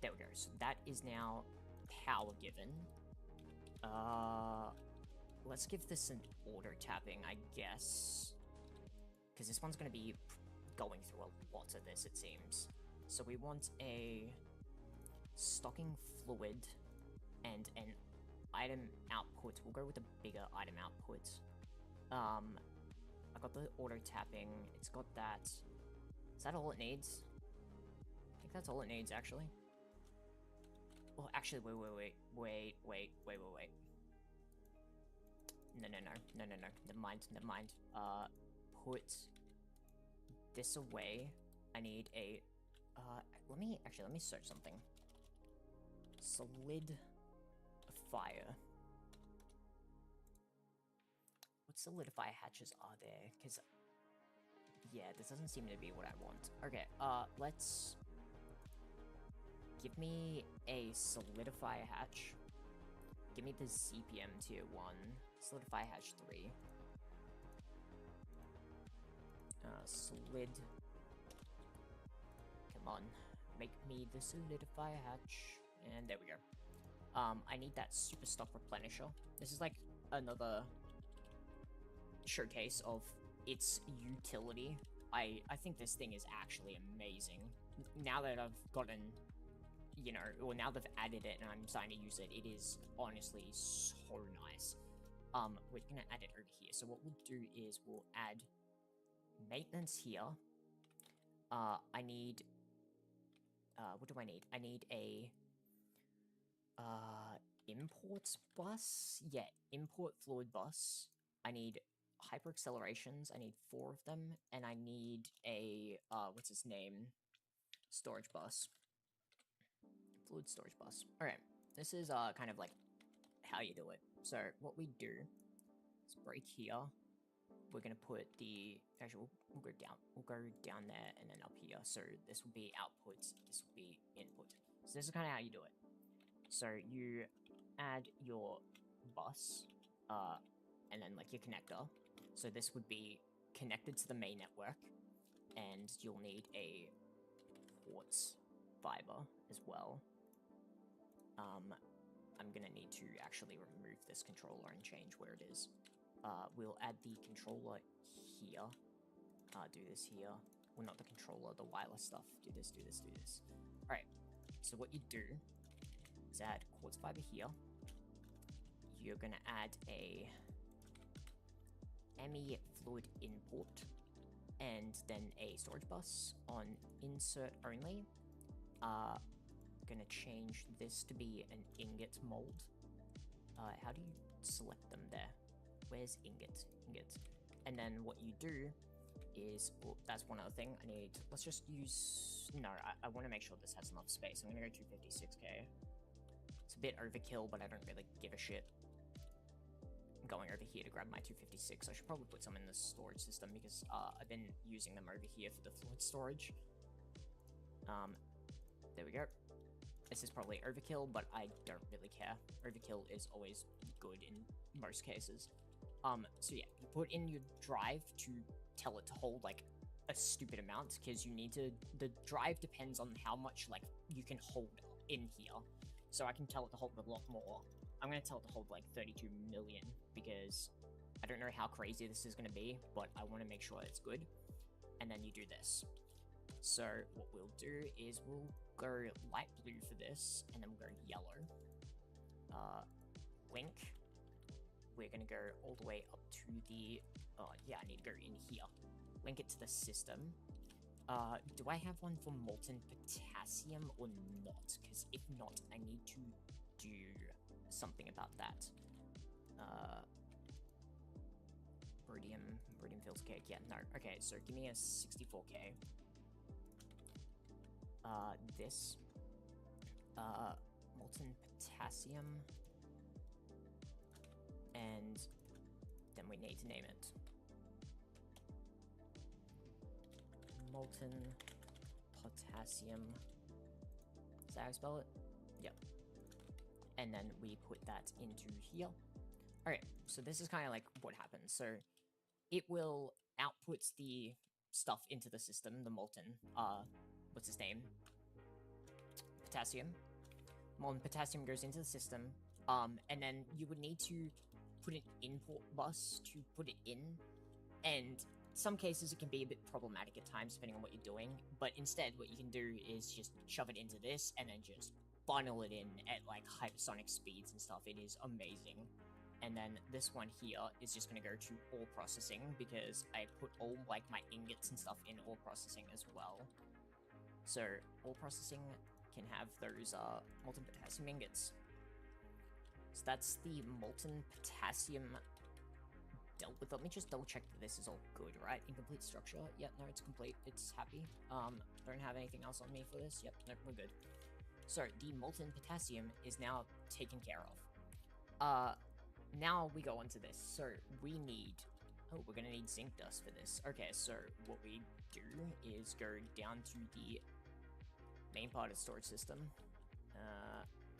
there we go. So that is now power given. Let's give this an auto tapping, I guess, because this one's going to be going through a lot of this, it seems. So we want a stocking fluid and an item output. We'll go with a bigger item output. I got the auto tapping. It's got that. Is that all it needs? I think that's all it needs, actually. Well, actually, wait. No. Never mind. Put this away. I need a, let me search something. Solid fire. What solidify hatches are there? Because, yeah, this doesn't seem to be what I want. Okay, let's... Give me a solidify hatch. Give me the CPM tier 1. Solidify hatch 3. Solid. Come on. Make me the solidify hatch. And there we go. I need that super stock replenisher. This is like another showcase of its utility. I think this thing is actually amazing. Now that I've gotten, you know, or now they've added it and I'm starting to use it, it is honestly so nice. We're gonna add it over here. So what we'll do is we'll add maintenance here. I need, what do I need? I need a, import bus? Yeah, import fluid bus. I need hyper accelerations. I need 4 of them, and I need a, what's his name? Storage bus. Fluid storage bus. Alright, this is, kind of like how you do it. So, what we do is break here. We're gonna put the, actually, we'll go down there, and then up here. So, this will be output, this will be input. So, this is kind of how you do it. So, you add your bus, and then, like, your connector. So, this would be connected to the main network, and you'll need a quartz fiber as well. I'm gonna need to actually remove this controller and change where it is. We'll add the controller here. Do this here. Well, not the controller, the wireless stuff. Do this. Alright, so what you do is add quartz fiber here. You're gonna add a ME fluid import, and then a storage bus on insert only. Gonna change this to be an ingot mold. How do you select them there? Where's ingot? Ingot. And then what you do is, well, that's one other thing. Let's just use, no, I want to make sure this has enough space. I'm gonna go 256k. It's a bit overkill, but I don't really give a shit. I'm going over here to grab my 256. I should probably put some in the storage system because I've been using them over here for the fluid storage. There we go. This is probably overkill, but I don't really care. Overkill is always good in most cases. So yeah, you put in your drive to tell it to hold, like, a stupid amount, because you need to, the drive depends on how much, like, you can hold in here. So I can tell it to hold a lot more. I'm going to tell it to hold, like, 32 million, because I don't know how crazy this is going to be, but I want to make sure it's good. And then you do this. So what we'll do is we'll go light blue for this, and then we'll go yellow. Link. We're going to go all the way up to the, yeah, I need to go in here. Link it to the system. Do I have one for molten potassium or not? Because if not, I need to do something about that. Rhodium fills cake. Yeah, no. Okay, so give me a 64k. This. Molten potassium. And then we need to name it. Molten potassium. Is that how I spell it? Yep. And then we put that into here. Alright, so this is kind of like what happens. So it will output the stuff into the system, the molten, what's his name? Potassium. Molten potassium goes into the system, and then you would need to put an import bus to put it in, and some cases it can be a bit problematic at times depending on what you're doing, but instead what you can do is just shove it into this and then just funnel it in at like hypersonic speeds and stuff. It is amazing. And then this one here is just going to go to ore processing because I put all like my ingots and stuff in ore processing as well. So ore processing can have those molten potassium ingots. So that's the molten potassium dealt with. Let me just double check that this is all good, right? Incomplete structure. Yep, no, it's complete. It's happy. Don't have anything else on me for this. Yep, no, we're good. So the molten potassium is now taken care of. Now we go on to this. So we need... Oh, we're gonna need zinc dust for this. Okay, so what we do is go down to the main part of the storage system.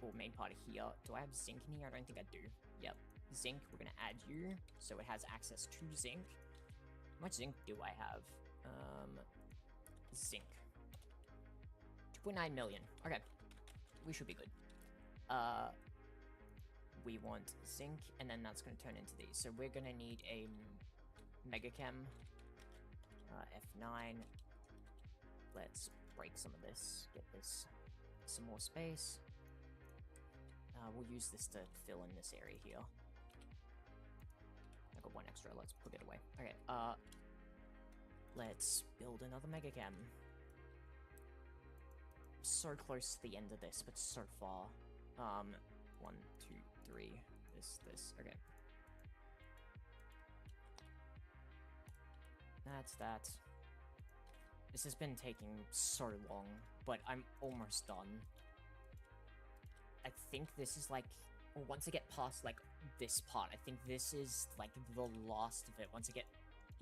Or main part of here. Do I have zinc in here? I don't think I do. Yep. Zinc, we're gonna add you, so it has access to zinc. How much zinc do I have? Zinc. 2.9 million. Okay. We should be good. We want zinc, and then that's gonna turn into these. So we're gonna need a Mega Chem. F9. Let's break some of this. Get this some more space. We'll use this to fill in this area here. I got one extra, let's put it away. Okay, let's build another Mega Chem. So close to the end of this, but so far. 1, 2, 3. This. Okay. That's that. This has been taking so long, but I'm almost done. I think this is like, once I get past like this part, I think this is like the last of it. Once I get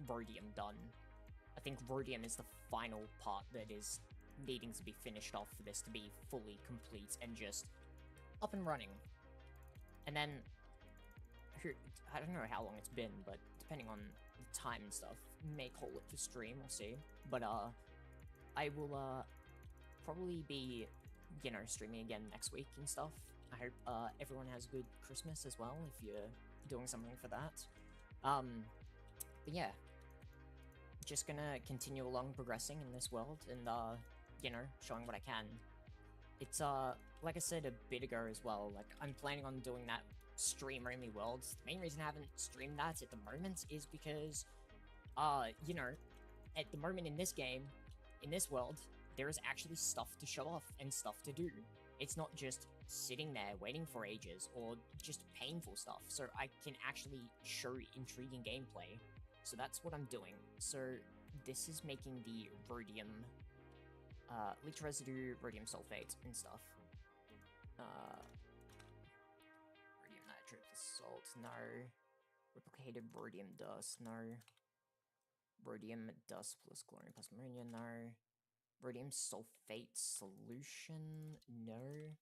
rhodium done, I think rhodium is the final part that is needing to be finished off for this to be fully complete and just up and running. And then, I don't know how long it's been, but depending on the time and stuff, may call it for stream, we'll see. But I will probably be, you know, streaming again next week and stuff. I hope everyone has a good Christmas as well, if you're doing something for that. But yeah, just gonna continue along progressing in this world and, you know, showing what I can. It's, like I said a bit ago as well, like, I'm planning on doing that stream-only worlds. The main reason I haven't streamed that at the moment is because, you know, at the moment in this game, in this world, there is actually stuff to show off and stuff to do. It's not just sitting there waiting for ages or just painful stuff. So I can actually show intriguing gameplay. So that's what I'm doing. So this is making the rhodium, leech residue, rhodium sulfate and stuff. Rhodium nitrate salt, no. Replicated rhodium dust, no. Rhodium dust plus chlorine plus ammonia, no. Rhodium sulfate solution, no.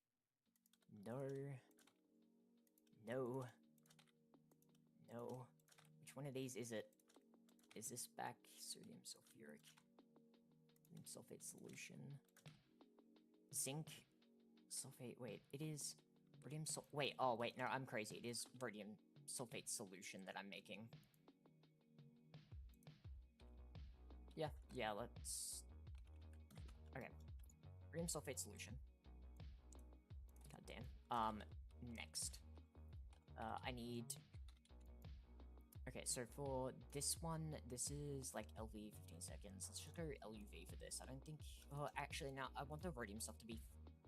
No. No. No. Which one of these is it? Is this back sodium sulfuric? Rhodium sulfate solution. Zinc sulfate, wait, it is rhodium wait, oh wait, no, I'm crazy. It is rhodium sulfate solution that I'm making. Yeah, let's... Okay. Rhodium sulfate solution. God damn. Next. I need... Okay, so for this one, this is like LV 15 seconds. Let's just go LUV for this. I don't think... Oh, actually, now, I want the rhodium stuff to be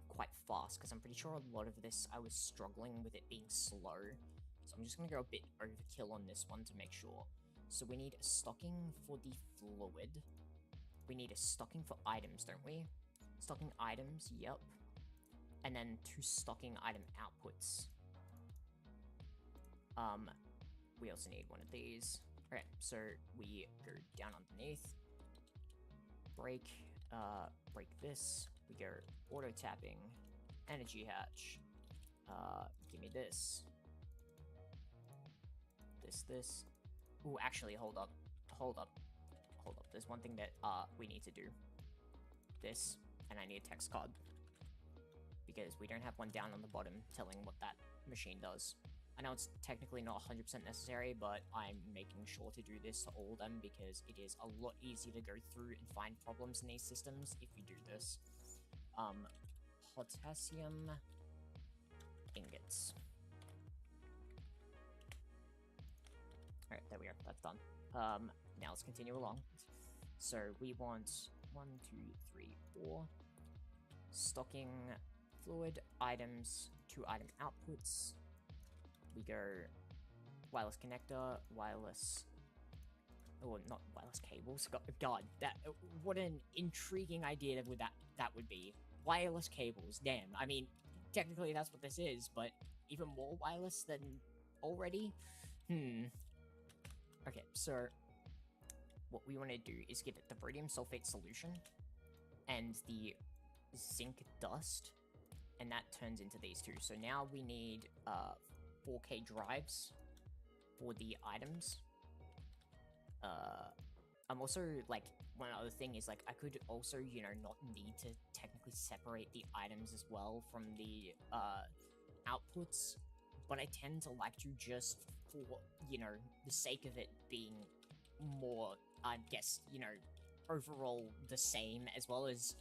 quite fast, because I'm pretty sure a lot of this, I was struggling with it being slow. So I'm just going to go a bit overkill on this one to make sure. So we need a stocking for the fluid. We need a stocking for items, don't we? Stocking items, yep. And then 2 stocking item outputs. We also need one of these. Okay, so we go down underneath. Break this. We go auto tapping, energy hatch. Give me this. This. Ooh, actually, hold up. there's one thing that we need to do. This, and I need a text card. Because we don't have one down on the bottom telling what that machine does. I know it's technically not 100% necessary, but I'm making sure to do this to all of them because it is a lot easier to go through and find problems in these systems if you do this. Potassium ingots. Alright, there we go, that's done. Now let's continue along. So we want 1, 2, 3, 4. Stocking fluid items, 2 item outputs. We go wireless connector, wireless, or not wireless cables. God, that what an intriguing idea that would be. Wireless cables, damn. I mean, technically that's what this is, but even more wireless than already. Okay, so what we want to do is give it the rhodium sulfate solution and the zinc dust, and that turns into these two. So now we need 4K drives for the items. I'm also, like, one other thing is, like, I could also, you know, not need to technically separate the items as well from the outputs, but I tend to like to just, for, you know, the sake of it being more, I guess, you know, overall the same, as well as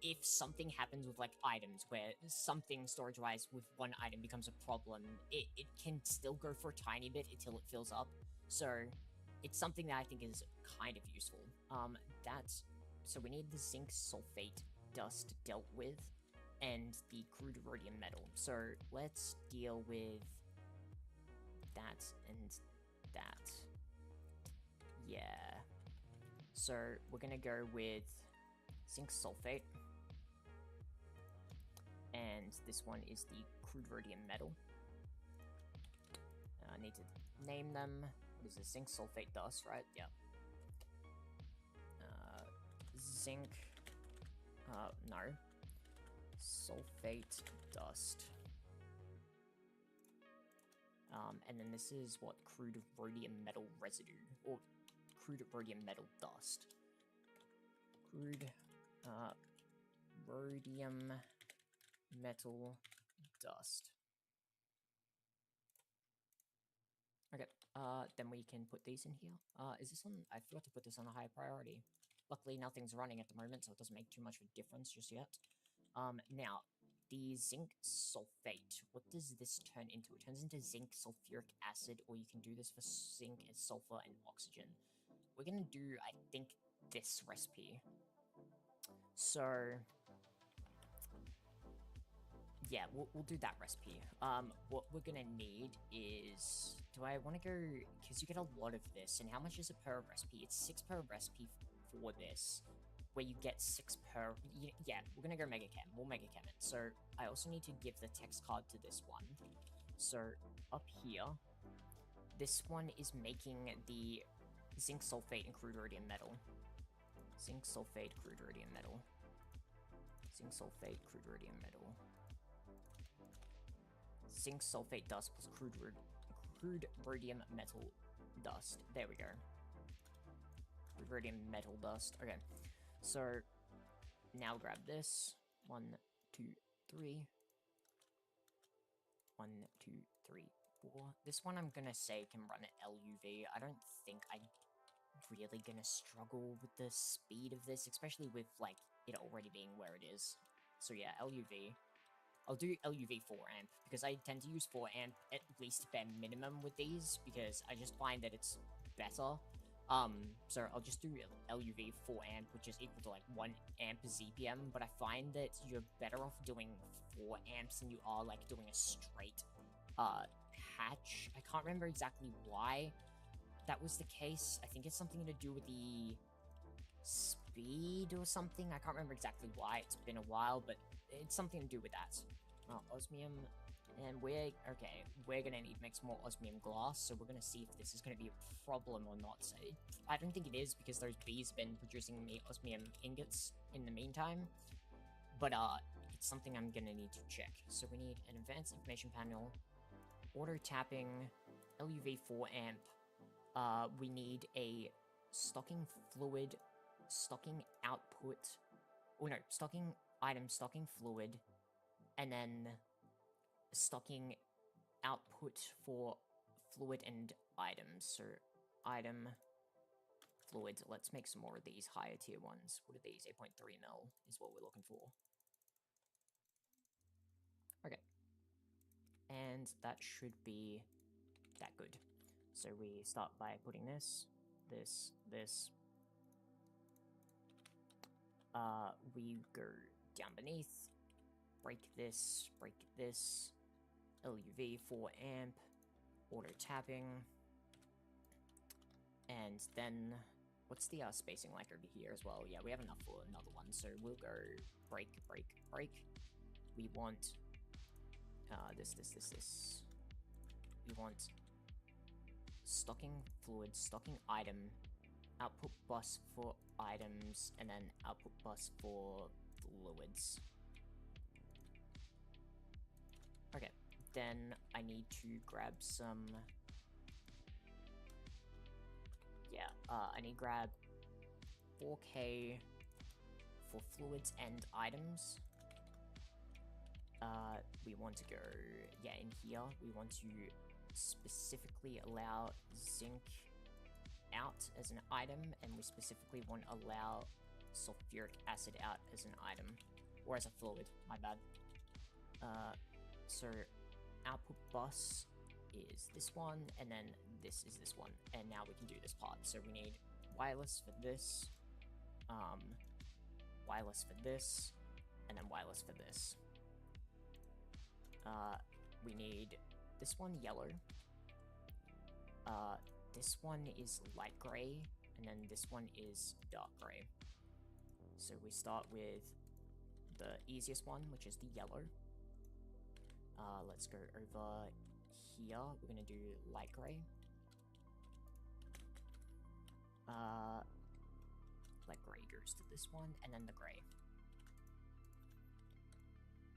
if something happens with, like, items, where something storage-wise with one item becomes a problem, it can still go for a tiny bit until it fills up. So it's something that I think is kind of useful. So we need the zinc sulfate dust dealt with, and the crude rhodium metal. So let's deal with that and that. Yeah. So we're gonna go with zinc sulfate. And this one is the crude rhodium metal. I need to name them. What is this? Zinc sulfate dust, right? Yeah. Zinc. No. Sulfate dust. And then this is what crude rhodium metal residue, or crude rhodium metal dust. Crude rhodium metal dust. Okay, then we can put these in here. Is this on? I forgot to put this on a high priority. Luckily, nothing's running at the moment, so it doesn't make too much of a difference just yet. Now, the zinc sulfate, what does this turn into? It turns into zinc sulfuric acid, or you can do this for zinc and sulfur and oxygen. We're gonna do, I think, this recipe. So yeah, we'll do that recipe. What we're gonna need is, do I want to go, because you get a lot of this, and how much is it per recipe? It's 6 per recipe for this, where you get 6 per, yeah, we're gonna go Mega Chem, we'll Mega Chem it. So I also need to give the text card to this one. So up here, this one is making the zinc sulfate and crude rhodium metal. Zinc sulfate, crude rhodium metal. Zinc sulfate, crude rhodium metal. Zinc sulfate dust plus crude rhodium metal dust. There we go. Crude rhodium metal dust. Okay. So now grab this. 1, 2, 3. 1, 2, 3, 4. This one I'm gonna say can run at LUV. I don't think I'm really gonna struggle with the speed of this, especially with, like, it already being where it is. So yeah, LUV. I'll do LUV 4 amp, because I tend to use 4 amp at least bare minimum with these, because I just find that it's better. So I'll just do LUV 4 amp, which is equal to, like, 1 amp ZPM, but I find that you're better off doing 4 amps than you are, like, doing a straight, patch. I can't remember exactly why that was the case. I think it's something to do with the speed or something. I can't remember exactly why. It's been a while, but it's something to do with that. Osmium, and we're gonna need to make some more osmium glass, so we're gonna see if this is gonna be a problem or not. So I don't think it is, because those bees have been producing me osmium ingots in the meantime, but it's something I'm gonna need to check. So we need an advanced information panel, auto tapping, LUV 4 amp. We need a stocking fluid stocking output, or no, stocking item, stocking fluid, and then stocking output for fluid and items. So item, fluid, let's make some more of these higher tier ones. What are these? 8.3 mil is what we're looking for. Okay. And that should be that good. So we start by putting this. We go down beneath, break this, LUV 4 amp, auto tapping, and then what's the spacing like over here as well? Yeah, we have enough for another one, so we'll go break. We want this. We want stocking fluid, stocking item, output bus for items, and then output bus for fluids. Okay, then I need to grab some... Yeah, I need to grab 4K for fluids and items. We want to go, yeah, in here, we want to specifically allow zinc out as an item, and we specifically want to allow sulfuric acid out as an item, or as a fluid, my bad. So output bus is this one, and then this is this one, and now we can do this part. So we need wireless for this, wireless for this, and then wireless for this. We need this one yellow, this one is light gray, and then this one is dark gray. So we start with the easiest one, which is the yellow. Let's go over here. We're gonna do light gray. Light gray goes to this one, and then the gray.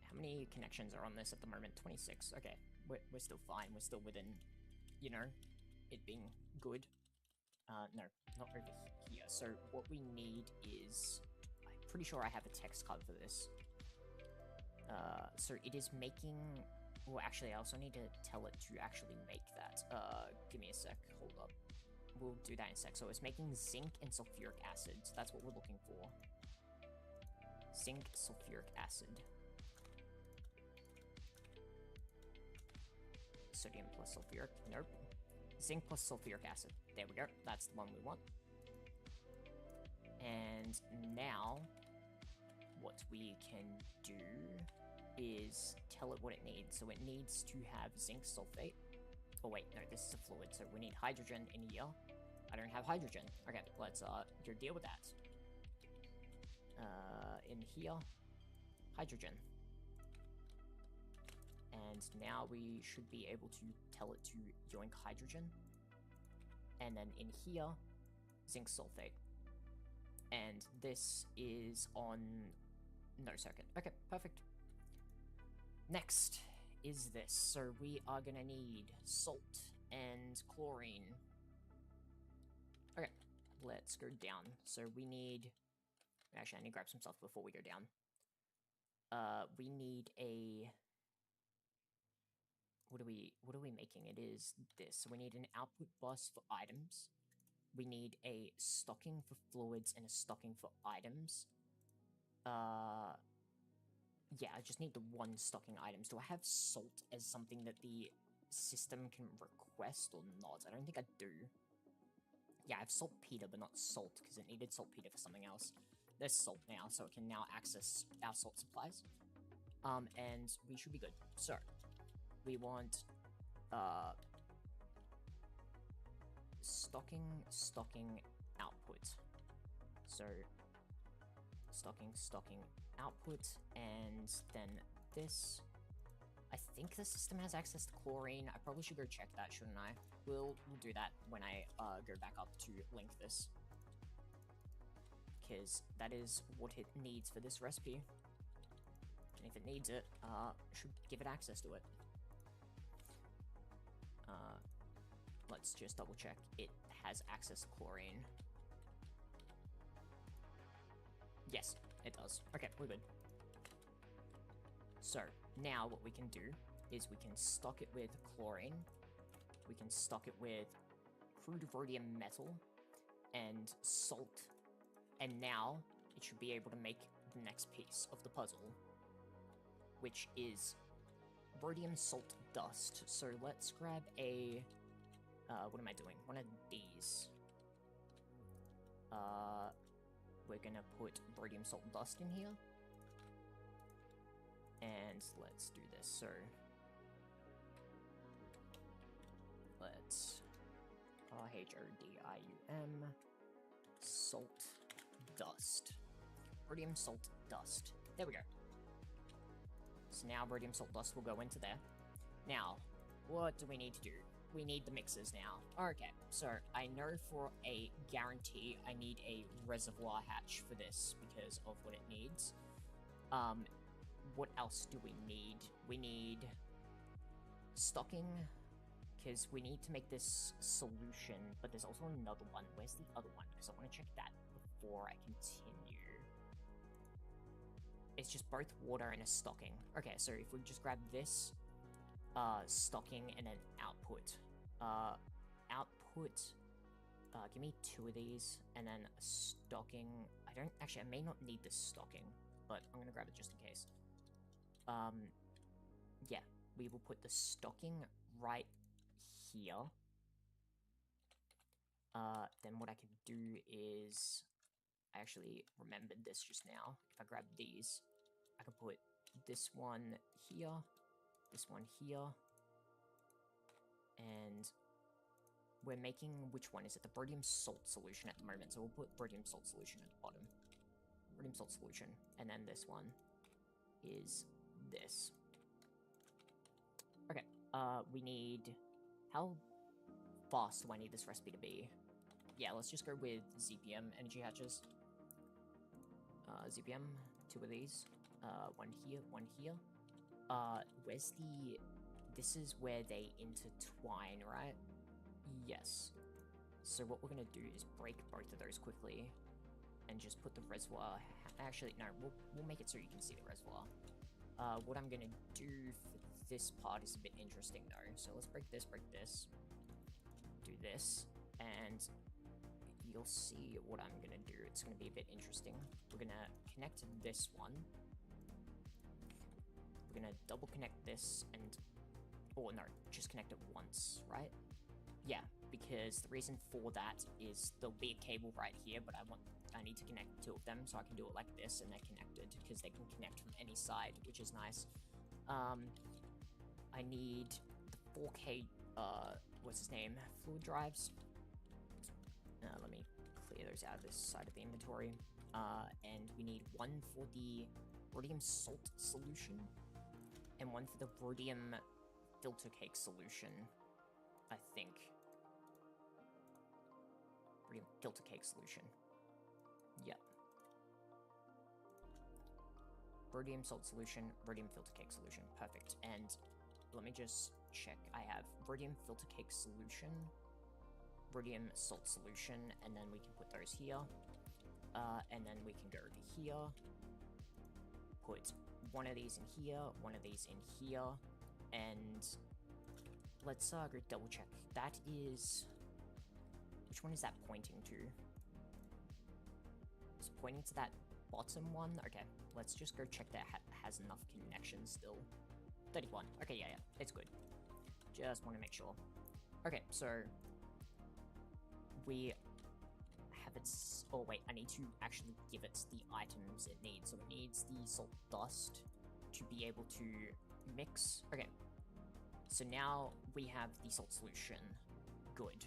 How many connections are on this at the moment? 26. Okay, we're still fine. We're still within, you know, it being good. No, not over here. So what we need is, I'm pretty sure I have a text card for this. So it is making, well, actually, I also need to tell it to actually make that. Give me a sec, hold up. We'll do that in a sec. So it's making zinc and sulfuric acid. So that's what we're looking for. Zinc, sulfuric acid. Sodium plus sulfuric, nope. Zinc plus sulfuric acid. There we go, that's the one we want. And now, what we can do is tell it what it needs. So it needs to have zinc sulfate. Oh wait, no, this is a fluid, so we need hydrogen in here. I don't have hydrogen. Okay, let's go deal with that. In here, hydrogen. And now we should be able to tell it to yoink hydrogen. And then in here, zinc sulfate. And this is on no circuit. Okay, perfect. Next is this. So we are gonna need salt and chlorine. Okay, let's go down. So we need... Actually, I need to grab some stuff before we go down. We need a... What are we making? It is this. So we need an output bus for items. We need a stocking for fluids and a stocking for items. Yeah, I just need the one stocking items. Do I have salt as something that the system can request or not? I don't think I do. Yeah, I have saltpeter, but not salt, because it needed saltpeter for something else. There's salt now, so it can now access our salt supplies. And we should be good. So, we want, stocking output. So, stocking output, and then this. I think the system has access to chlorine. I probably should go check that, shouldn't I? We'll do that when I go back up to link this, because that is what it needs for this recipe. And if it needs it, should give it access to it. Let's just double check. It has access to chlorine. Yes, it does. Okay, we're good. So, now what we can do is we can stock it with chlorine, we can stock it with crude rhodium metal, and salt, and now it should be able to make the next piece of the puzzle, which is rhodium salt dust. So let's grab a, what am I doing? One of these. We're gonna put rhodium salt dust in here. And let's do this. So let's RHODIUM salt dust. Rhodium salt dust. There we go. So now rhodium salt dust will go into there. Now, what do we need to do? We need the mixers now. Okay, so I know for a guarantee I need a reservoir hatch for this because of what it needs. What else do we need? We need stocking, because we need to make this solution, but there's also another one. Where's the other one? Because I want to check that before I continue. It's just both water and a stocking. Okay, so if we just grab this, stocking and then output. Give me 2 of these, and then stocking. I may not need this stocking, but I'm gonna grab it just in case. Yeah, we will put the stocking right here. Then what I can do is, I actually remembered this just now. If I grab these, I can put this one here, this one here, and we're making, which one is it? The rhodium salt solution at the moment, so we'll put rhodium salt solution at the bottom. Rhodium salt solution, and then this one is this. Okay, we need, how fast do I need this recipe to be? Yeah, let's just go with ZPM energy hatches. ZPM, 2 of these, one here, one here. Where's the, this is where they intertwine, right? Yes. So what we're gonna do is break both of those quickly, and just put the reservoir, actually, no, we'll make it so you can see the reservoir. What I'm gonna do for this part is a bit interesting though, so let's break this, do this, and you'll see what I'm gonna do. It's gonna be a bit interesting. We're gonna connect this one, we're gonna double connect this, and, oh no, just connect it once, right? Yeah, because the reason for that is there'll be a cable right here, but I need to connect 2 of them, so I can do it like this, and they're connected, because they can connect from any side, which is nice. I need the 4K, what's his name, fluid drives. Let me clear those out of this side of the inventory. And we need 1 for the rhodium salt solution, and 1 for the rhodium filter cake solution, I think. Rhodium filter cake solution. Yep. Rhodium salt solution, rhodium filter cake solution. Perfect. And let me just check. I have rhodium filter cake solution, rhodium salt solution, and then we can put those here. And then we can go over here, put 1 of these in here, 1 of these in here, and let's go double check. That is, which one is that pointing to? It's pointing to that bottom one. Okay, let's just go check that has enough connections still. 31. Okay, yeah, it's good. Just want to make sure. Okay, so we have its, oh wait, I need to actually give it the items it needs. So it needs the salt dust to be able to mix. Okay, so now we have the salt solution. Good.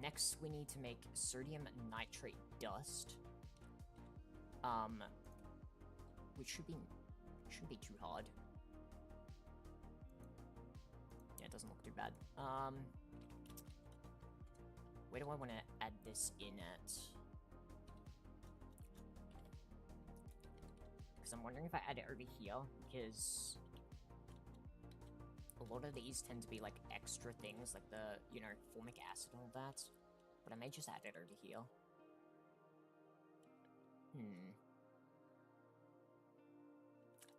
Next, we need to make sodium nitrate dust. Which shouldn't be too hard. Yeah, it doesn't look too bad. Where do I want to add this in at? Because I'm wondering if I add it over here, because a lot of these tend to be like extra things, like the, you know, formic acid and all that. But I may just add it over here.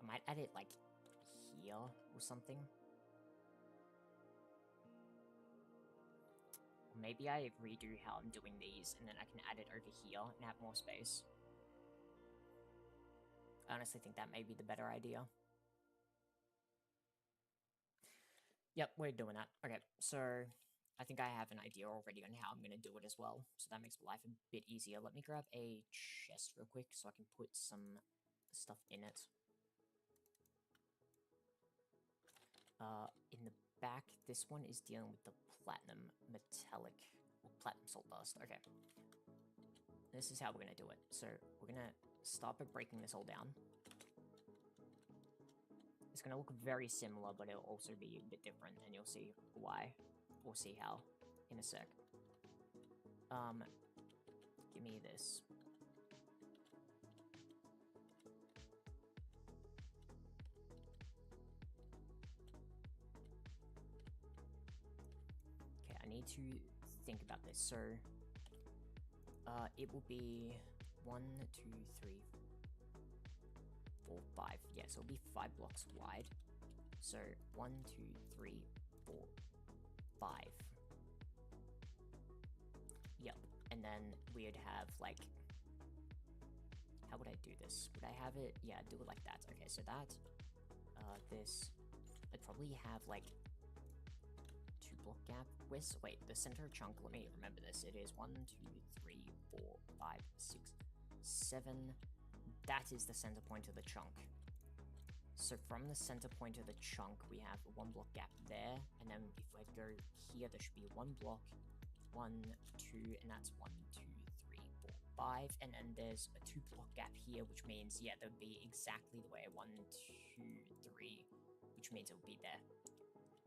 I might add it, like, here or something. Or maybe I redo how I'm doing these, and then I can add it over here and have more space. I honestly think that may be the better idea. Yep, we're doing that. Okay, so I think I have an idea already on how I'm going to do it as well, so that makes life a bit easier. Let me grab a chest real quick so I can put some stuff in it. In the back, this one is dealing with the platinum metallic, or platinum salt dust. Okay. This is how we're going to do it. So we're going to start by breaking this all down. It's going to look very similar, but it'll also be a bit different, and you'll see why. We'll see how in a sec. Give me this. Okay, I need to think about this. So, it will be 1, 2, 3, 4, 5. Yeah, so it'll be 5 blocks wide. So 1, 2, 3, 4, 5. Yep. And then we'd have like, how would I do this? Would I have it? Yeah, do it like that. Okay, so that, this, I'd probably have like 2 block gap. Wait, the center chunk, let me remember this. It is 1, 2, 3, 4, 5, 6, 7. That is the center point of the chunk. So from the center point of the chunk, we have a 1 block gap there, and then if I go here, there should be 1 block, 1, 2, and that's 1, 2, 3, 4, 5, and then there's a 2 block gap here, which means, yeah, that would be exactly the way 1, 2, 3, which means it would be there.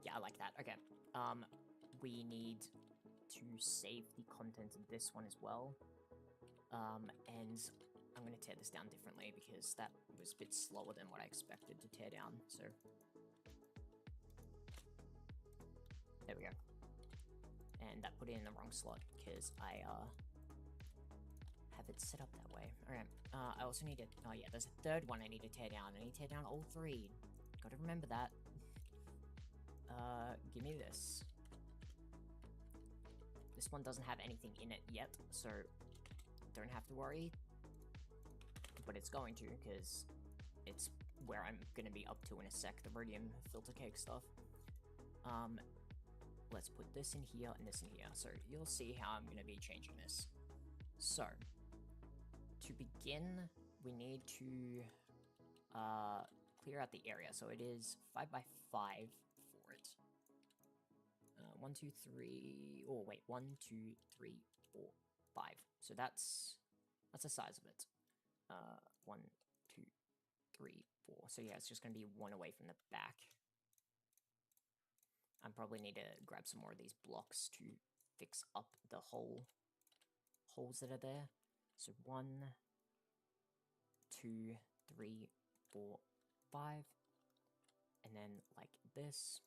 Yeah, I like that. Okay. We need to save the content of this one as well. And I'm going to tear this down differently because that was a bit slower than what I expected to tear down, so there we go. And that put it in the wrong slot because I have it set up that way. Alright, I also need to, oh yeah, there's a third one I need to tear down. I need to tear down all 3. Gotta remember that. Give me this. This one doesn't have anything in it yet, so don't have to worry. But it's going to, because it's where I'm going to be up to in a sec, the rhodium filter cake stuff. Let's put this in here and this in here, so you'll see how I'm going to be changing this. So, to begin, we need to clear out the area, so it is 5 by 5 for it. 1, 2, 3, oh wait, 1, 2, 3, 4, 5. So that's the size of it. 1, 2, 3, 4. So yeah, it's just going to be 1 away from the back. I probably need to grab some more of these blocks to fix up the holes that are there. So 1, 2, 3, 4, 5. And then like this.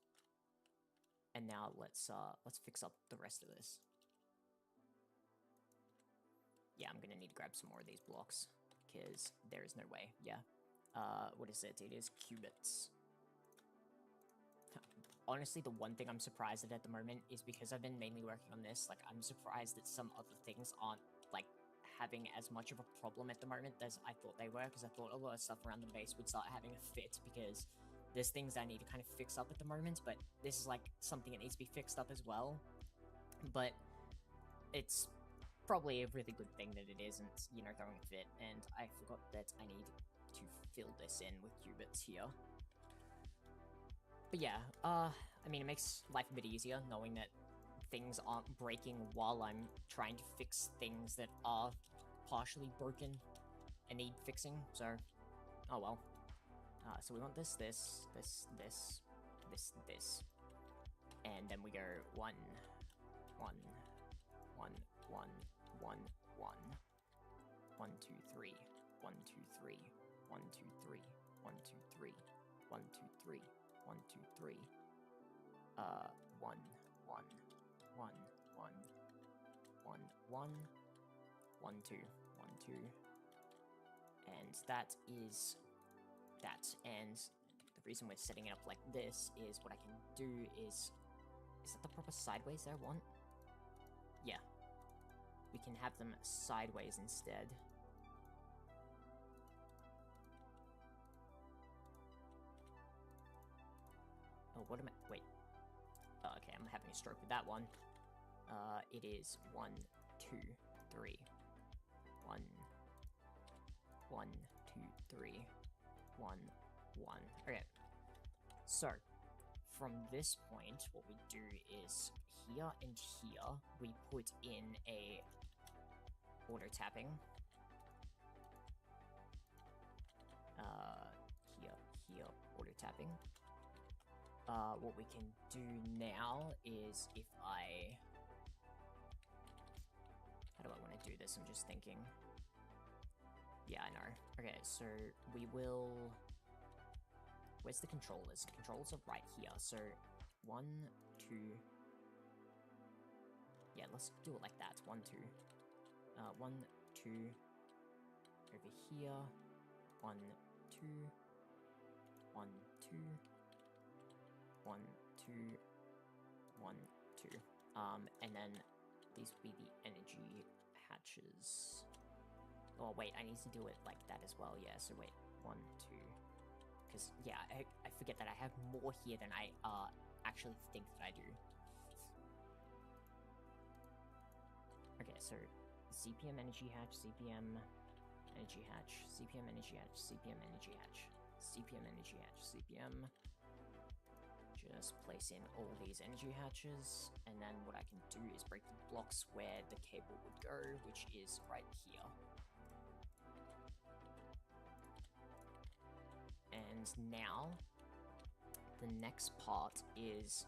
And now let's fix up the rest of this. Yeah, I'm gonna need to grab some more of these blocks, because there is no way. Yeah. What is it? It is cubits. Honestly, the one thing I'm surprised at the moment is because I've been mainly working on this, like, I'm surprised that some other things aren't, like, having as much of a problem at the moment as I thought they were, because I thought a lot of stuff around the base would start having a fit, because there's things I need to kind of fix up at the moment, but this is, like, something that needs to be fixed up as well. But it's probably a really good thing that it isn't, you know, throwing a fit, and I forgot that I need to fill this in with qubits here. But yeah, I mean, it makes life a bit easier knowing that things aren't breaking while I'm trying to fix things that are partially broken and need fixing, so, oh well. So we want this, and then we go 1, 1, 1, 1, 1, 1, 1, 2, 3, 1, 2, 3, 1, 2, 3, 1, 2, 3, 1, 2, 3, 1, 2, 3, 1, 1, 1, 1, 1, 1, 1, 2, 1, 2, and that is that. And the reason we're setting it up like this is what I can do is that the proper sideways that I want? Yeah. We can have them sideways instead. Oh, what am I? Wait. Oh, okay, I'm having a stroke with that one. It is 1, 2, 3. 1, 1, 2, 3. 1, 1. Okay. So, from this point, what we do is here and here, we put in a auto tapping. Here, auto tapping. What we can do now is if I... How do I want to do this? I'm just thinking. Yeah, I know. Okay, so we will... Where's the controllers? The controllers are right here. So 1, 2... Yeah, let's do it like that. 1, 2. 1, 2... Over here. 1, 2... 1, 2... 1, 2, 1, 2. And then these will be the energy hatches. Oh, wait, I need to do it like that as well. Yeah, so wait. 1, 2. Because, yeah, I forget that I have more here than I actually think that I do. Okay, so CPM energy hatch, CPM energy hatch, CPM energy hatch, CPM energy hatch, CPM energy hatch, CPM. Just place in all these energy hatches, and then what I can do is break the blocks where the cable would go, which is right here. And now, the next part is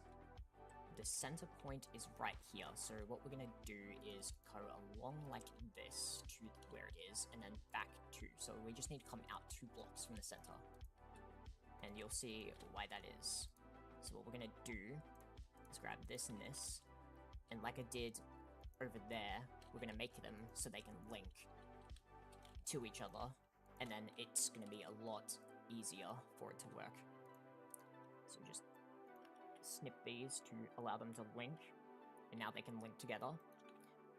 the center point is right here. So what we're going to do is go along like this to where it is, and then back 2. So we just need to come out 2 blocks from the center. And you'll see why that is. So what we're going to do is grab this and this, and like I did over there, we're going to make them so they can link to each other, and then it's going to be a lot easier for it to work. So just snip these to allow them to link, and now they can link together.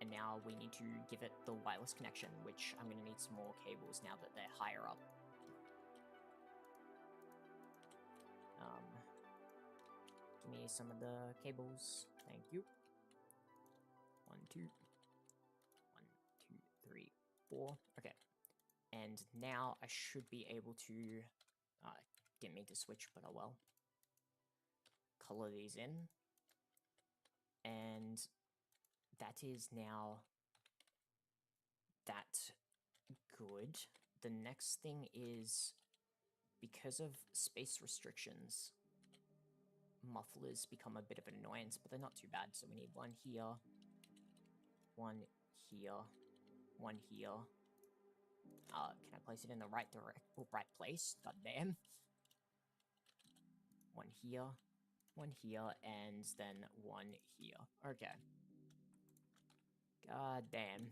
And now we need to give it the wireless connection, which I'm going to need some more cables now that they're higher up. Give me some of the cables. Thank you. 1, 2. 1, 2, 3, 4. Okay. And now I should be able to... didn't mean to switch, but oh well. Color these in. And that is now that good. The next thing is, because of space restrictions, mufflers become a bit of an annoyance, but they're not too bad. So we need 1 here, 1 here, 1 here. Can I place it in the right place? God damn. 1 here, 1 here, and then 1 here. Okay. God damn.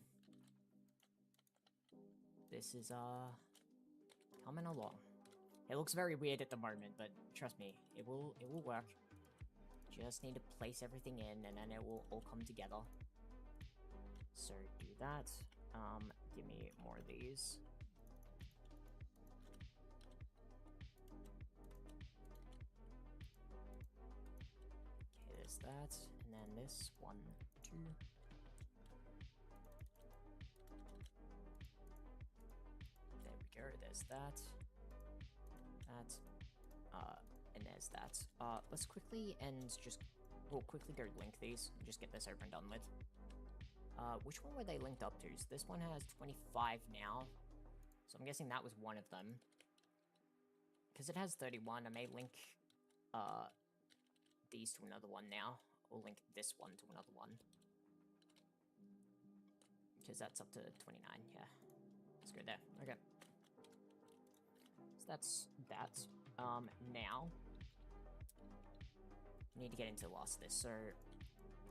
This is, coming along. It looks very weird at the moment, but trust me, it will work. Just need to place everything in, and then it will all come together. So do that. Give me more of these. Okay, there's that, and then this 1, 2. There we go. There's that. And there's that. Let's quickly we'll quickly go link these and just get this over and done with. Which one were they linked up to? So this one has 25 now, so I'm guessing that was one of them. Because it has 31, I may link, these to another one now, or link this one to another one. Because that's up to 29, yeah. Let's go there, okay. So that's that. Now, we need to get into the last of this, so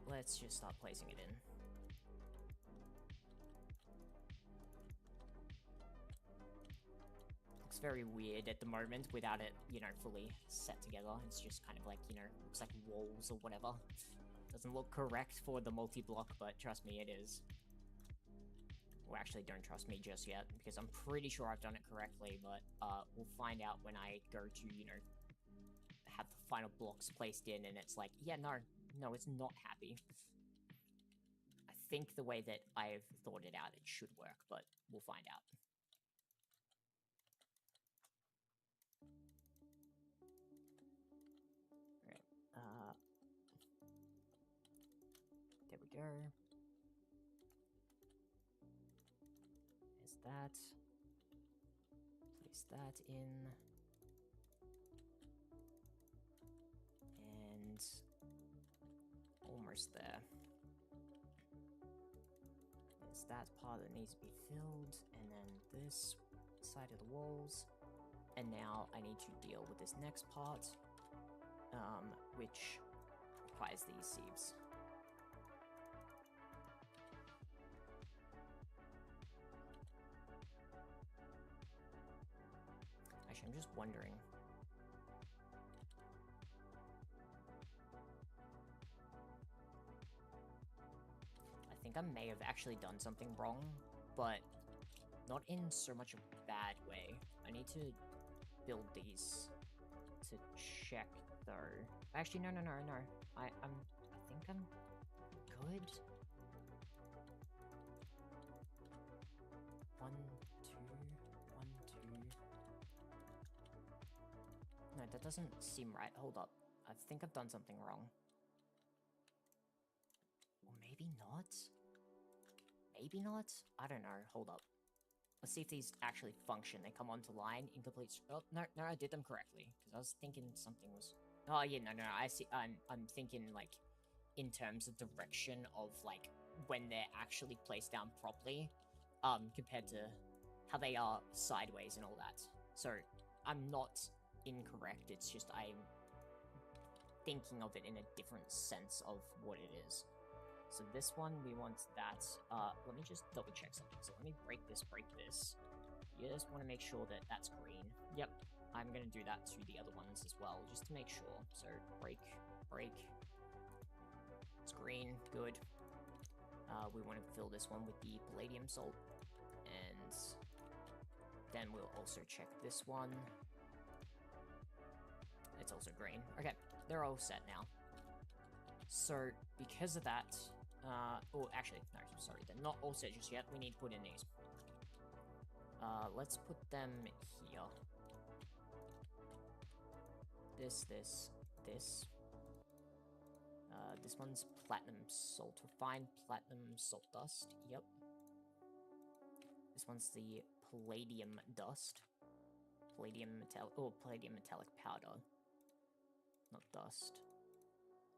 let's just start placing it in. Looks looks very weird at the moment without it, you know, fully set together. It's just kind of like, you know, looks like walls or whatever. Doesn't look correct for the multi-block, but trust me, it is. Well, actually, don't trust me just yet, because I'm pretty sure I've done it correctly, but we'll find out when I go to, you know, have the final blocks placed in, and it's like, yeah, no, it's not happy. I think the way that I've thought it out, it should work, but we'll find out. Alright, there we go. There's that. Place that in. And almost there. There's that part that needs to be filled, and then this side of the walls. And now I need to deal with this next part, which requires these sieves. Actually, I'm just wondering. I think I may have actually done something wrong, but not in so much a bad way. I need to build these to check, though. Actually, no. I think I'm good. 1, 2, 1, 2. No, that doesn't seem right. Hold up. I think I've done something wrong. Or maybe not? Maybe not? I don't know. Hold up. Let's see if these actually function. They come onto line, incomplete. Oh, no, I did them correctly. Because I was thinking something was... Oh, yeah, no, I see. I'm thinking, like, in terms of direction of, like, when they're actually placed down properly, compared to how they are sideways and all that. So, I'm not incorrect. It's just I'm thinking of it in a different sense of what it is. So this one, we want that. Let me just double check something. So let me break this. You just want to make sure that that's green. Yep, I'm going to do that to the other ones as well, just to make sure. So break. It's green, good. We want to fill this one with the palladium salt. And then we'll also check this one. It's also green. Okay, they're all set now. So, because of that, oh, actually, no, sorry, they're not all set just yet. We need to put in these. Let's put them here. This. This one's platinum salt, refined platinum salt dust, yep. This one's the palladium dust. Palladium metallic powder. Not dust.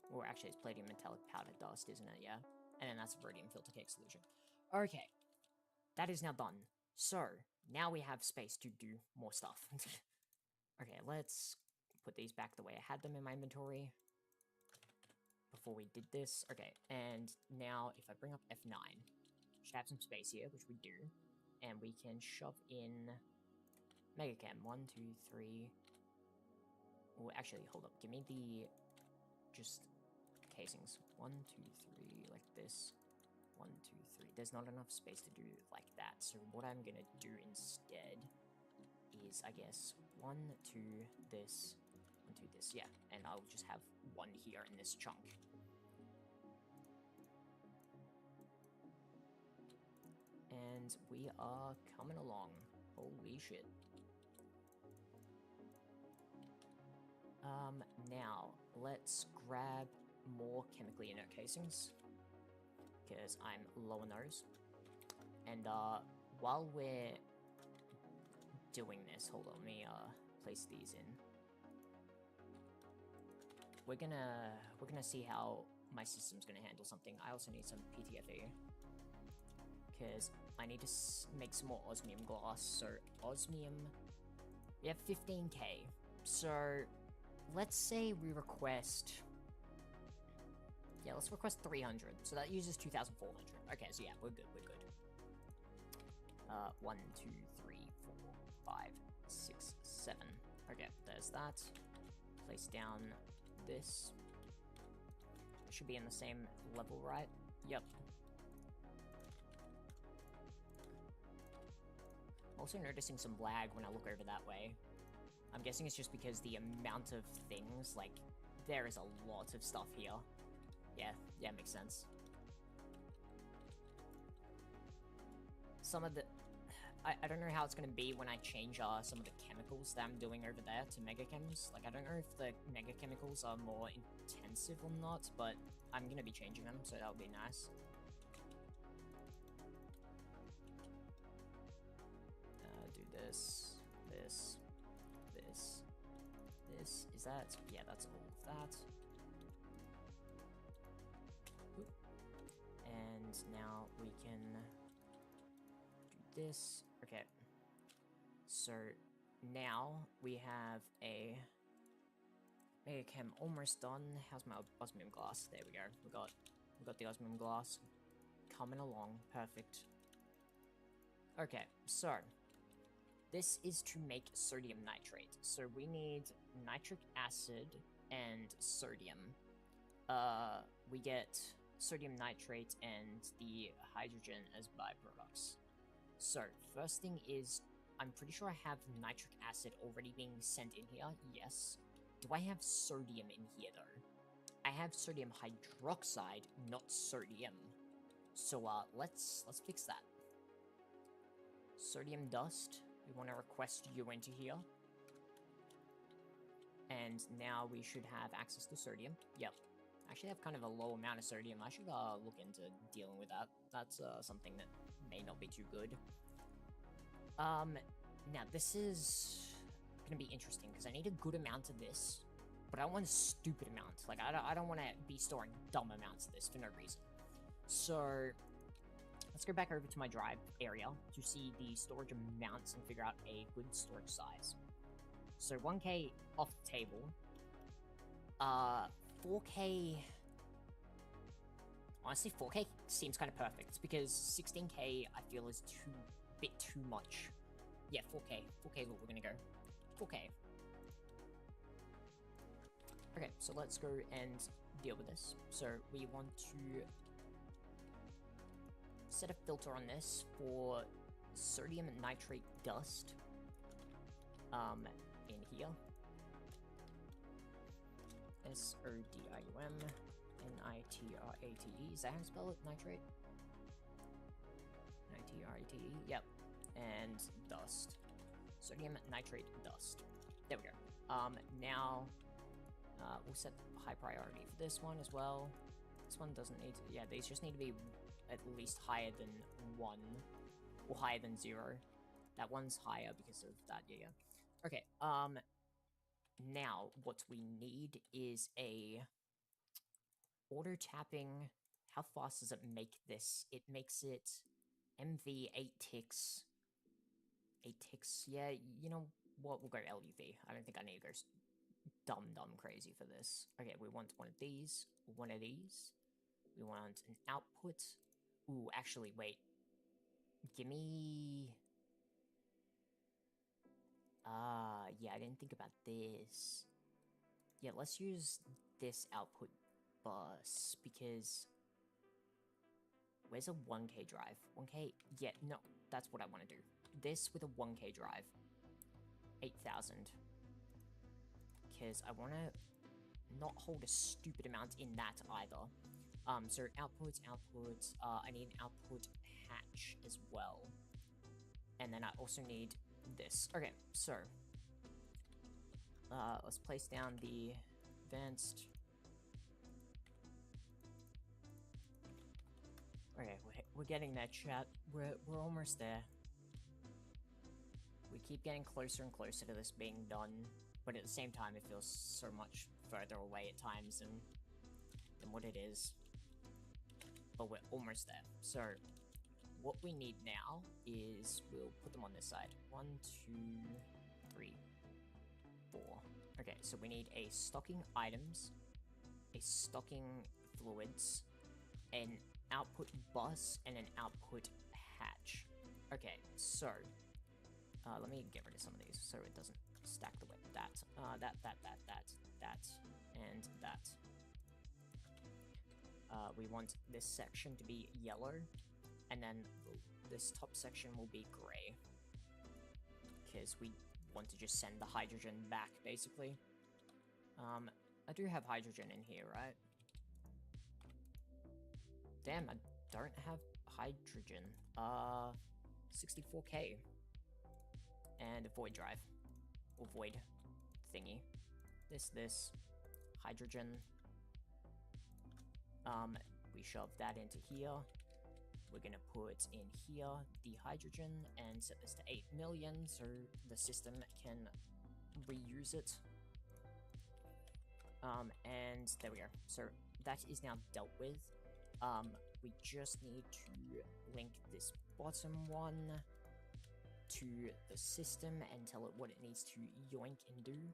Or actually, it's palladium metallic powder dust, isn't it? Yeah. And then that's a rhodium filter cake solution. Okay. That is now done. So, now we have space to do more stuff. Okay, let's put these back the way I had them in my inventory before we did this. Okay, and now if I bring up F9, should have some space here, which we do. And we can shove in Mega Chem. 1, 2, 3. Oh, actually, hold up. Give me the just casings. 1, 2, 3, like this. 1, 2, 3. There's not enough space to do like that. So what I'm gonna do instead is, I guess, 1, 2, this, 1, 2, this. Yeah, and I'll just have 1 here in this chunk. And we are coming along. Holy shit. Now, let's grab more chemically inert casings, because I'm low on those. And, while we're doing this, hold on, let me, place these in. We're gonna see how my system's gonna handle something. I also need some PTFE, because I need to make some more osmium glass. So, osmium, we have 15k. So, let's say we request... Yeah, let's request 300. So that uses 2,400. Okay, so yeah, we're good. 1, 2, 3, 4, 5, 6, 7. Okay, there's that. Place down this. It should be in the same level, right? Yep. Also noticing some lag when I look over that way. I'm guessing it's just because the amount of things, like, there is a lot of stuff here. Yeah, makes sense. Some of the... I don't know how it's going to be when I change some of the chemicals that I'm doing over there to mega chems. Like, I don't know if the mega chemicals are more intensive or not, but I'm going to be changing them, so that'll be nice. Do this, this, this, this. Is that? Yeah, that's all of that. Oop. And now we can do this. Okay. So now we have a mega chem almost done. How's my osmium glass? There we go. We got the osmium glass coming along. Perfect. Okay, so this is to make sodium nitrate. So we need nitric acid and sodium. We get sodium nitrate and the hydrogen as byproducts. So, first thing is, I'm pretty sure I have nitric acid already being sent in here. Yes. Do I have sodium in here, though? I have sodium hydroxide, not sodium. So, let's fix that. Sodium dust. We want to request you into here. And now we should have access to sodium. Yep. Actually, I have kind of a low amount of sodium. I should look into dealing with that. That's something that may not be too good. Now this is gonna be interesting because I need a good amount of this, but I want a stupid amount. Like I don't want to be storing dumb amounts of this for no reason. So let's go back over to my drive area to see the storage amounts and figure out a good storage size. So 1K off the table. 4K. Honestly, 4K seems kind of perfect because 16K I feel is bit too much. Yeah, 4K. 4K is what we're gonna go. 4K. Okay, so let's go and deal with this. So we want to set a filter on this for sodium nitrate dust. In here. SODIUM NITRATE. Is that how you spell it? Nitrate? NITRATE. Yep. And dust. Sodium nitrate dust. There we go. Now we'll set high priority for this one as well. This one doesn't need to, yeah, these just need to be at least higher than 1 or higher than 0. That one's higher because of that, yeah. Okay, now what we need is a auto tapping. How fast does it make this? It makes it MV 8 ticks. 8 ticks, yeah, you know what, we'll go LUV. I don't think I need to go dumb crazy for this. Okay, we want one of these, one of these. We want an output. Ooh, actually, wait. Give me... yeah, I didn't think about this. Yeah, let's use this output bus, because... Where's a 1K drive? 1K? Yeah, no, that's what I want to do. This with a 1K drive. 8,000. Because I want to not hold a stupid amount in that either. So outputs, I need an output hatch as well. And then I also need this. Okay, so let's place down the advanced. Okay, we're getting that, chat. We're almost there. We keep getting closer and closer to this being done, but at the same time, it feels so much further away at times than what it is. But we're almost there. So what we need now is we'll put them on this side. 1, 2, 3, 4. Okay, so we need a stocking items, a stocking fluids, an output bus, and an output hatch. Okay, so Let me get rid of some of these so it doesn't stack the way. That, and that. We want this section to be yellow, and then this top section will be gray. Because we want to just send the hydrogen back, basically. I do have hydrogen in here, right? Damn, I don't have hydrogen. 64k. And a void drive. Or void thingy. This. Hydrogen. We shove that into here. We're gonna put in here the hydrogen and set this to 8 million so the system can reuse it. And there we go. So that is now dealt with. We just need to link this bottom one to the system and tell it what it needs to yoink and do.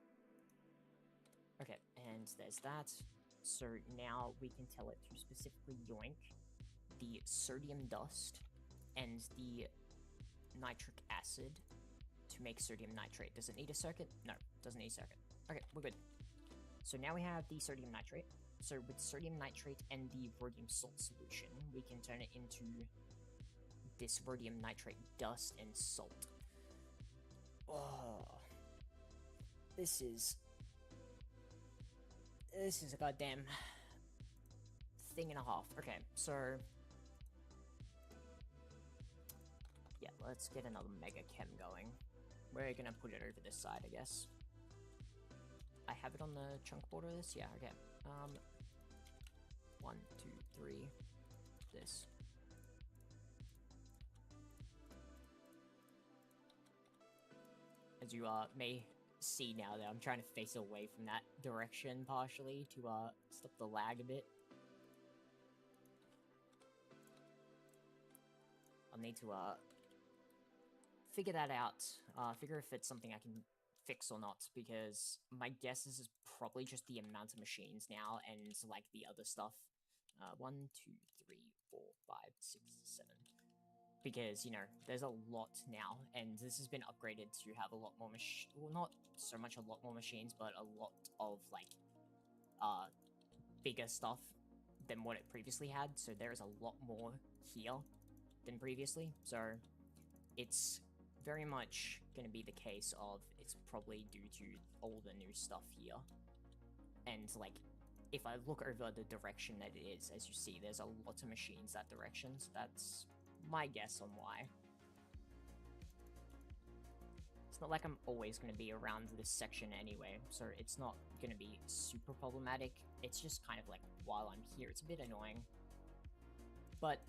Okay, and there's that. So now we can tell it to specifically yoink the sodium dust and the nitric acid to make sodium nitrate. Does it need a circuit? No, doesn't need a circuit. Okay, we're good. So now we have the sodium nitrate. So with sodium nitrate and the rhodium salt solution, we can turn it into this rhodium nitrate dust and salt. Oh, this is a goddamn thing and a half. Okay, so yeah, let's get another mega chem going. We're gonna put it over this side, I guess. I have it on the chunk border of this? Yeah, okay. 1, 2, 3, this. As you may see now that I'm trying to face away from that direction partially to stop the lag a bit. I'll need to figure that out, figure if it's something I can fix or not, because my guess is it's probably just the amount of machines now and like the other stuff. 1, 2, 3, 4, 5, 6, 7. Because, you know, there's a lot now, and this has been upgraded to have a lot more well, not so much a lot more machines, but a lot of, like, bigger stuff than what it previously had, so there is a lot more here than previously, so it's very much gonna be the case of it's probably due to all the new stuff here. And, like, if I look over the direction that it is, as you see, there's a lot of machines that direction, so that's my guess on why. It's not like I'm always going to be around this section anyway, so it's not going to be super problematic. It's just kind of like, while I'm here, it's a bit annoying. But,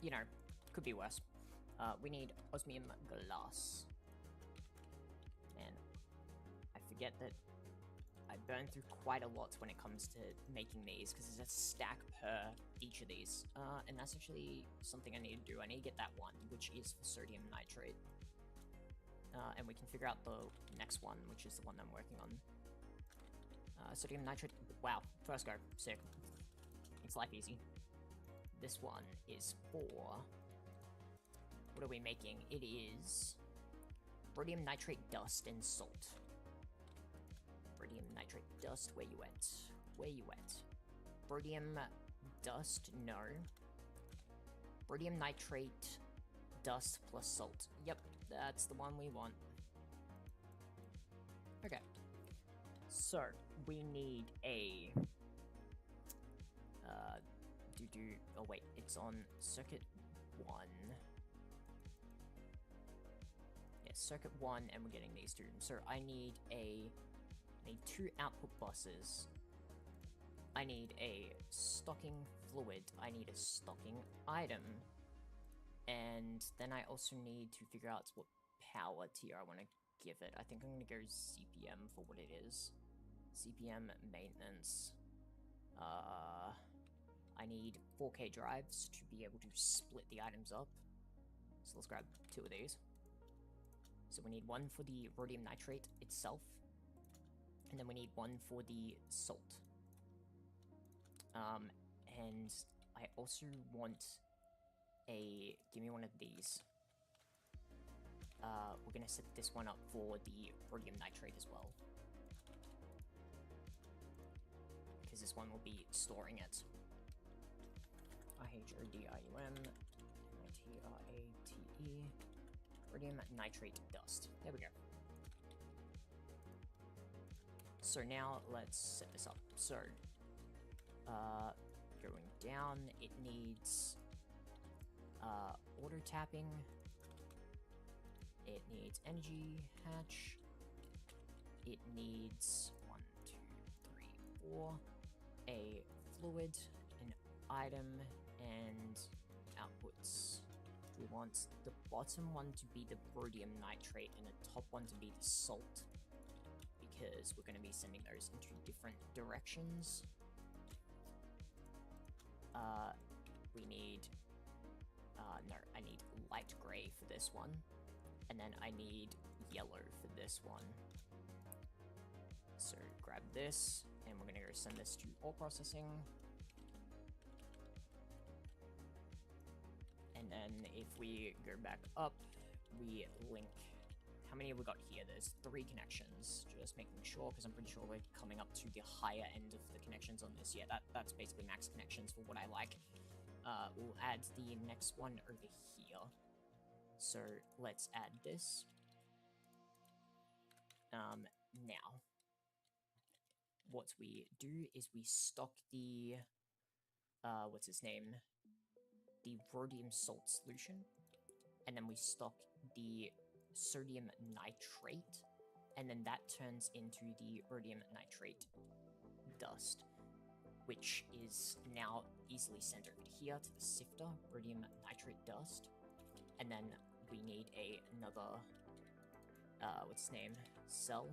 you know, could be worse. We need osmium glass. And I forget that I burn through quite a lot when it comes to making these, because there's a stack per each of these. And that's actually something I need to do. I need to get that one, which is for sodium nitrate. And we can figure out the next one, which is the one I'm working on. Sodium nitrate. Wow, first go. Sick. Makes life easy. This one is for... what are we making? It is rhodium nitrate dust and salt. Rhodium nitrate dust, where you at? Where you at? Rhodium dust, no. Rhodium nitrate dust plus salt. Yep, that's the one we want. Okay. So, we need a... oh wait, it's on circuit 1. Yeah, circuit 1, and we're getting these two. So I need 2 output buses. I need a stocking fluid. I need a stocking item. And then I also need to figure out what power tier I want to give it. I think I'm going to go CPM for what it is. CPM maintenance. I need 4K drives to be able to split the items up. So let's grab 2 of these. So we need 1 for the rhodium nitrate itself. And then we need 1 for the salt. And I also want give me one of these. we're gonna set this one up for the rhodium nitrate as well, because this one will be storing it. IHRDIUM ITRATE rhodium nitrate dust. There we go. So now let's set this up. So, going down, it needs auto tapping. It needs energy hatch. It needs 1, 2, 3, 4. A fluid, an item, and outputs. We want the bottom one to be the rhodium nitrate and the top one to be the salt, because we're going to be sending those into different directions. We need, no, I need light gray for this one, and then I need yellow for this one. So grab this, and we're going to go send this to ore processing. And then if we go back up, we link. How many have we got here? There's 3 connections. Just making sure, because I'm pretty sure we're coming up to the higher end of the connections on this. Yeah, that's basically max connections for what I like. We'll add the next one over here. So let's add this. Now, what we do is we stock the, what's its name? The rhodium salt solution, and then we stock the sodium nitrate, and then that turns into the rhodium nitrate dust, which is now easily sent over to here to the sifter, rhodium nitrate dust. And then we need another, what's its name, cell.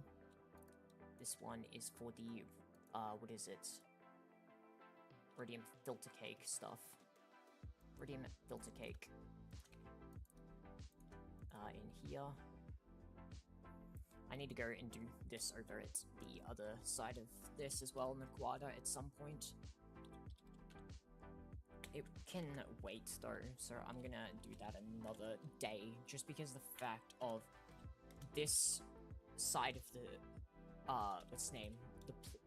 This one is for the, what is it? Rhodium filter cake stuff. Rhodium filter cake. In here. I need to go and do this over at the other side of this as well in the quadra at some point. It can wait though, so I'm gonna do that another day, just because the fact of this side of the, what's its name?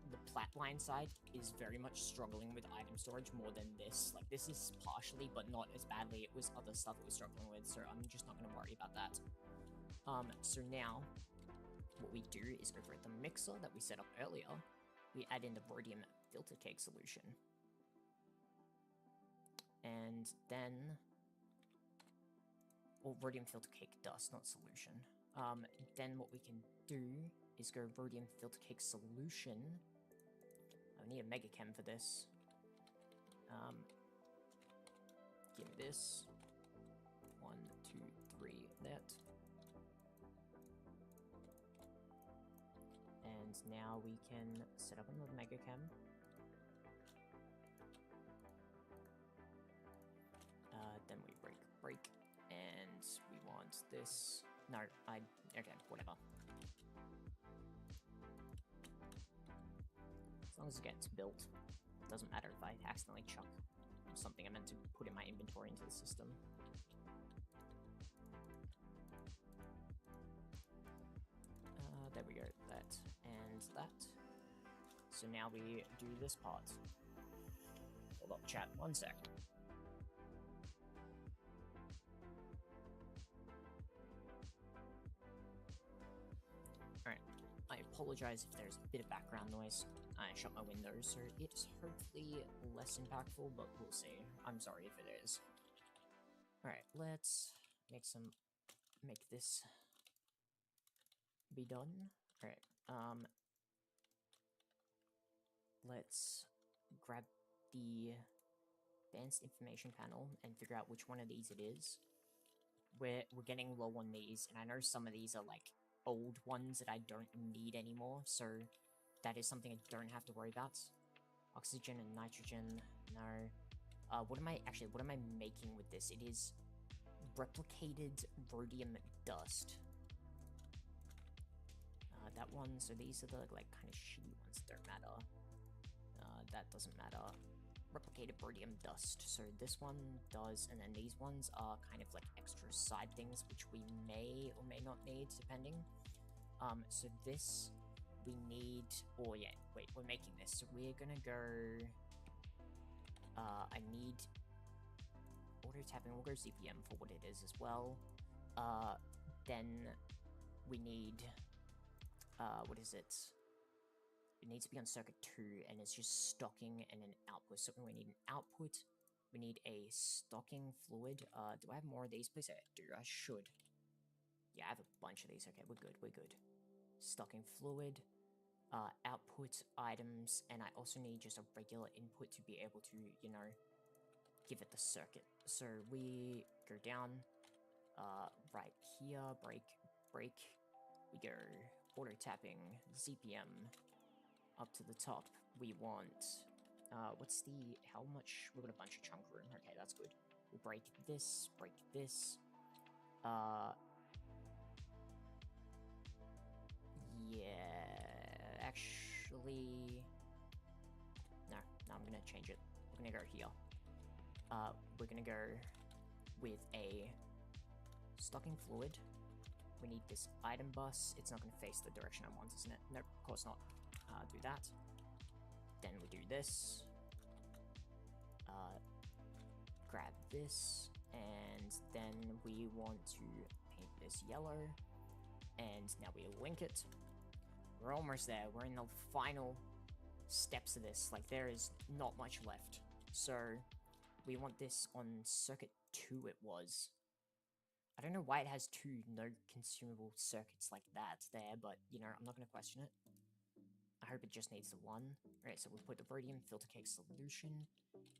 The Platline side is very much struggling with item storage more than this. Like, this is partially, but not as badly. It was other stuff it was struggling with, so I'm just not going to worry about that. So now, what we do is over at the mixer that we set up earlier, we add in the rhodium filter cake solution. And then, or rhodium filter cake dust, not solution. Then what we can do is go rhodium filter cake solution. I need a mega chem for this. Give me this. 1, 2, 3, that. And now we can set up another mega chem. Then we break, and we want this. No, okay, whatever. As long as it gets built, it doesn't matter if I accidentally chuck something I meant to put in my inventory into the system. There we go, that and that. So now we do this part. Hold up, chat, 1 sec. Alright, I apologize if there's a bit of background noise. I shut my windows, so it's hopefully less impactful, but we'll see. I'm sorry if it is. Alright, let's make this be done. Alright, let's grab the advanced information panel and figure out which one of these it is. We're getting low on these, and I know some of these are like old ones that I don't need anymore, so that is something I don't have to worry about. Oxygen and nitrogen, no. What am I making with this? It is replicated rhodium dust. That one, so these are the, like, kind of shitty ones that don't matter. That doesn't matter. replicated rhodium dust. So this one does, and then these ones are kind of like extra side things, which we may or may not need, depending. So this, we need, oh yeah, wait, we're making this. So we're gonna go, I need auto tapping, we'll go CPM for what it is as well. Then we need, what is it? It needs to be on circuit 2, and it's just stocking and an output. So we need an output, we need a stocking fluid. Do I have more of these? Please, I do. I should. Yeah, I have a bunch of these. Okay, we're good, we're good. Stocking fluid, output items, and I also need just a regular input to be able to, you know, give it the circuit. So we go down, right here, break, we go auto tapping, ZPM, up to the top. We want, what's the, how much, we've got a bunch of chunk room, okay, that's good. We'll break this, yeah, actually, no, I'm gonna change it. We're gonna go here. We're gonna go with a stocking fluid. We need this item bus. It's not gonna face the direction I want, isn't it? Nope, of course not. Do that. Then we do this. Grab this, and then we want to paint this yellow, and now we link it. We're almost there. We're in the final steps of this. Like, there is not much left. So we want this on circuit 2 it was. I don't know why it has 2 no consumable circuits like that there, but, you know, I'm not going to question it. I hope it just needs the 1. Alright, so we put the rhodium filter cake solution,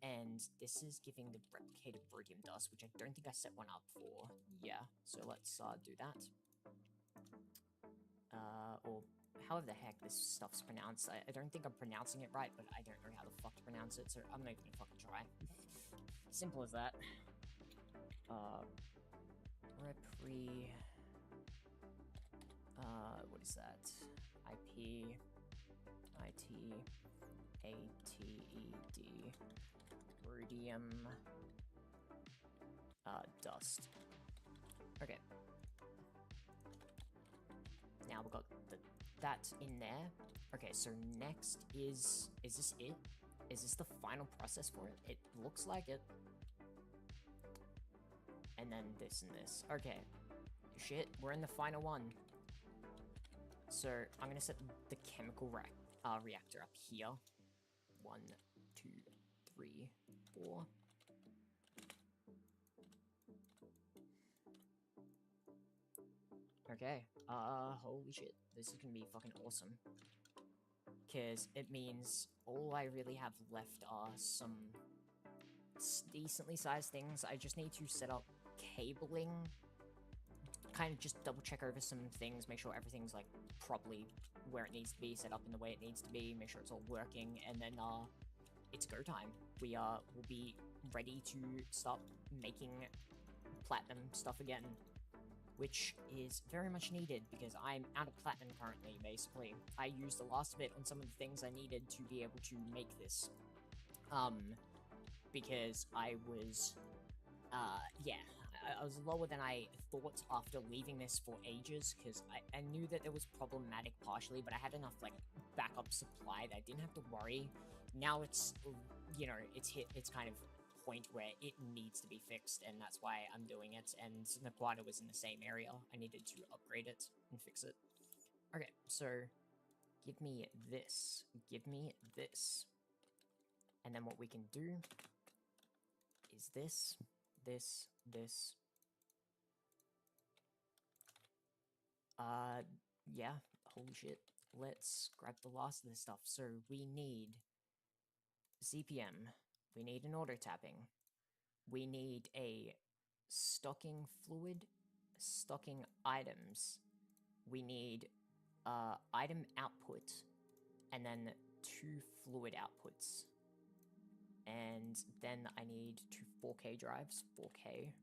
and this is giving the replicated rhodium dust, which I don't think I set one up for. Yeah, so let's do that. Or however the heck this stuff's pronounced. I don't think I'm pronouncing it right, but I don't know how the fuck to pronounce it, so I'm not gonna fucking try. Simple as that. Repre... what is that? IP... IT... ATED... Rhodium... dust. Okay. Now we've got that in there. Okay, so next is this it? Is this the final process for it? It looks like it. And then this and this. Okay. Shit, we're in the final one. So I'm gonna set the chemical reactor up here. 1, 2, 3, 4. Okay, holy shit, this is gonna be fucking awesome. Because it means all I really have left are some decently sized things. I just need to set up cabling, kind of just double check over some things, make sure everything's like properly where it needs to be, set up in the way it needs to be, make sure it's all working, and then it's go time. We'll be ready to start making platinum stuff again, which is very much needed because I'm out of platinum currently, basically. I used the last of it on some of the things I needed to be able to make this. Because I was, yeah, I was lower than I thought after leaving this for ages, because I knew that it was problematic partially, but I had enough, like, backup supply that I didn't have to worry. Now it's, you know, it's kind of point where it needs to be fixed, and that's why I'm doing it, and Naquata was in the same area. I needed to upgrade it and fix it. Okay, so give me this, and then what we can do is this. Yeah, holy shit. Let's grab the last of this stuff. So we need CPM. We need an auto tapping. We need a stocking fluid, stocking items. We need item output, and then 2 fluid outputs. And then I need 2 4K drives. 4K.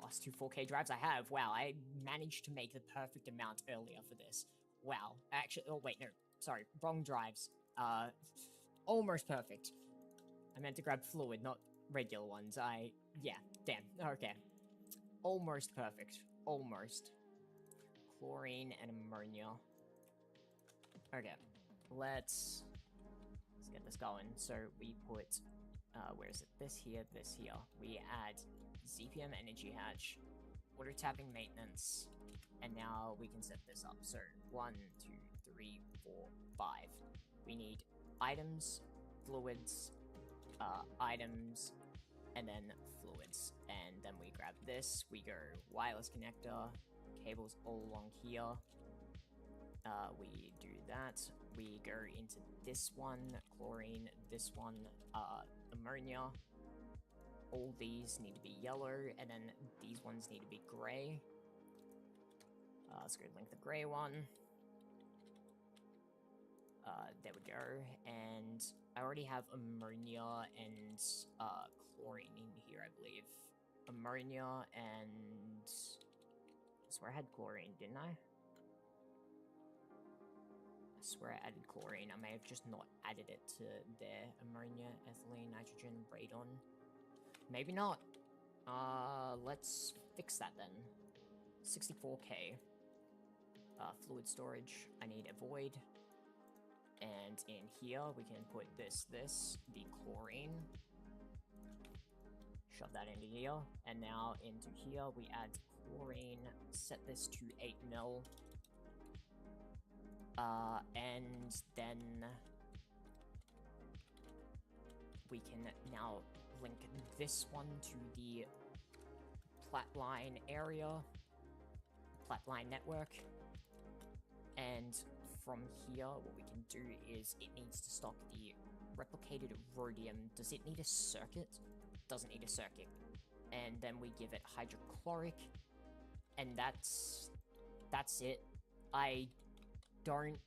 Last 2 4K drives I have. Wow, I managed to make the perfect amount earlier for this. Wow. Actually, oh wait, no. Sorry, wrong drives. Almost perfect. I meant to grab fluid, not regular ones. Yeah, damn. Okay. Almost perfect. Almost. Chlorine and ammonia. Okay. Let's get this going. So we put, where is it? This here, this here. We add ZPM energy hatch, water tapping maintenance, and now we can set this up. So 1, 2, 3, 4, 5. We need items, fluids, items, and then fluids. And then we grab this, we go wireless connector, cables all along here. We do that. We go into this one, chlorine, this one, ammonia. All these need to be yellow, and then these ones need to be gray. Let's go link the gray one. There we go. And I already have ammonia and chlorine in here, I believe. Ammonia and... I swear I had chlorine, didn't I? I swear I added chlorine. I may have just not added it to there. Ammonia, ethylene, nitrogen, radon. Maybe not. Let's fix that then. 64k. Fluid storage. I need a void. And in here, we can put the chlorine. Shove that into here. And now into here, we add chlorine. Set this to 8 mil. And then we can now link this one to the Flatline area, Flatline network. And from here, what we can do is it needs to stock the replicated rhodium. Does it need a circuit? Doesn't need a circuit. And then we give it hydrochloric, and that's it. I don't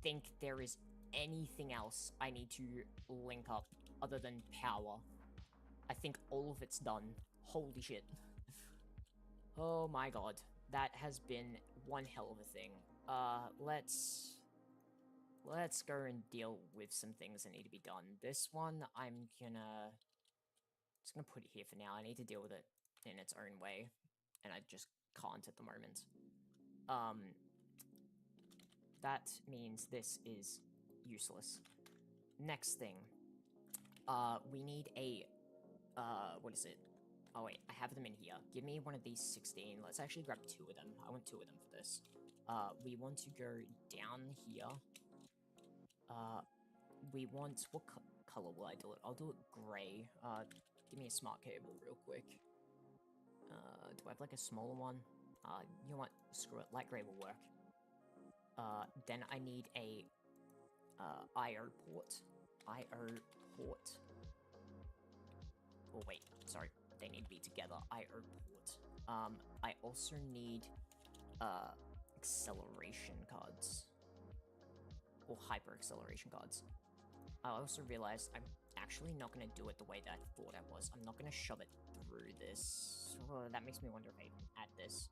think there is anything else I need to link up other than power. I think all of it's done. Holy shit. Oh my god. That has been one hell of a thing. Let's go and deal with some things that need to be done. This one, just gonna put it here for now. I need to deal with it in its own way, and I just can't at the moment. That means this is useless. Next thing. We need a, what is it? Oh wait, I have them in here. Give me one of these 16. Let's actually grab 2 of them. I want 2 of them for this. We want to go down here. We want, what color will I do it? I'll do it gray. Give me a smart cable real quick. Do I have like a smaller one? You know what? Screw it. Light gray will work. Then I need a IO port. IO port. Oh wait, sorry. They need to be together. IO port. I also need acceleration cards. Or hyper acceleration cards. I also realized I'm actually not going to do it the way that I thought I was. I'm not going to shove it through this. Oh, that makes me wonder if I even add this.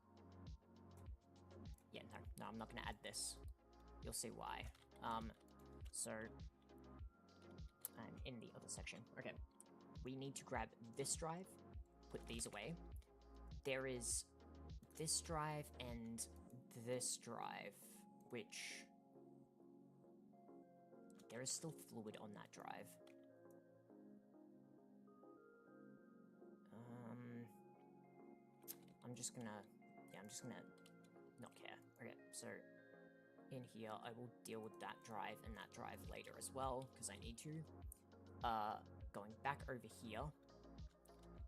Yeah, no, I'm not going to add this. You'll see why. So, I'm in the other section. Okay. We need to grab this drive, put these away. There is this drive and this drive, which... there is still fluid on that drive. I'm just gonna not care. Okay, so in here, I will deal with that drive and that drive later as well, because I need to. Going back over here,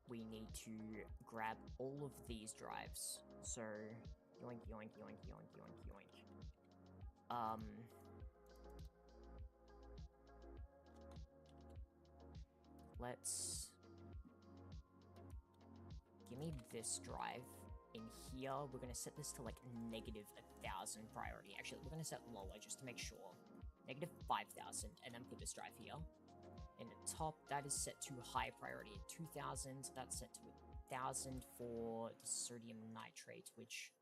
we need to grab all of these drives. So, yoink, yoink, yoink, yoink, yoink, yoink. Let's... give me this drive. In here, we're going to set this to like negative 1,000 priority. Actually, we're going to set lower just to make sure. Negative 5,000, and then put this drive here. In the top, that is set to high priority at 2,000. That's set to 1,000 for the sodium nitrate, which,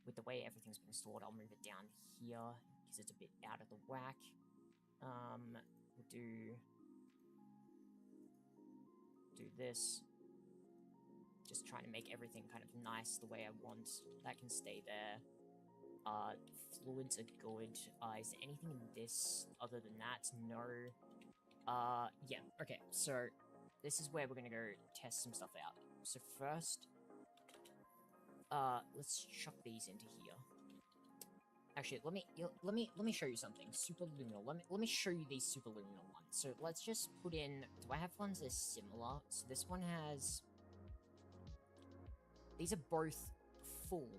with the way everything's been stored, I'll move it down here because it's a bit out of the whack. We'll do do this. Just trying to make everything kind of nice the way I want. That can stay there. Fluids are good. Is there anything in this other than that? No. Yeah, okay, so this is where we're gonna go test some stuff out. So first, let's chuck these into here. Actually, let me show you something. Superluminal. Let me show you these superluminal ones. So let's just put in. Do I have ones that are similar? So this one has. These are both full,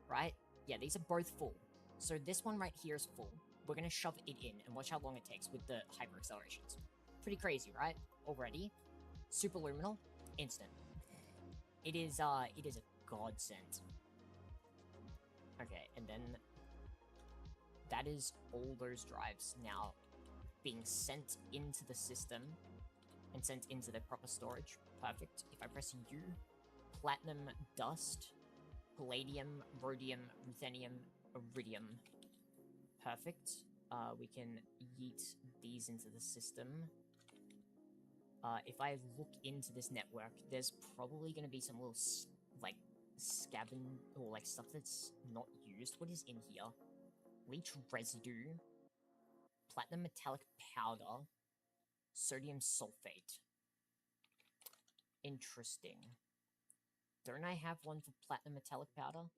right? Yeah, these are both full. So this one right here is full. We're gonna shove it in and watch how long it takes with the hyper accelerations. Pretty crazy, right? Already, superluminal, instant. It is a godsend. Okay, and then that is all those drives now being sent into the system and sent into their proper storage. Perfect. If I press U, platinum, dust, palladium, rhodium, ruthenium, iridium. Perfect. We can yeet these into the system. If I look into this network, there's probably going to be some little, like, scavenge, or, like, stuff that's not used. What is in here? Leech residue, platinum metallic powder, sodium sulfate. Interesting. Don't I have one for platinum metallic powder?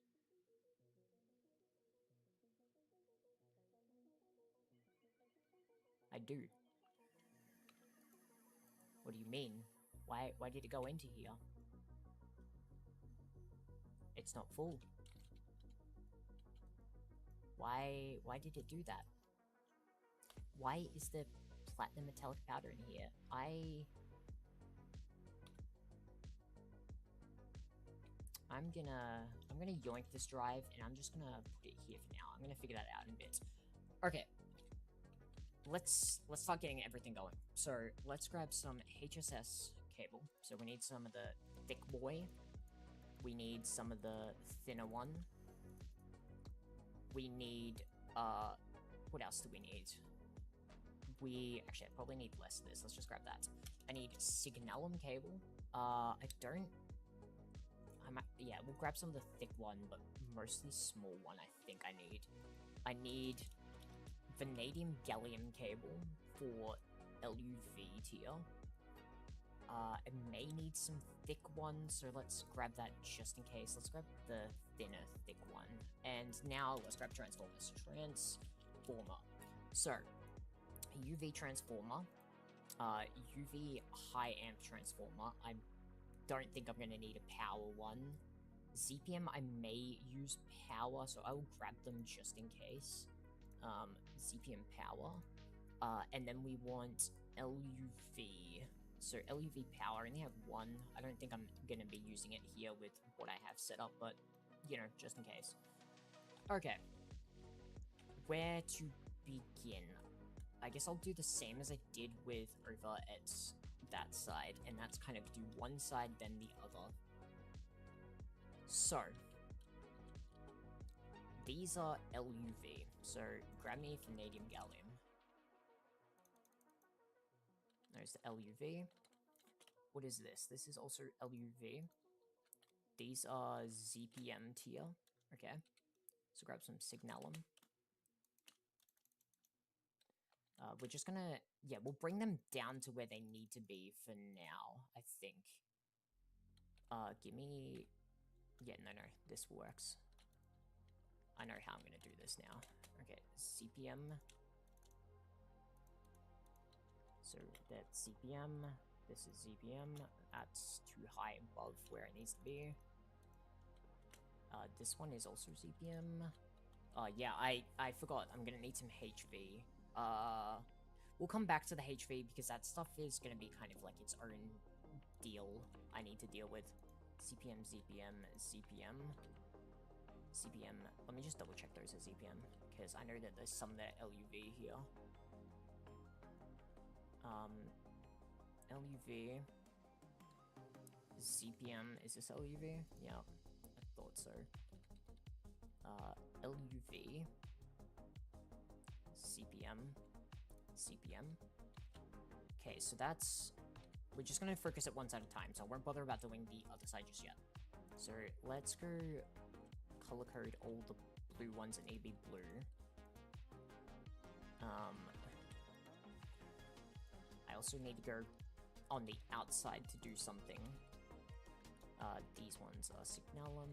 I do. What do you mean? Why did it go into here? It's not full. Why did it do that? Why is there platinum metallic powder in here? I'm gonna yoink this drive, and I'm just gonna put it here for now. I'm gonna figure that out in a bit. Okay. Let's start getting everything going. So let's grab some HSS cable. So we need some of the thick boy. We need some of the thinner one. We need what else do we need? Actually, I probably need less of this. Let's just grab that. I need signalum cable. Yeah, we'll grab some of the thick one, but mostly small one I think I need. I need vanadium gallium cable for LUV tier. I may need some thick ones, so let's grab that just in case. Let's grab the thinner thick one. And now let's grab transformers. Transformer. So, UV transformer, UV high amp transformer. I don't think I'm going to need a power one. ZPM, I may use power, so I will grab them just in case. ZPM power. And then we want LUV. So LUV power, I only have one. I don't think I'm going to be using it here with what I have set up, but, you know, just in case. Okay. Where to begin? I guess I'll do the same as I did with over at that side, and that's kind of do one side, then the other. So, these are LUV, so grab me vanadium gallium. There's the LUV. What is this? This is also LUV. These are ZPM tier. Okay, so grab some signalum. We're just gonna, yeah, we'll bring them down to where they need to be for now, I think. Give me, yeah, no, this works. I know how I'm gonna do this now. Okay, CPM. So that's CPM, this is ZPM, that's too high above where it needs to be. This one is also ZPM. Yeah, I forgot, I'm gonna need some HV. We'll come back to the HV because that stuff is gonna be kind of like its own deal I need to deal with. CPM, ZPM, ZPM, CPM. Let me just double check those as ZPM because I know that there's some that are LUV here. LUV, ZPM, is this LUV? Yeah, I thought so. LUV, CPM, CPM. Okay, so that's we're just gonna focus at one side at a time, so I won't bother about doing the other side just yet. So let's go color code all the blue ones that need to be blue. I also need to go on the outside to do something. These ones are signalum,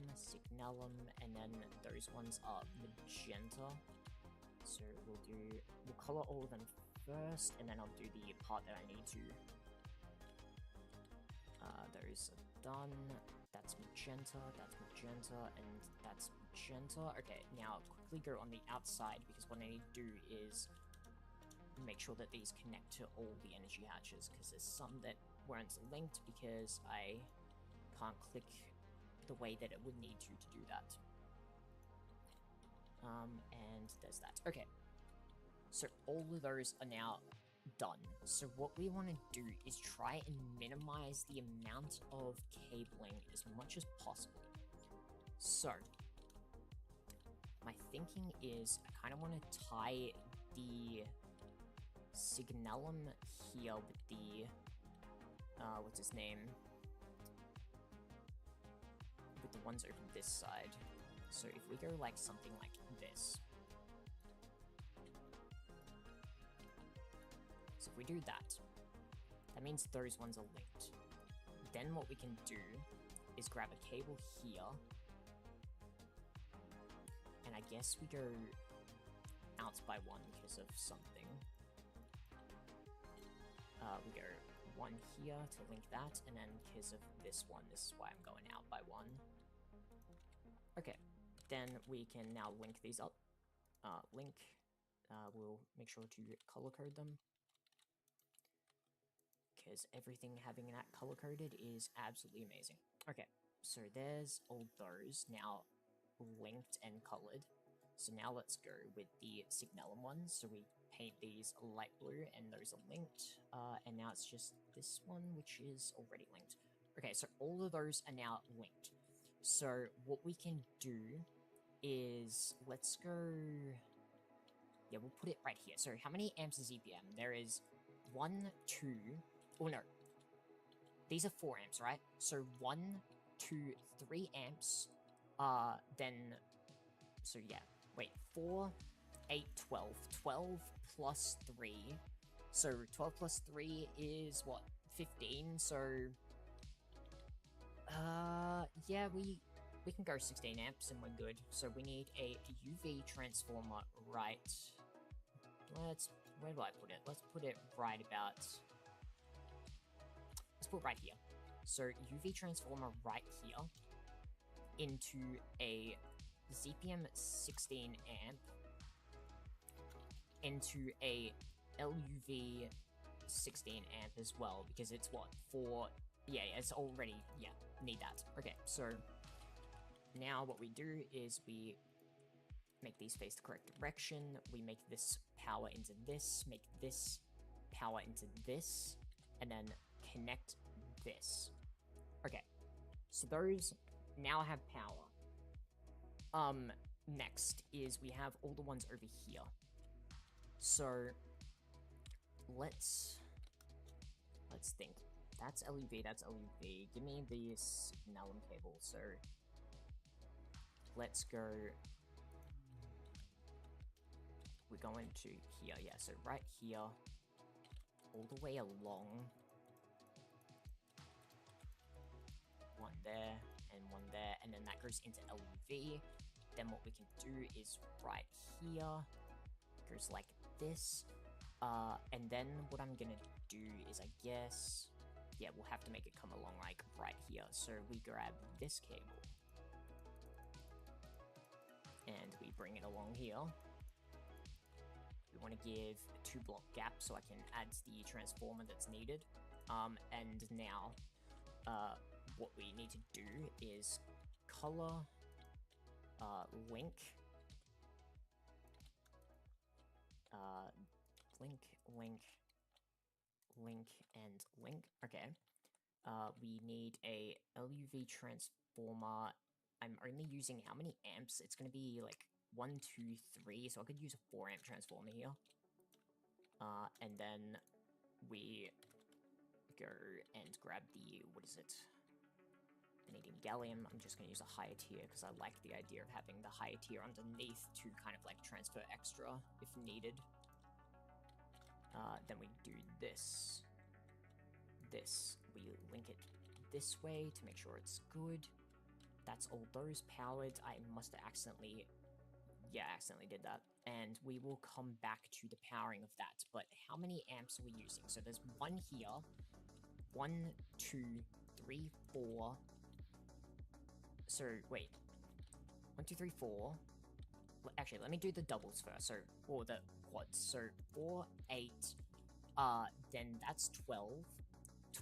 and then those ones are magenta. So we'll color all of them first, and then I'll do the part that I need to. Those are done. That's magenta, and that's magenta. Okay, now quickly go on the outside, because what I need to do is make sure that these connect to all the energy hatches, because there's some that weren't linked because I can't click the way that it would need to do that. And there's that. Okay, so all of those are now done. So what we want to do is try and minimize the amount of cabling as much as possible. So my thinking is I kind of want to tie the signalum here with the what's his name, with the ones over this side. So if we go like something like this, so if we do that, that means those ones are linked. Then what we can do is grab a cable here, and I guess we go out by one because of something. We go one here to link that, and then because of this one, this is why I'm going out by one. Okay, then we can now link these up. We'll make sure to color code them, because everything having that color coded is absolutely amazing. Okay, so there's all those now linked and colored. So now let's go with the signalum ones. So we paint these light blue, and those are linked. And now it's just this one, which is already linked. Okay, so all of those are now linked. So what we can do is, let's go... Yeah, we'll put it right here. So how many amps is EPM? There is 1, 2... Oh, no. These are 4 amps, right? So 1, 2, 3 amps. Then... So yeah. Wait, 4, 8, 12. 12 plus 3. So 12 plus 3 is, what, 15? So... yeah, we can go 16 amps and we're good. So we need a UV transformer right... Where do I put it? Let's put it right about... Let's put it right here. So UV transformer right here into a ZPM 16 amp into a LUV 16 amp as well, because it's what, 4... Yeah, it's already... Yeah, need that. Okay, so now what we do is we make these face the correct direction, we make this power into this, make this power into this, and then connect this. Okay, so those now have power. Next is we have all the ones over here. So let's think. That's LUV, that's LUV. Give me the signalum cable. So let's go. We're going to here, yeah. So right here, all the way along. One there, and then that goes into LUV. Then what we can do is right here, goes like this. And then what I'm gonna do is, I guess, yeah, we'll have to make it come along like right here. So we grab this cable, and we bring it along here. We want to give a 2-block gap so I can add the transformer that's needed. And now, what we need to do is color, link, link, and link. Okay. We need a LUV transformer. I'm only using how many amps? It's going to be like 1, 2, 3, so I could use a 4 amp transformer here. And then we go and grab the, what is it? Vanadium gallium. I'm just going to use a higher tier because I like the idea of having the higher tier underneath to kind of like transfer extra if needed. Then we do this. We link it this way to make sure it's good. That's all those powered. I must have accidentally did that. And we will come back to the powering of that. But how many amps are we using? So there's one here. 1, 2, 3, 4. So, wait. 1, 2, 3, 4. Actually, let me do the doubles first. So, or the quads. So, 4, 8. Then that's 12.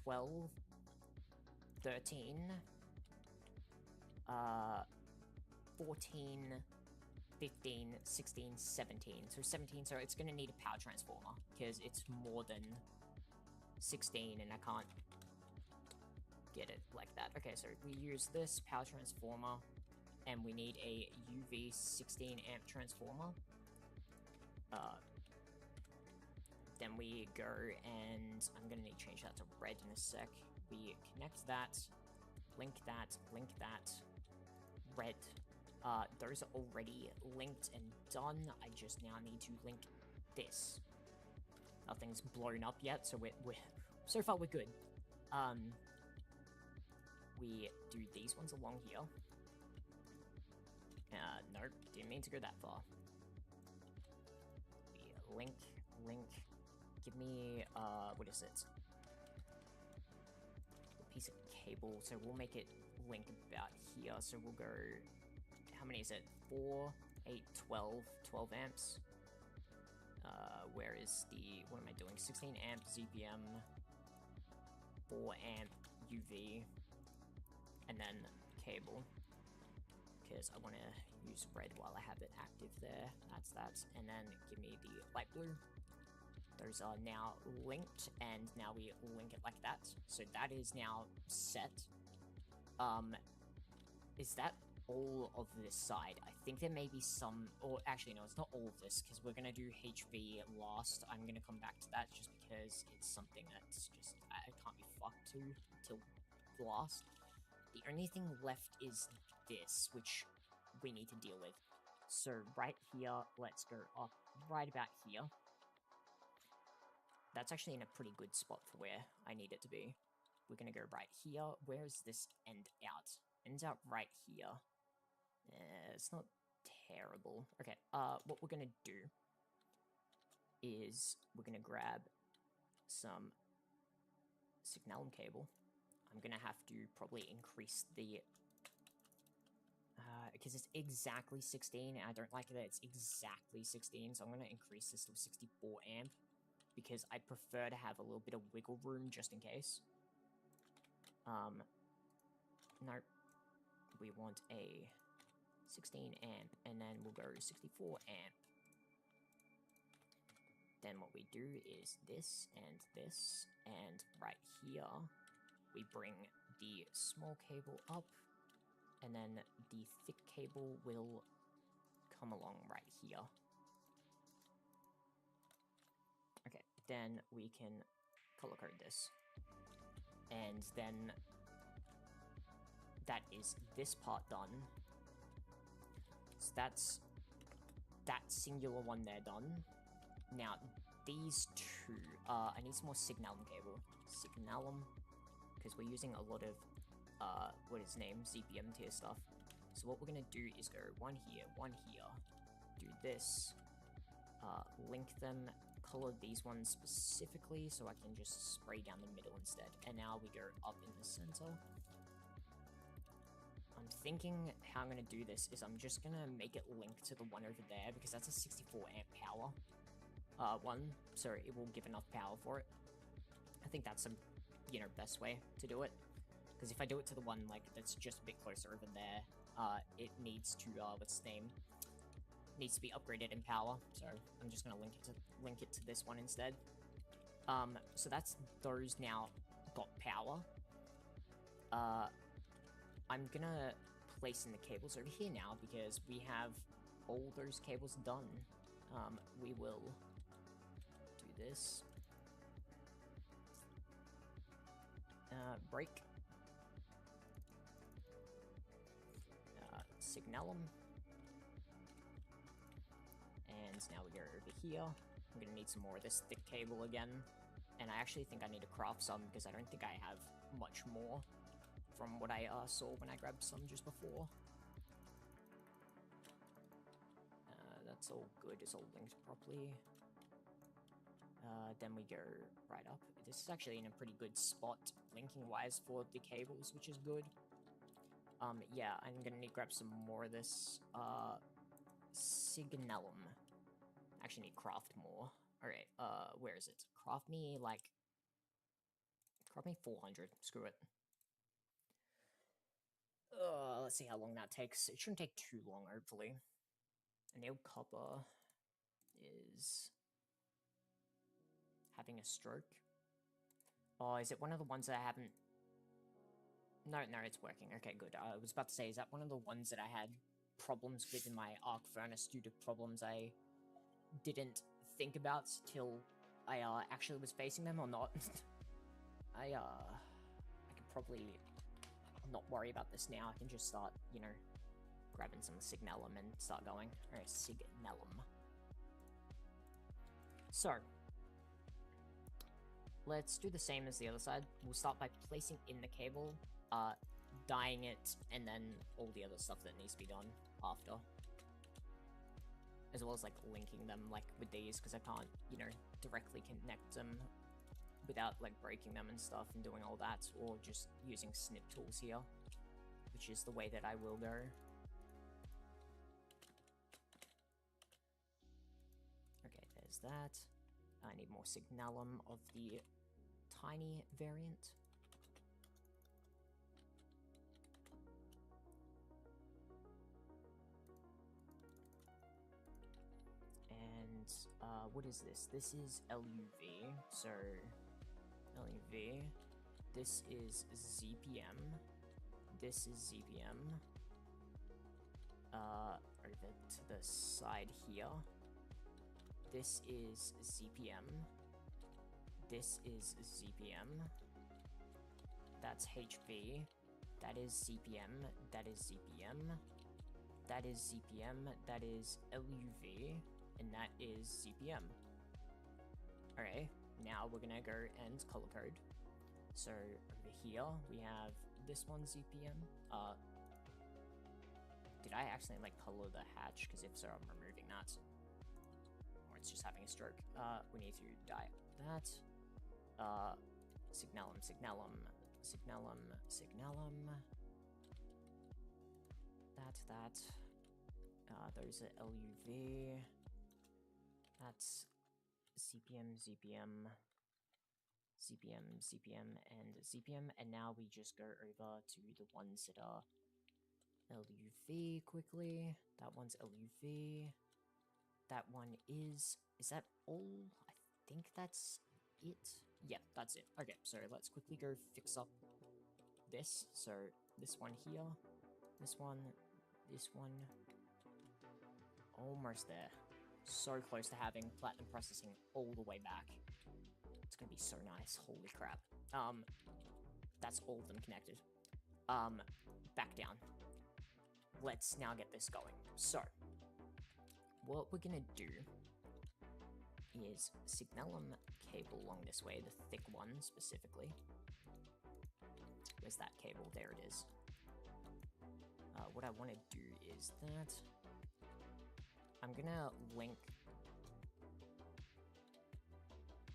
12. 13. 14. 15, 16, 17. So 17, so it's going to need a power transformer, because it's more than 16, and I can't get it like that. Okay, so we use this power transformer, and we need a UV 16 amp transformer. Then we go, and I'm going to need to change that to red in a sec. We connect that, link that, red. Those are already linked and done. I just now need to link this. Nothing's blown up yet, so we're so far we're good. We do these ones along here. Nope, didn't mean to go that far. We link. Give me, what is it? A piece of cable, so we'll make it link about here, so we'll go... How many is it? 4, 8, 12 amps. Where is the, what am I doing? 16 amp ZPM, 4 amp UV, and then cable, because I want to use red while I have it active there. That's that, and then give me the light blue. Those are now linked, and now we link it like that. So that is now set. Is that all of this side? I think there may be some, or actually no, it's not all of this, because we're going to do HV last. I'm going to come back to that just because it's something that's just, I can't be fucked to till last. The only thing left is this, which we need to deal with. So right here, let's go up right about here. That's actually in a pretty good spot for where I need it to be. We're going to go right here. Where does this end out? Ends out right here. It's not terrible. Okay, what we're going to do is we're going to grab some signalum cable. I'm going to have to probably increase the... because it's exactly 16, and I don't like that it's exactly 16, so I'm going to increase this to 64 amp, because I prefer to have a little bit of wiggle room just in case. Nope. We want a 16 amp, and then we'll go 64 amp. Then what we do is this, and right here, we bring the small cable up, and then the thick cable will come along right here. Okay, then we can color code this. And then that is this part done. So that's that singular one there done. Now, these two, I need some more signalum cable. Signalum, because we're using a lot of, what is name, ZPM tier stuff. So what we're going to do is go one here, do this, link them, color these ones specifically so I can just spray down the middle instead. And now we go up in the center. I'm thinking how I'm going to do this is I'm just going to make it link to the one over there, because that's a 64 amp power one, so it will give enough power for it. I think that's the, best way to do it, because if I do it to the one, like, that's just a bit closer over there, it needs to, what's its name? Needs to be upgraded in power, so I'm just going to link it to this one instead. So that's those now got power. I'm gonna place in the cables over here now, because we have all those cables done. We will do this. Break. Signalum. And now we go over here. I'm gonna need some more of this thick cable again. And I actually think I need to craft some, because I don't think I have much more from what I saw when I grabbed some just before. That's all good, it's all linked properly. Then we go right up. This is actually in a pretty good spot, linking-wise, for the cables, which is good. Yeah, I'm gonna need to grab some more of this, Signalum. Actually need to craft more. Alright, where is it? Craft me 400. Screw it. Let's see how long that takes. It shouldn't take too long, hopefully. Annealed copper is having a stroke. Oh, is it one of the ones that I haven't... No, it's working. Okay, good. I was about to say, is that one of the ones that I had problems with in my arc furnace due to problems I didn't think about till I actually was facing them or not? I can probably not worry about this now. I can just start, you know, grabbing some Signalum and start going. Alright, Signalum. So, let's do the same as the other side. We'll start by placing in the cable, dyeing it, and then all the other stuff that needs to be done after. As well as, like, linking them, like, with these, because I can't, you know, directly connect them without, like, breaking them and stuff and doing all that, or just using snip tools here, which is the way that I will go. Okay, there's that. I need more Signalum of the tiny variant. And, what is this? This is LUV, so LUV. This is ZPM. This is ZPM. Over to the side here. This is ZPM. This is ZPM. That's HV. That is ZPM. That is ZPM. That is ZPM. That is LUV. And that is ZPM. Alright, now we're gonna go and color code. So over here we have this one ZPM. Did I accidentally like color the hatch? Because if so, I'm removing that. Or it's just having a stroke. We need to dye that. Signalum, Signalum, Signalum, Signalum. That. Those are LUV. That's ZPM, ZPM, ZPM, ZPM, and ZPM. And now we just go over to the ones that are LUV quickly. That one's LUV. That one is that all? I think that's it. Yeah, that's it. Okay, so let's quickly go fix up this. So this one here, this one, almost there. So close to having platinum processing all the way back. It's gonna be so nice. Holy crap. That's all of them connected. Back down. Let's now get this going. So, what we're gonna do is Signalum cable along this way, the thick one specifically. Where's that cable? There it is. What I want to do is that I'm gonna link...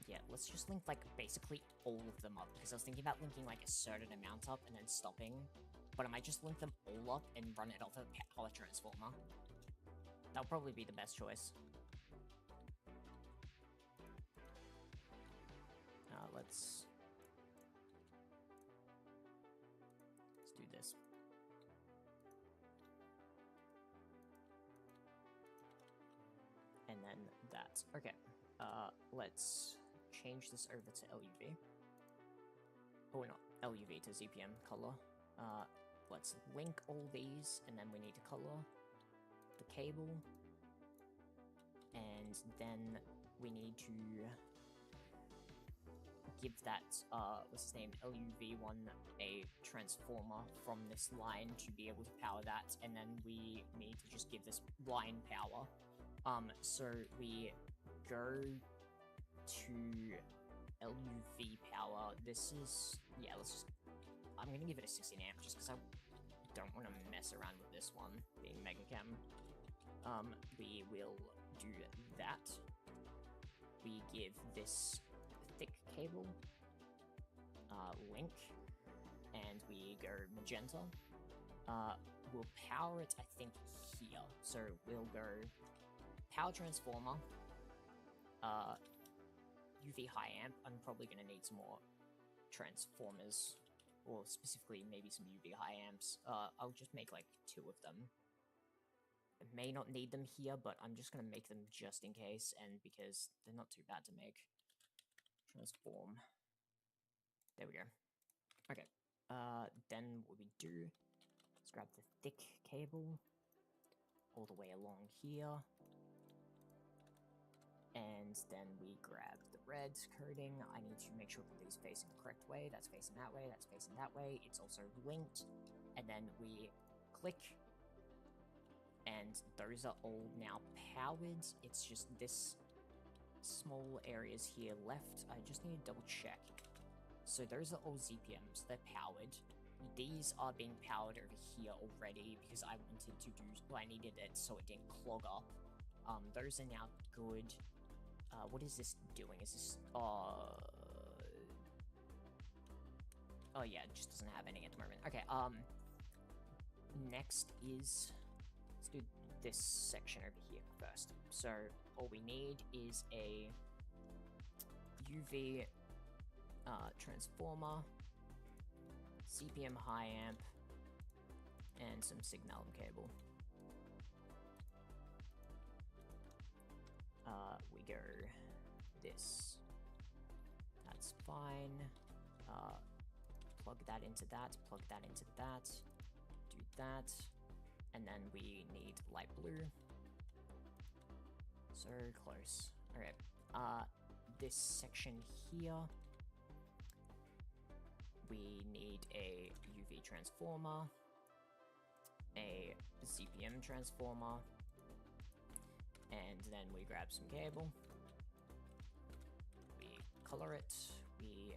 Yeah, let's just link, like, basically all of them up, because I was thinking about linking, like, a certain amount up and then stopping, but I might just link them all up and run it off a power transformer. That'll probably be the best choice. Let's do this. And then that. Okay. Let's change this over to LUV. Oh, no. LUV to ZPM color. Let's link all these, and then we need to color the cable. And then we need to give that, what's his name, LUV1 a transformer from this line to be able to power that, and then we need to just give this line power. So we go to LUV power. This is, yeah, I'm gonna give it a 16 amp just because I don't want to mess around with this one being Mega Chem. We will do that. We give this thick cable link, and we go magenta. We'll power it, I think, here. So we'll go power transformer, UV high amp. I'm probably going to need some more transformers, or specifically maybe some UV high amps. I'll just make like 2 of them. I may not need them here, but I'm just going to make them just in case, and because they're not too bad to make. Transform. There we go. Okay. Then what we do is grab the thick cable all the way along here. And then we grab the red coding. I need to make sure that these facing the correct way. That's facing that way, that's facing that way. It's also linked. And then we click. And those are all now powered. It's just this small areas here left. I just need to double check. So those are all ZPMs. They're powered. These are being powered over here already because I wanted to do, well, I needed it so it didn't clog up. Those are now good. What is this doing? Is this, oh yeah, it just doesn't have any at the moment. Okay, next is, let's do this section over here first. So all we need is a UV transformer, CPM high amp, and some signalum cable. We go this. That's fine. Plug that into that, plug that into that, do that, and then we need light blue. So close. Alright, this section here, we need a UV transformer, a ZPM transformer, and then we grab some cable, we color it, we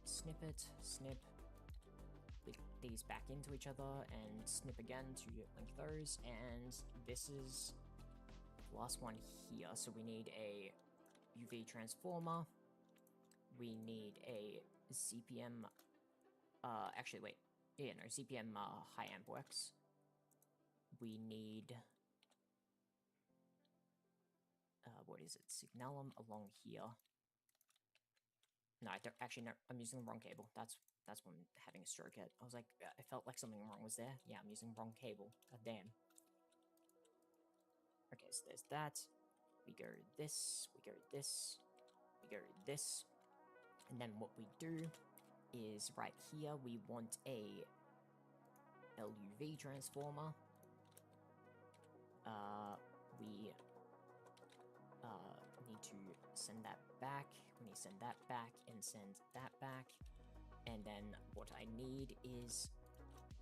snip it, snip, link these back into each other, and snip again to link those, and this is the last one here. So we need a UV transformer, we need a ZPM, actually wait, yeah, no, ZPM high amp works. We need, what is it, signalum along here. No, I don't, actually, no, I'm using the wrong cable. That's what I'm having a stroke at. I was like, I felt like something wrong was there. Yeah, I'm using the wrong cable. God damn. Okay, so there's that. We go this, we go this, we go this. And then what we do is right here, we want a LUV transformer. We need to send that back. We need to send that back and send that back. And then what I need is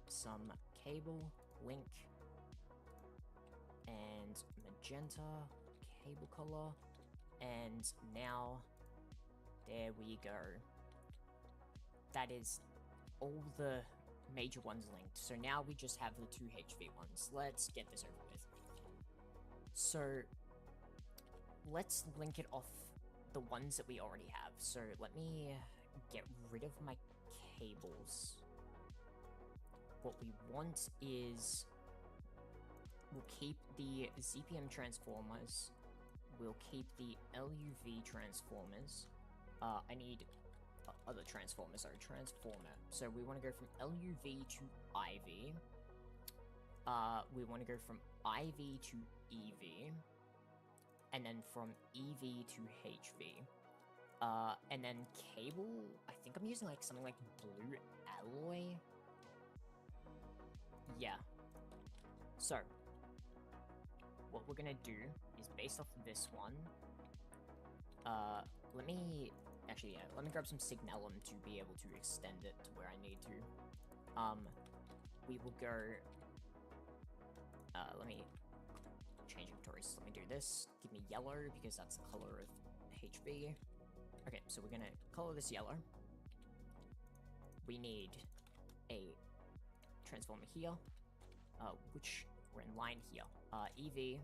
some cable, link, and magenta, cable color. And now, there we go. That is all the major ones linked. So now we just have the 2 HV ones. Let's get this over with. So let's link it off the ones that we already have. So let me get rid of my cables. What we want is, we'll keep the ZPM transformers, we'll keep the LUV transformers. I need other transformers, or transformer. So we want to go from LUV to IV. We want to go from IV to EV. And then from EV to HV. And then cable, I think I'm using like something like blue alloy. Yeah. So, what we're gonna do is based off of this one, let me Actually, yeah, let me grab some signalum to be able to extend it to where I need to. We will go... let me change inventories. Let me do this. Give me yellow, because that's the color of HV. Okay, so we're gonna color this yellow. We need a transformer here, which we're in line here. EV.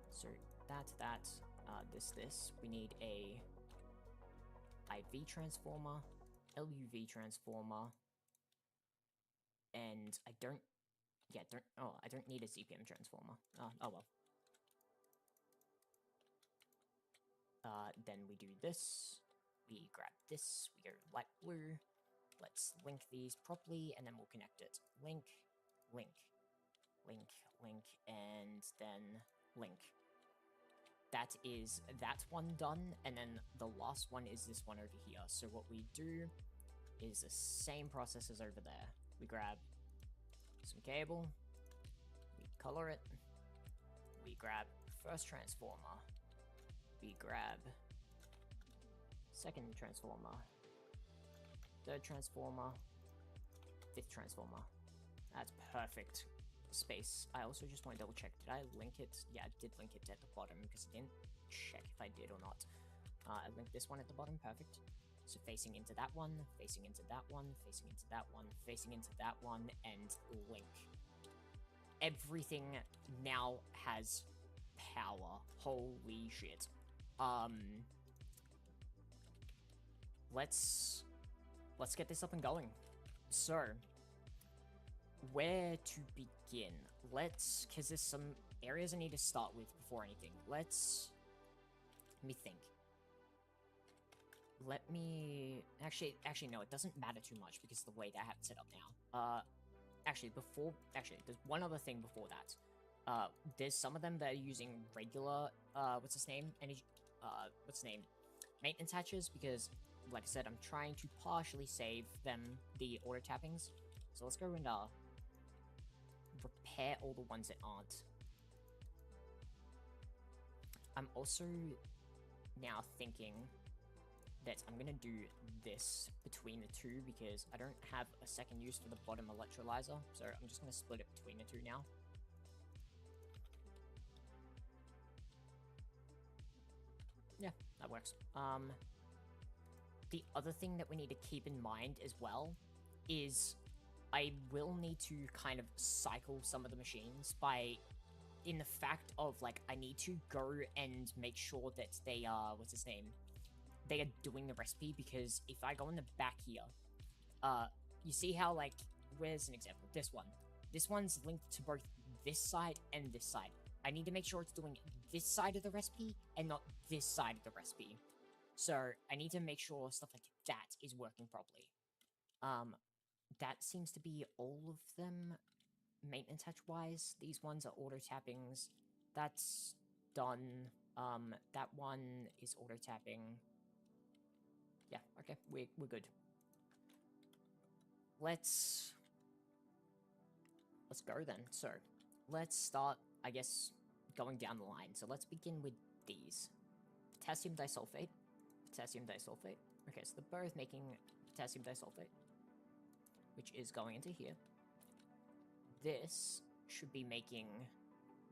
So that, this. We need a IV transformer, LUV transformer, and I don't need a CPM transformer. Oh well. Then we do this, we grab this, we go light blue, let's link these properly, and then we'll connect it. Link, link, link, link, and then link. That is that one done, and then the last one is this one over here. So what we do is the same process as over there. We grab some cable, we color it, we grab first transformer, we grab second transformer, third transformer, fifth transformer. That's perfect space. I also just want to double check, did I link it? Yeah, I did link it at the bottom because I didn't check if I did or not. I linked this one at the bottom, perfect. So facing into that one, facing into that one, facing into that one, facing into that one, and link. Everything now has power. Holy shit. Let's get this up and going. So, where to begin? Because there's some areas I need to start with before anything. Let me think. Actually, no, it doesn't matter too much because of the way that I have it set up now. Actually, there's one other thing before that. There's some of them that are using regular, maintenance hatches, because, like I said, I'm trying to partially save them the auto tappings. So let's go and, repair all the ones that aren't. I'm also now thinking that I'm gonna do this between the two because I don't have a second use for the bottom electrolyzer, so I'm just gonna split it between the two now. Yeah, that works. The other thing that we need to keep in mind as well is I will need to kind of cycle some of the machines in the fact of, like, I need to go and make sure that they are, they are doing the recipe, because if I go in the back here, you see how, like, where's an example? This one. This one's linked to both this side and this side. I need to make sure it's doing this side of the recipe and not this side of the recipe. So I need to make sure stuff like that is working properly. That seems to be all of them, maintenance hatch-wise. These ones are auto-tappings. That's done. That one is auto-tapping. Yeah, okay, we're good. Let's go then. So, let's start, I guess, going down the line. So let's begin with these. Potassium disulfate. Potassium disulfate. Okay, so they're both making potassium disulfate, which is going into here. This should be making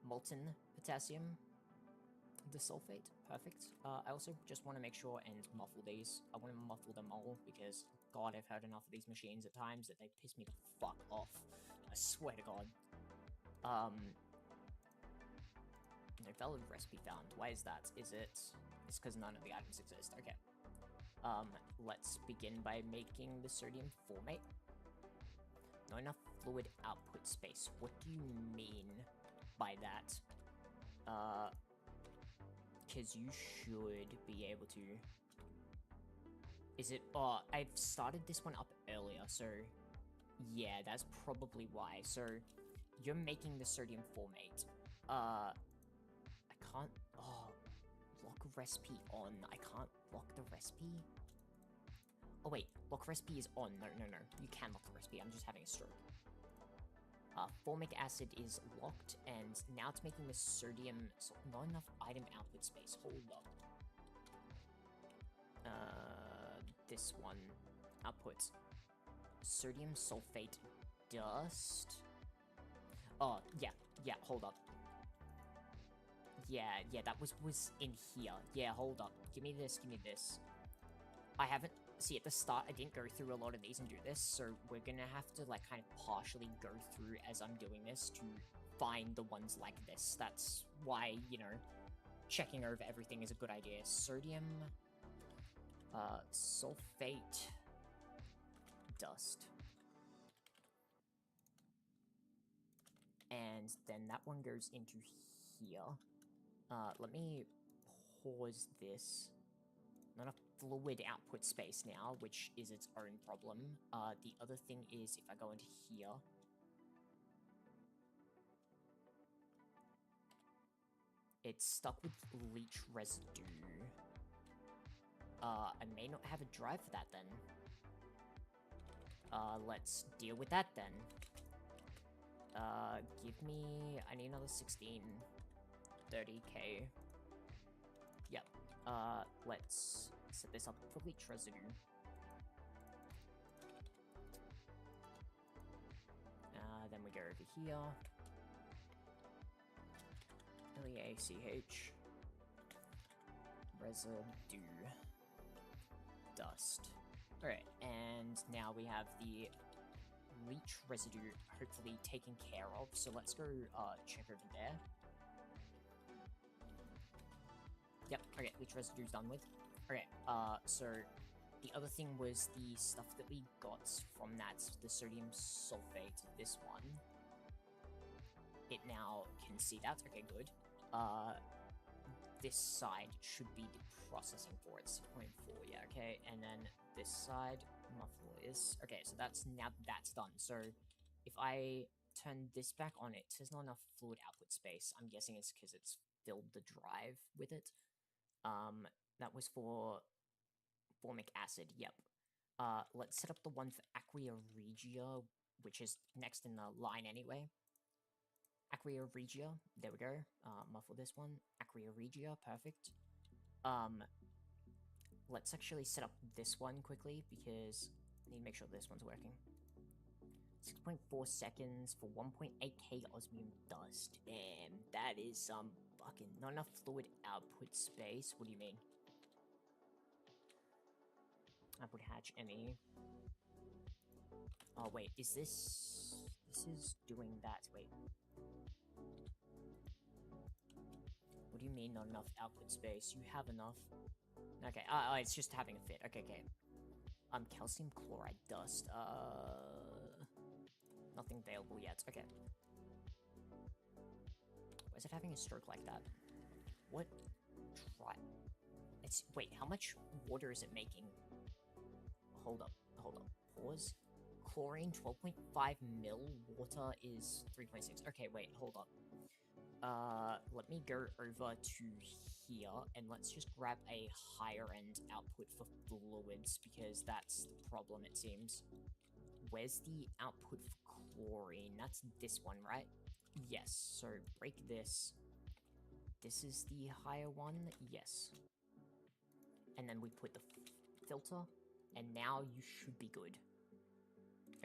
molten potassium disulfate. Perfect. I also just want to make sure and muffle these. I want to muffle them all because, God, I've heard enough of these machines at times that they piss me the fuck off. I swear to God. No valid recipe found. Why is that? It's because none of the items exist. Okay. Let's begin by making the sodium formate. Not enough fluid output space. What do you mean by that? Because you should be able to... Is it... Oh, I've started this one up earlier, so... Yeah, that's probably why. So, you're making the sodium formate. I can't... Oh, lock recipe on. I can't lock the recipe? Oh wait, lock recipe is on. No. You can lock the recipe. I'm just having a stroke. Formic acid is locked, and now it's making the sodium... So not enough item output space. Hold up. This one. Output. Sodium sulfate dust. Oh, yeah, hold up. Yeah, that was in here. Yeah, hold up. Give me this. I haven't... See, at the start, I didn't go through a lot of these and do this, so we're gonna have to, like, kind of partially go through as I'm doing this to find the ones like this. That's why, you know, checking over everything is a good idea. Sodium... sulfate... dust. And then that one goes into here. Let me pause this. Not a fluid output space now, which is its own problem. The other thing is, if I go into here... It's stuck with leech residue. I may not have a drive for that then. Let's deal with that then. Give me... I need another 16. 30k. Yep. Let's set this up for leech residue. Then we go over here. L-E-A-C-H. Residue. Dust. Alright, and now we have the leech residue hopefully taken care of, so let's go check over there. Yep, okay, leech residue's done with. Okay, so the other thing was the stuff that we got from that, the sodium sulfate, this one. It now can see that, okay, good. This side should be the processing for it, 0.4, yeah, okay, and then this side, muffle is, okay, so that's done. So if I turn this back on, it says not enough fluid output space. I'm guessing it's because it's filled the drive with it. That was for formic acid, yep. Let's set up the one for Aqua Regia, which is next in the line anyway. Aqua Regia, there we go. Muffle this one. Aqua Regia, perfect. Let's actually set up this one quickly, because I need to make sure this one's working. 6.4 seconds for 1.8k osmium dust. Damn, that is some fucking... Not enough fluid output space. What do you mean? Output hatch ME. Oh, wait, is this... This is doing that. Wait. What do you mean not enough output space? You have enough. Okay, it's just having a fit. Okay. Calcium chloride dust. Nothing available yet. Okay. Why is it having a stroke like that? What? Try. It's... Wait, how much water is it making? Hold up. Pause. Chlorine, 12.5 mil. Water is 3.6. Okay, wait, hold up. Let me go over to here, and let's just grab a higher end output for fluids, because that's the problem, it seems. Where's the output for chlorine? That's this one, right? Yes, so break this. This is the higher one? Yes. And then we put the filter, and now you should be good.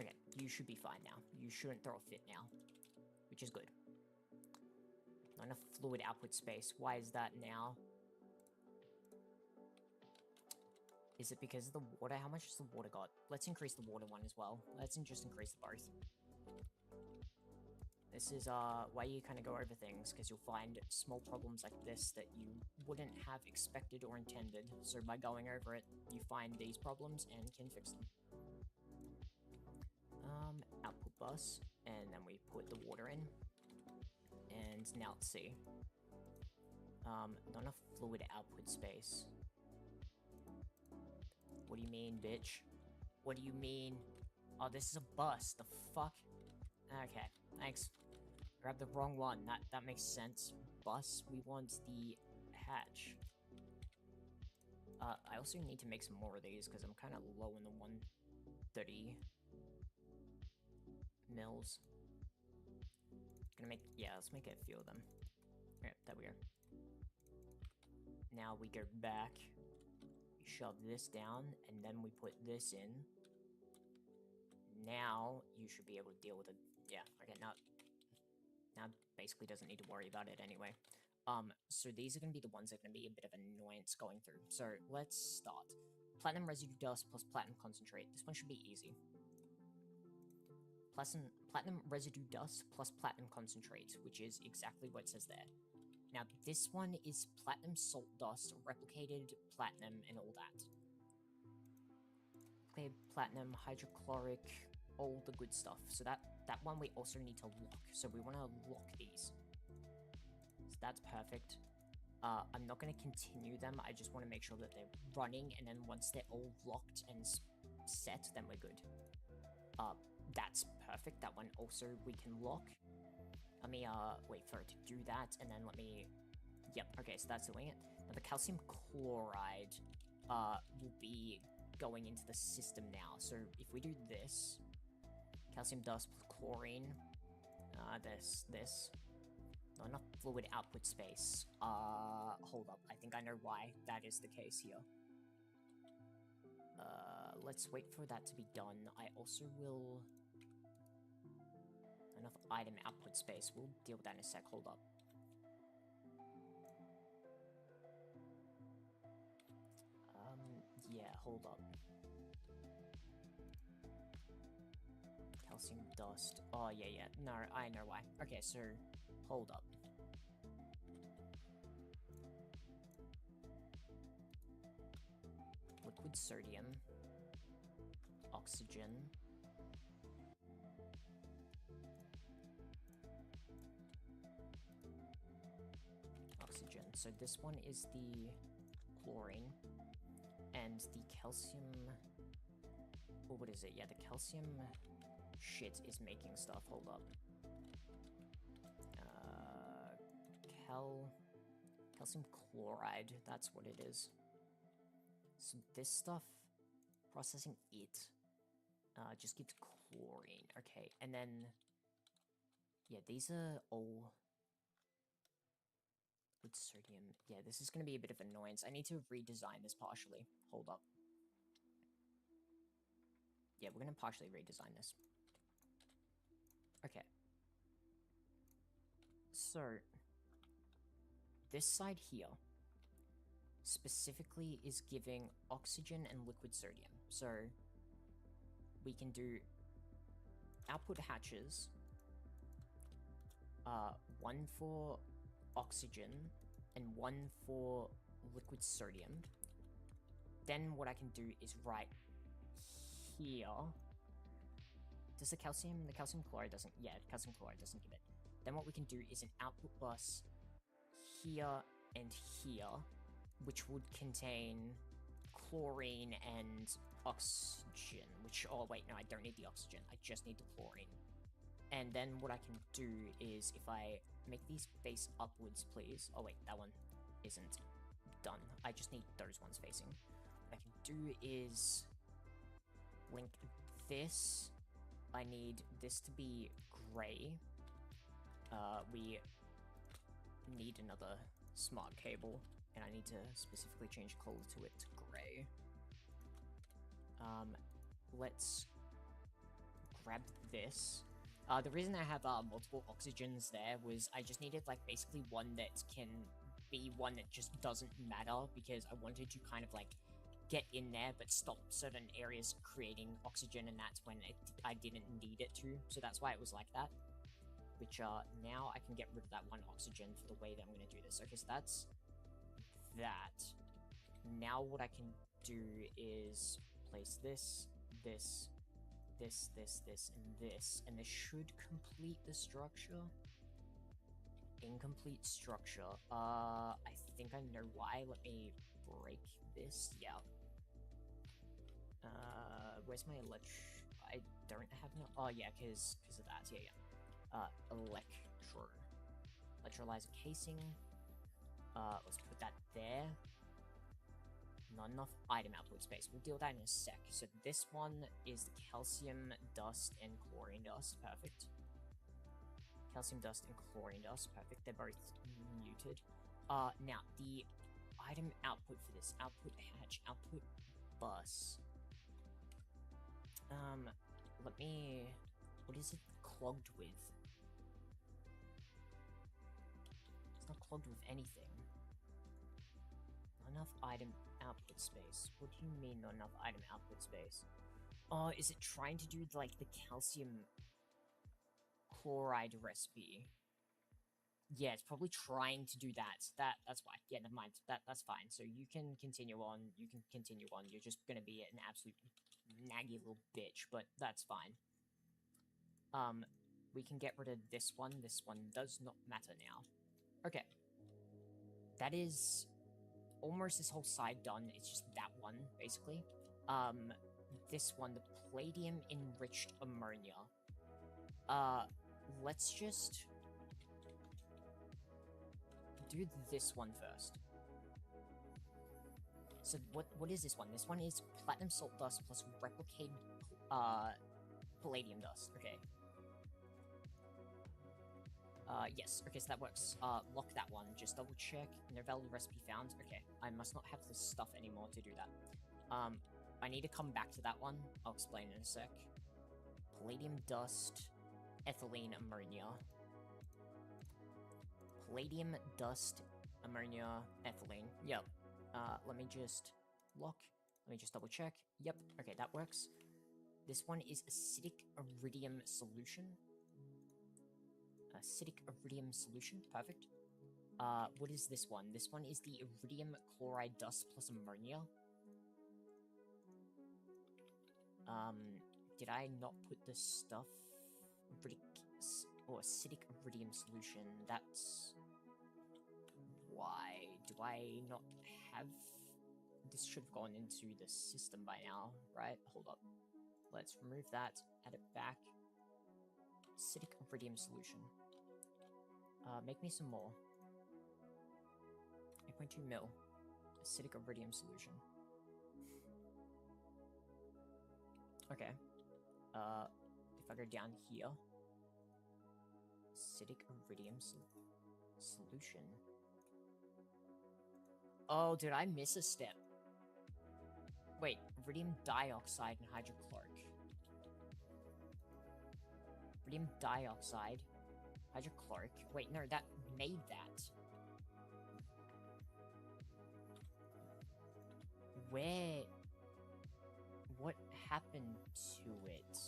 Okay, you should be fine now. You shouldn't throw a fit now, which is good. Not enough fluid output space. Why is that now? Is it because of the water? How much has the water got? Let's increase the water one as well. Let's just increase the both. This is why you kind of go over things, because you'll find small problems like this that you wouldn't have expected or intended. So by going over it, you find these problems and can fix them. Output bus, and then we put the water in. And now let's see. Not enough fluid output space. What do you mean, bitch? What do you mean? Oh, this is a bus. The fuck? Okay, thanks. Grabbed the wrong one. That makes sense. Bus, we want the hatch. I also need to make some more of these, because I'm kind of low in the 130 mils. Let's make a few of them. Alright, there we go. Now we go back. shove this down, and then we put this in. Now you should be able to deal with it. Yeah, okay, now basically doesn't need to worry about it anyway. So these are going to be the ones that are going to be a bit of an annoyance going through. So let's start. Platinum residue dust plus platinum concentrate. This one should be easy. Platinum residue dust plus platinum concentrate, which is exactly what it says there. Now this one is platinum salt dust, replicated platinum, and all that. Replicated platinum, hydrochloric, all the good stuff. So that one we also need to lock. So we want to lock these. So that's perfect. I'm not going to continue them. I just want to make sure that they're running, and then once they're all locked and set, then we're good. That's perfect. That one also we can lock. Let me, wait for it to do that, and then let me... Yep, okay, so that's doing it. Now, the calcium chloride, will be going into the system now. So, if we do this... Calcium dust plus chlorine. This. Not enough fluid output space. Hold up. I think I know why that is the case here. Let's wait for that to be done. I also will... Enough item output space. We'll deal with that in a sec. Hold up. Yeah, hold up. Calcium dust. Oh, yeah. No, I know why. Okay, so, hold up. Liquid sodium. Oxygen. So this one is the chlorine, and the calcium... Oh, what is it? Yeah, the calcium shit is making stuff. Hold up. Calcium chloride, that's what it is. So this stuff, processing it, just gives chlorine. Okay, and then... Yeah, these are all... With sodium. Yeah, this is going to be a bit of an annoyance. I need to redesign this partially. Hold up. Yeah, we're going to partially redesign this. Okay. So, this side here specifically is giving oxygen and liquid sodium. So, we can do output hatches. One for oxygen and one for liquid sodium. Then what I can do is right here. Does the calcium chloride doesn't, yeah, calcium chloride doesn't give it. Then what we can do is an output bus here and here, which would contain chlorine and oxygen, which, oh wait, no, I don't need the oxygen, I just need the chlorine. And then what I can do is, if I make these face upwards, please. Oh wait, that one isn't done. I just need those ones facing. What I can do is link this. I need this to be gray. We need another smart cable, and I need to specifically change color to it to gray. Let's grab this. The reason I have multiple oxygens there was I just needed, like, basically one that can be one that just doesn't matter, because I wanted to kind of, like, get in there but stop certain areas creating oxygen, and that's when I didn't need it to, so that's why it was like that. Which, now I can get rid of that one oxygen for the way that I'm going to do this. Okay, so that's that. Now what I can do is place this, this, and this should complete the structure. Incomplete structure. I think I know why. Let me break this. Yeah. Where's my I don't have no... Oh, yeah, because of that. Yeah. Electrolyzer casing. Let's put that there. Not enough item output space. We'll deal with that in a sec. So this one is the calcium dust and chlorine dust. Perfect. Calcium dust and chlorine dust. Perfect. They're both muted. Now, the item output for this? Output hatch, output bus. Let me... What is it clogged with? It's not clogged with anything. Not enough item output space. What do you mean not enough item output space? Oh, is it trying to do, like, the calcium chloride recipe? Yeah, it's probably trying to do that. That's why. Yeah, never mind. That's fine. So you can continue on. You can continue on. You're just gonna be an absolute naggy little bitch, but that's fine. We can get rid of this one. This one does not matter now. Okay. That is almost this whole side done. It's just that one, basically. This one, the palladium enriched ammonia. Let's just do this one first. So what is this one? This one is platinum salt dust plus replicated palladium dust. Okay. Yes. Okay, so that works. Lock that one. Just double check. No valid recipe found. Okay. I must not have the stuff anymore to do that. I need to come back to that one. I'll explain in a sec. Palladium dust, ethylene ammonia. Palladium dust, ammonia, ethylene. Yep. Let me just lock. Let me just double check. Yep. Okay, that works. This one is acidic iridium solution. Acidic iridium solution. Perfect. What is this one? This one is the iridium chloride dust plus ammonia. Did I not put this stuff? Acidic iridium solution. That's... Why do I not have... This should have gone into the system by now, right? Hold up. Let's remove that, add it back. Acidic iridium solution. Make me some more. 8.2 mil. Acidic iridium solution. Okay. If I go down here... Acidic iridium solution. Oh, did I miss a step? Wait, iridium dioxide and hydrochloric. Iridium dioxide, hydrochloric. Wait, no, that made that. Where... What happened to it?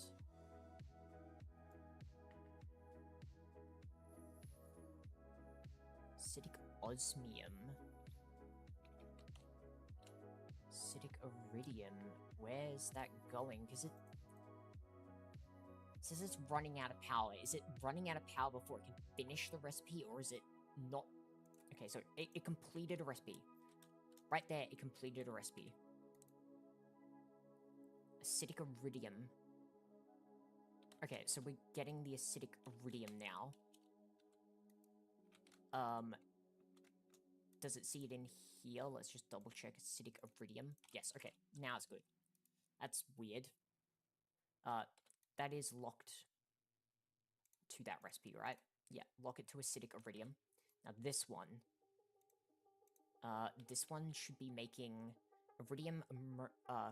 Acidic osmium. Acidic iridium. Where's that going? Because it says it's running out of power. Is it running out of power before it can finish the recipe, or is it not? Okay, so it completed a recipe. Right there, it completed a recipe. Acidic iridium. Okay, so we're getting the acidic iridium now. Does it see it in here? Let's just double check acidic iridium. Yes, okay, now it's good. That's weird. That is locked to that recipe, right? Yeah, lock it to acidic iridium. Now this one should be making iridium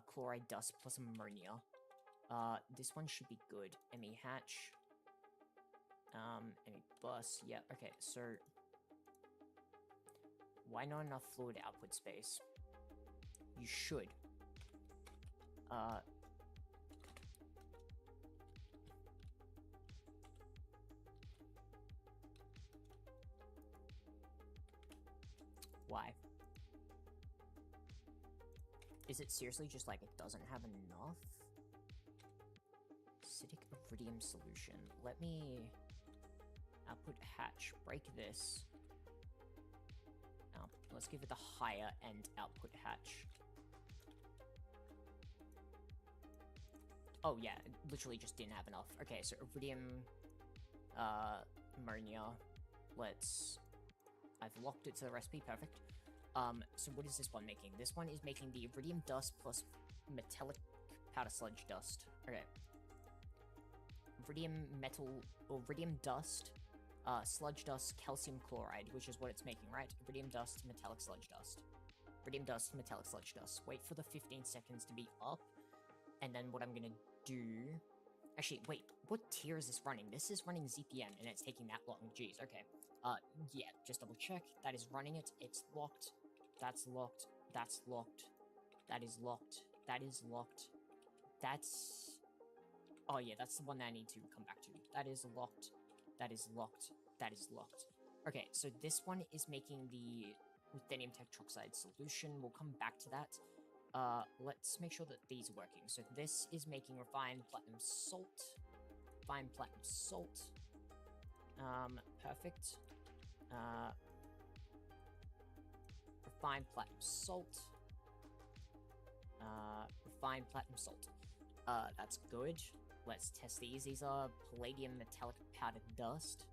chloride dust plus ammonia. This one should be good. ME hatch. ME bus. Yeah, okay, so... Why not enough fluid output space? You should. Why? Is it seriously just like it doesn't have enough? Acidic iridium solution. Let me... Output hatch. Break this. Let's give it the higher end output hatch. Oh yeah, it literally just didn't have enough. Okay, so iridium, ammonia. I've locked it to the recipe, perfect. So what is this one making? This one is making the iridium dust plus metallic powder sludge dust. Okay. Iridium dust, sludge dust, calcium chloride, which is what it's making, right? Iridium dust, metallic sludge dust. Radium dust, metallic sludge dust. Wait for the 15 seconds to be up, and then what I'm gonna do... Actually, wait, what tier is this running? This is running ZPM, and it's taking that long. Jeez, okay. Yeah, just double check. That is running it. It's locked. That's locked. That's locked. That is locked. That is locked. That's... Oh yeah, that's the one that I need to come back to. That is locked. That is locked. That is locked. Okay, so this one is making the ruthenium tetroxide solution. We'll come back to that. Let's make sure that these are working. So this is making refined platinum salt. Refined platinum salt. Perfect. Refined platinum salt. Refined platinum salt. That's good. Let's test these. These are palladium metallic powder dust.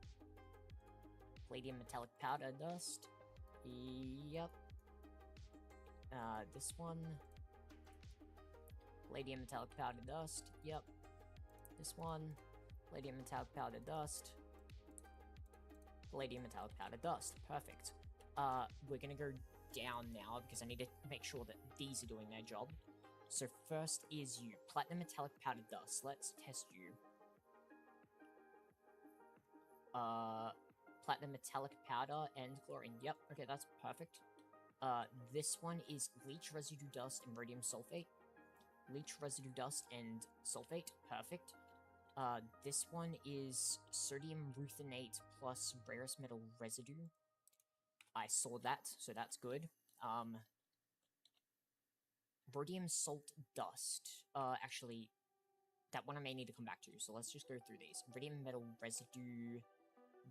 Palladium metallic powder dust. Yep. This one. Palladium metallic powder dust. Yep. This one. Palladium metallic powder dust. Palladium metallic powder dust. Perfect. We're gonna go down now because I need to make sure that these are doing their job. So first is you. Platinum metallic powder dust. Let's test you. Platinum metallic powder and chlorine. Yep, okay, that's perfect. This one is leech residue dust and rhodium sulfate. Leech residue dust and sulfate. Perfect. This one is sodium ruthenate plus rarest metal residue. I saw that, so that's good. Rhodium salt dust. Actually, that one I may need to come back to, so let's just go through these. Rhodium metal residue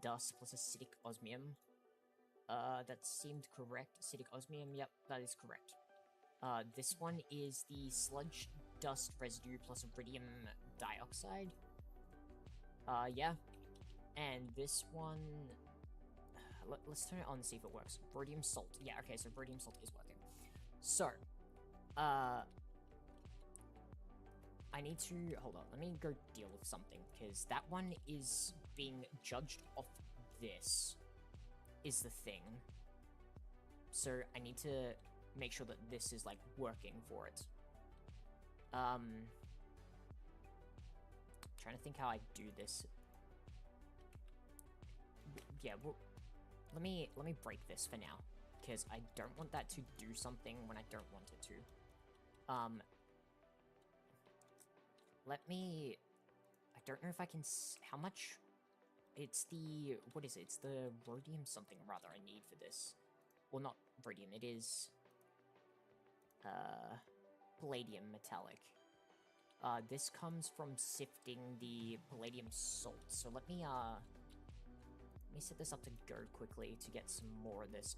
dust plus acidic osmium. That seemed correct. Acidic osmium, yep, that is correct. This one is the sludge dust residue plus iridium dioxide. Yeah. And this one... let's turn it on and see if it works. Rhodium salt. Yeah, okay, so rhodium salt is working. So, I need to... Hold on, let me go deal with something, because that one is being judged off this, is the thing. So, I need to make sure that this is, like, working for it. Trying to think how I do this. Yeah, well, let me break this for now, because I don't want that to do something when I don't want it to. Let me... I don't know if I can... How much... It's the... What is it? It's the rhodium something or other I need for this. Well, not rhodium. It is... palladium metallic. This comes from sifting the palladium salt. So let me set this up to go quickly to get some more of this.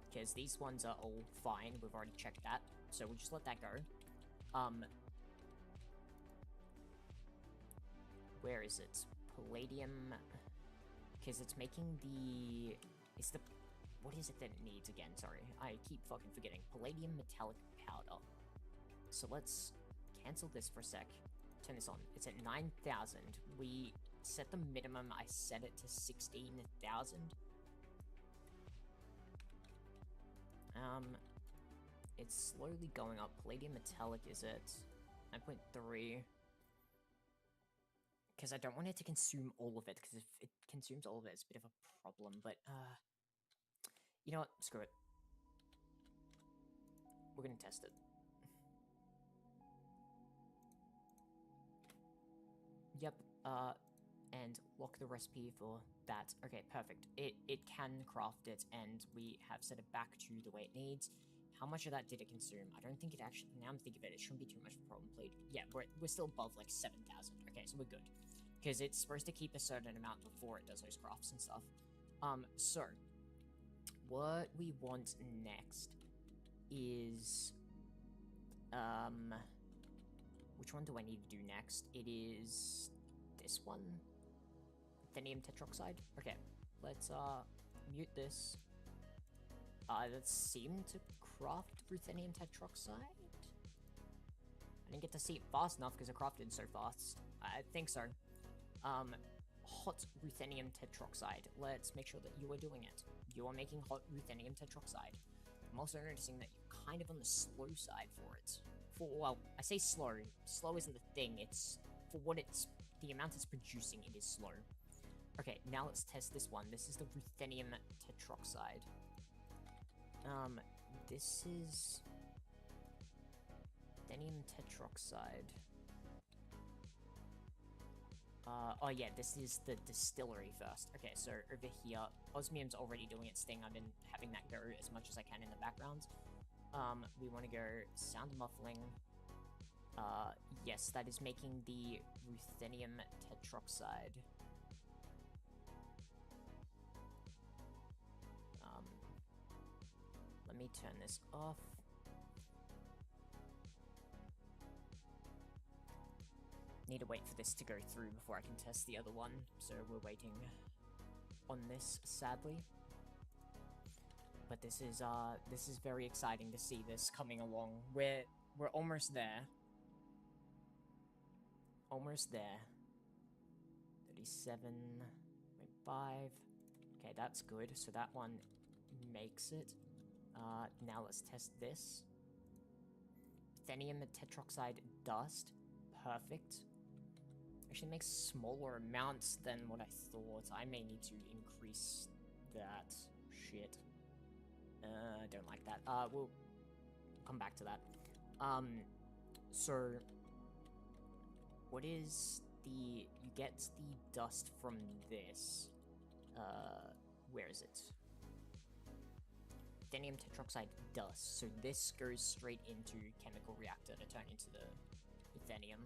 Because these ones are all fine. We've already checked that. So we'll just let that go. Where is it? Palladium... Because it's making the... It's the... What is it that it needs again? Sorry, I keep fucking forgetting. Palladium metallic powder. So let's cancel this for a sec. Turn this on. It's at 9,000. We set the minimum. I set it to 16,000. It's slowly going up. Palladium metallic is at 9.3. Because I don't want it to consume all of it, because if it consumes all of it, it's a bit of a problem, but, you know what? Screw it. We're gonna test it. Yep, and lock the recipe for that. Okay, perfect. It can craft it, and we have set it back to the way it needs. How much of that did it consume? I don't think it actually... Now I'm thinking of it, it shouldn't be too much of a problem. Yeah, we're still above, like, 7,000. Okay, so we're good. Because it's supposed to keep a certain amount before it does those crafts and stuff. So... What we want next is... Which one do I need to do next? It is... this one? Ruthenium tetroxide? Okay, let's, mute this. That seemed to craft ruthenium tetroxide? I didn't get to see it fast enough because it crafted so fast. I think so. hot ruthenium tetroxide. Let's make sure that you are doing it. You are making hot ruthenium tetroxide. I'm also noticing that you're kind of on the slow side for it. Well, I say slow. Slow isn't the thing. It's for what it's the amount it's producing. It is slow. Okay, now let's test this one. This is the ruthenium tetroxide. This is ruthenium tetroxide. Oh yeah, this is the distillery first. Okay, so over here, osmium's already doing its thing. I've been having that go as much as I can in the background. We want to go sound muffling. Yes, that is making the ruthenium tetroxide. Let me turn this off. Need to wait for this to go through before I can test the other one, so we're waiting on this, sadly. But this is very exciting to see this coming along. We're almost there. Almost there. 37.5. Okay, that's good. So that one makes it. Now let's test this. Ruthenium tetroxide dust. Perfect. Actually makes smaller amounts than what I thought. I may need to increase that. Shit. I don't like that. We'll come back to that. So what is the... You get the dust from this. Where is it? Ruthenium tetroxide dust. So this goes straight into chemical reactor to turn into the ruthenium.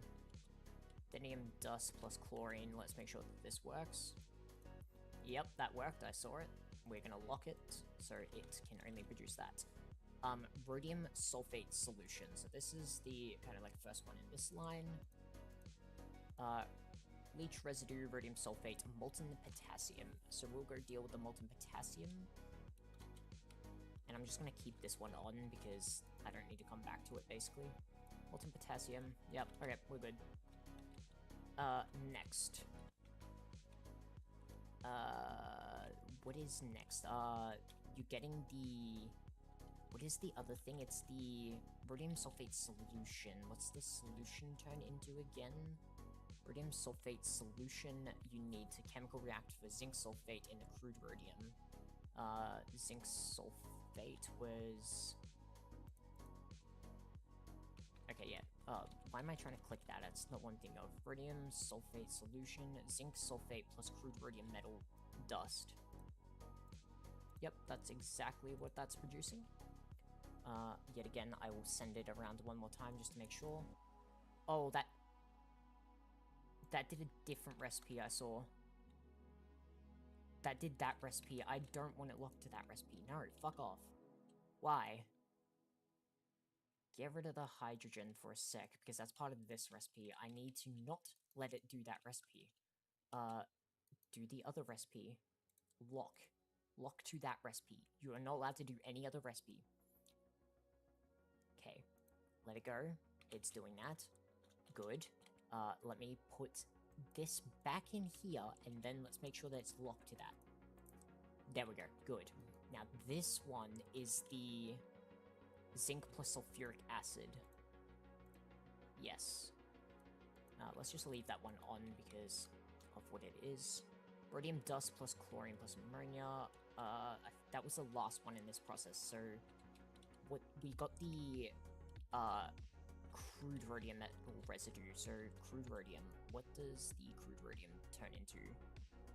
Ruthenium dust plus chlorine. Let's make sure that this works. Yep, that worked. I saw it. We're gonna lock it so it can only produce that. Rhodium sulfate solution. So this is the kind of like first one in this line. Leach residue, rhodium sulfate, molten potassium. So we'll go deal with the molten potassium. And I'm just gonna keep this one on because I don't need to come back to it basically. Molten potassium. Yep, okay, we're good. Next. What is next? You're getting the... What is the other thing? It's the rhodium sulfate solution. What's the solution turn into again? Rhodium sulfate solution, you need to chemical react for zinc sulfate in the crude rhodium. Zinc sulfate was... Okay, yeah. Why am I trying to click that? It's not one thing of rhodium sulfate solution, zinc sulfate plus crude rhodium metal dust. Yep, that's exactly what that's producing. Yet again, I will send it around one more time just to make sure. Oh, that did a different recipe I saw. That did that recipe. I don't want it locked to that recipe. No, fuck off. Why? Get rid of the hydrogen for a sec, because that's part of this recipe. I need to not let it do that recipe. Do the other recipe. Lock. Lock to that recipe. You are not allowed to do any other recipe. Okay. Let it go. It's doing that. Good. Let me put this back in here, and then let's make sure that it's locked to that. There we go. Good. Now, this one is the zinc plus sulfuric acid. Yes. Let's just leave that one on because of what it is. Rhodium dust plus chlorine plus ammonia. That was the last one in this process, so... What we got the, crude rhodium metal residue. So, crude rhodium. What does the crude rhodium turn into?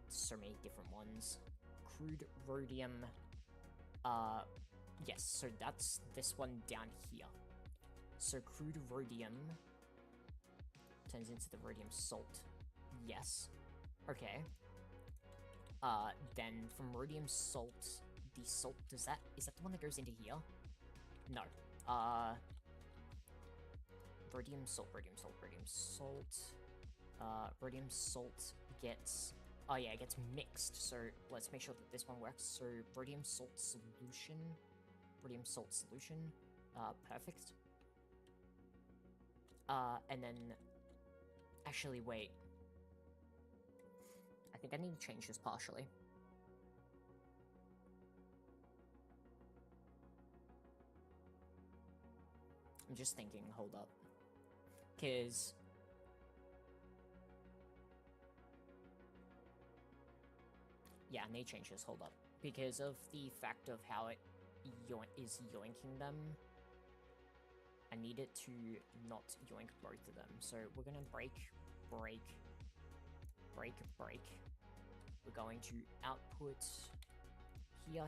So many different ones. Crude rhodium, yes, so that's this one down here. So, crude rhodium turns into the rhodium salt. Yes. Okay. Then from rhodium salt, the salt, is that the one that goes into here? No. Rhodium salt, rhodium salt, rhodium salt. Rhodium salt gets... Oh yeah, it gets mixed, so let's make sure that this one works. So, rhodium salt solution. Rhodium salt solution. Perfect. And then... Actually, wait. I think I need to change this partially. I'm just thinking, hold up. Because... yeah, I need to change this, hold up. Because of the fact of how it is yoinking them, I need it to not yoink both of them. So we're gonna break, break, break, break. We're going to output here,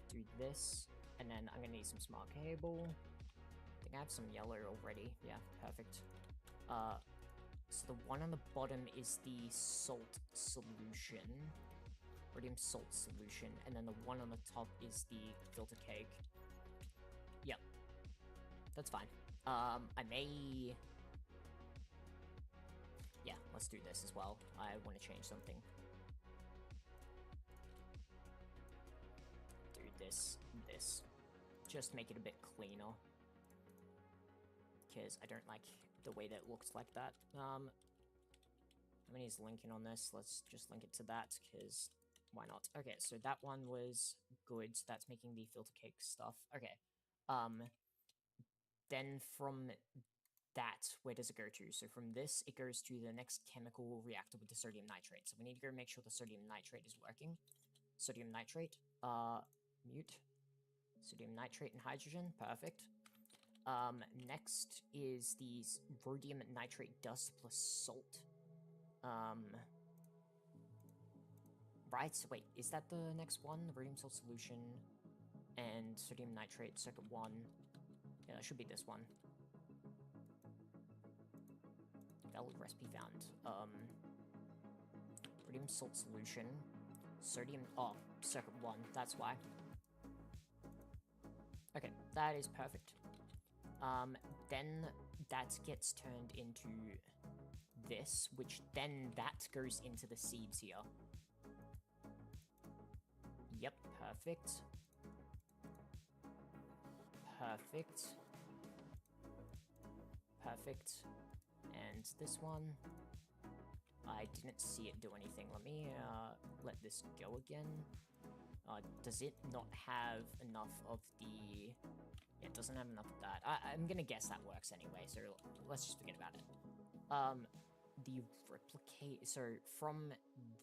do this, and then I'm gonna need some smart cable. I think I have some yellow already. Yeah, perfect. So the one on the bottom is the salt solution. Rhodium salt solution, and then the one on the top is the filter cake. Yep. That's fine. I may... yeah, let's do this as well. I want to change something. Do this. Just make it a bit cleaner. Because I don't like the way that it looks like that. How many is linking on this? Let's just link it to that, because... why not? Okay, so that one was good. So that's making the filter cake stuff. Okay. Then from that, where does it go to? So from this, it goes to the next chemical reactor with the sodium nitrate. So we need to go make sure the sodium nitrate is working. Sodium nitrate, mute. Sodium nitrate and hydrogen, perfect. Next is the rhodium nitrate dust plus salt. Right, so wait, is that the next one? The rhodium salt solution and sodium nitrate, circuit 1. Yeah, that should be this one. Valid recipe found. Rhodium salt solution. Sodium... oh, circuit 1, that's why. Okay, that is perfect. Then that gets turned into this, which then that goes into the seeds here. Yep, perfect. Perfect. Perfect. And this one, I didn't see it do anything. Let me let this go again. Does it not have enough of the... yeah, it doesn't have enough of that. I'm gonna guess that works anyway, so let's just forget about it. The replicate... so from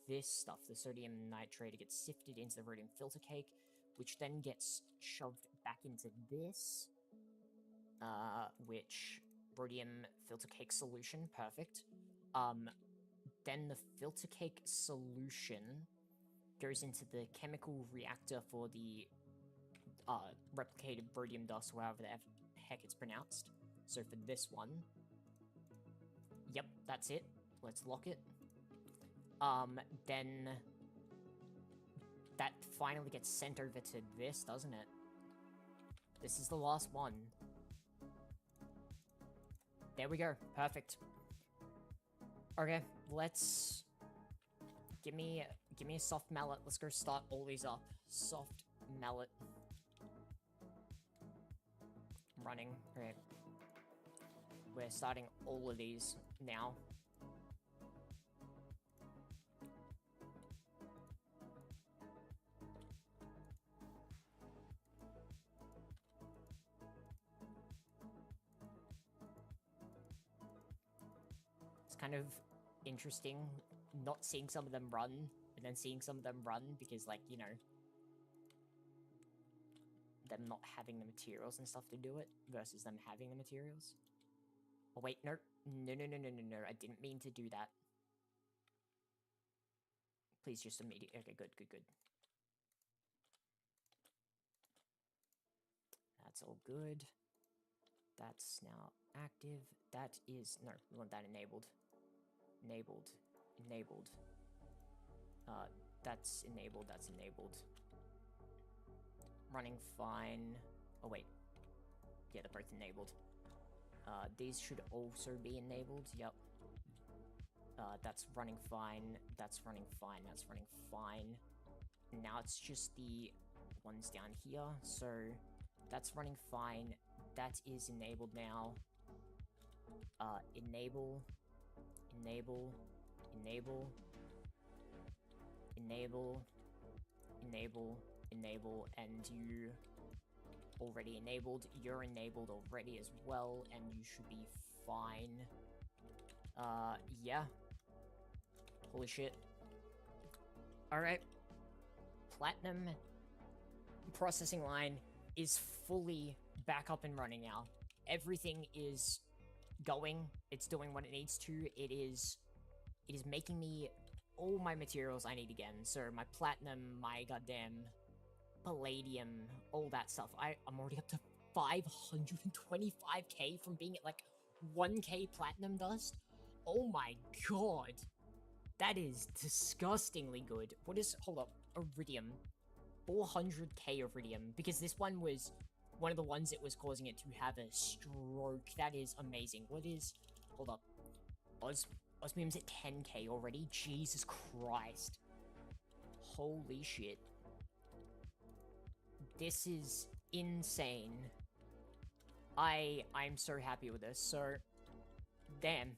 this stuff, the sodium nitrate, it gets sifted into the rhodium filter cake, which then gets shoved back into this, which... rhodium filter cake solution, perfect. Then the filter cake solution goes into the chemical reactor for the replicated rhodium dust, or however the heck it's pronounced. So for this one, yep, that's it. Let's lock it. Then that finally gets sent over to this, doesn't it? This is the last one. There we go. Perfect. Okay, let's... Give me a soft mallet. Let's go start all these up. Soft mallet. Running. Okay. We're starting all of these now. It's kind of interesting not seeing some of them run, and then seeing some of them run, because, like, you know, them not having the materials and stuff to do it, versus them having the materials. Oh, wait, no. No, I didn't mean to do that. Please just immediate. Okay, good. That's all good. That's now active. That is... no, we want that enabled. Enabled. That's enabled. Running fine. Oh, wait. Yeah, they're both enabled. These should also be enabled. Yep. That's running fine. That's running fine. Now it's just the ones down here. So that's running fine. That is enabled now. Enable. enable, enable, enable, and you already enabled. You're enabled already as well, and you should be fine. Yeah. Holy shit. Alright. Platinum processing line is fully back up and running now. Everything is going. It's doing what it needs to. It is making me all my materials I need again. So my platinum, my goddamn palladium, all that stuff. I'm already up to 525k from being at like 1k platinum dust. Oh my god. That is disgustingly good. What is, hold up, iridium. 400k iridium, because this one was one of the ones that was causing it to have a stroke. That is amazing. What is, hold up, osmium's at 10k already? Jesus Christ. Holy shit. This is insane. I'm so happy with this. So, damn.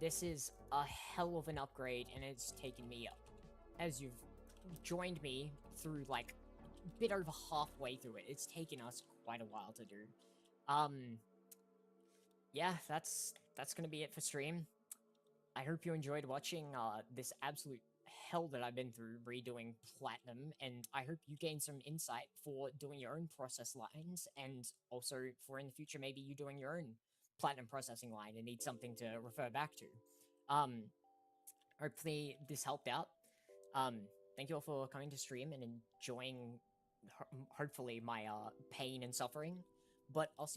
This is a hell of an upgrade, and it's taken me, as you've joined me through, like, a bit over halfway through it. It's taken us quite a while to do. Yeah, that's gonna be it for stream. I hope you enjoyed watching, this absolute hell that I've been through redoing Platinum, and I hope you gained some insight for doing your own process lines, and also for in the future maybe you doing your own Platinum processing line and need something to refer back to. Hopefully this helped out. Thank you all for coming to stream and enjoying, hopefully, my pain and suffering, but I'll see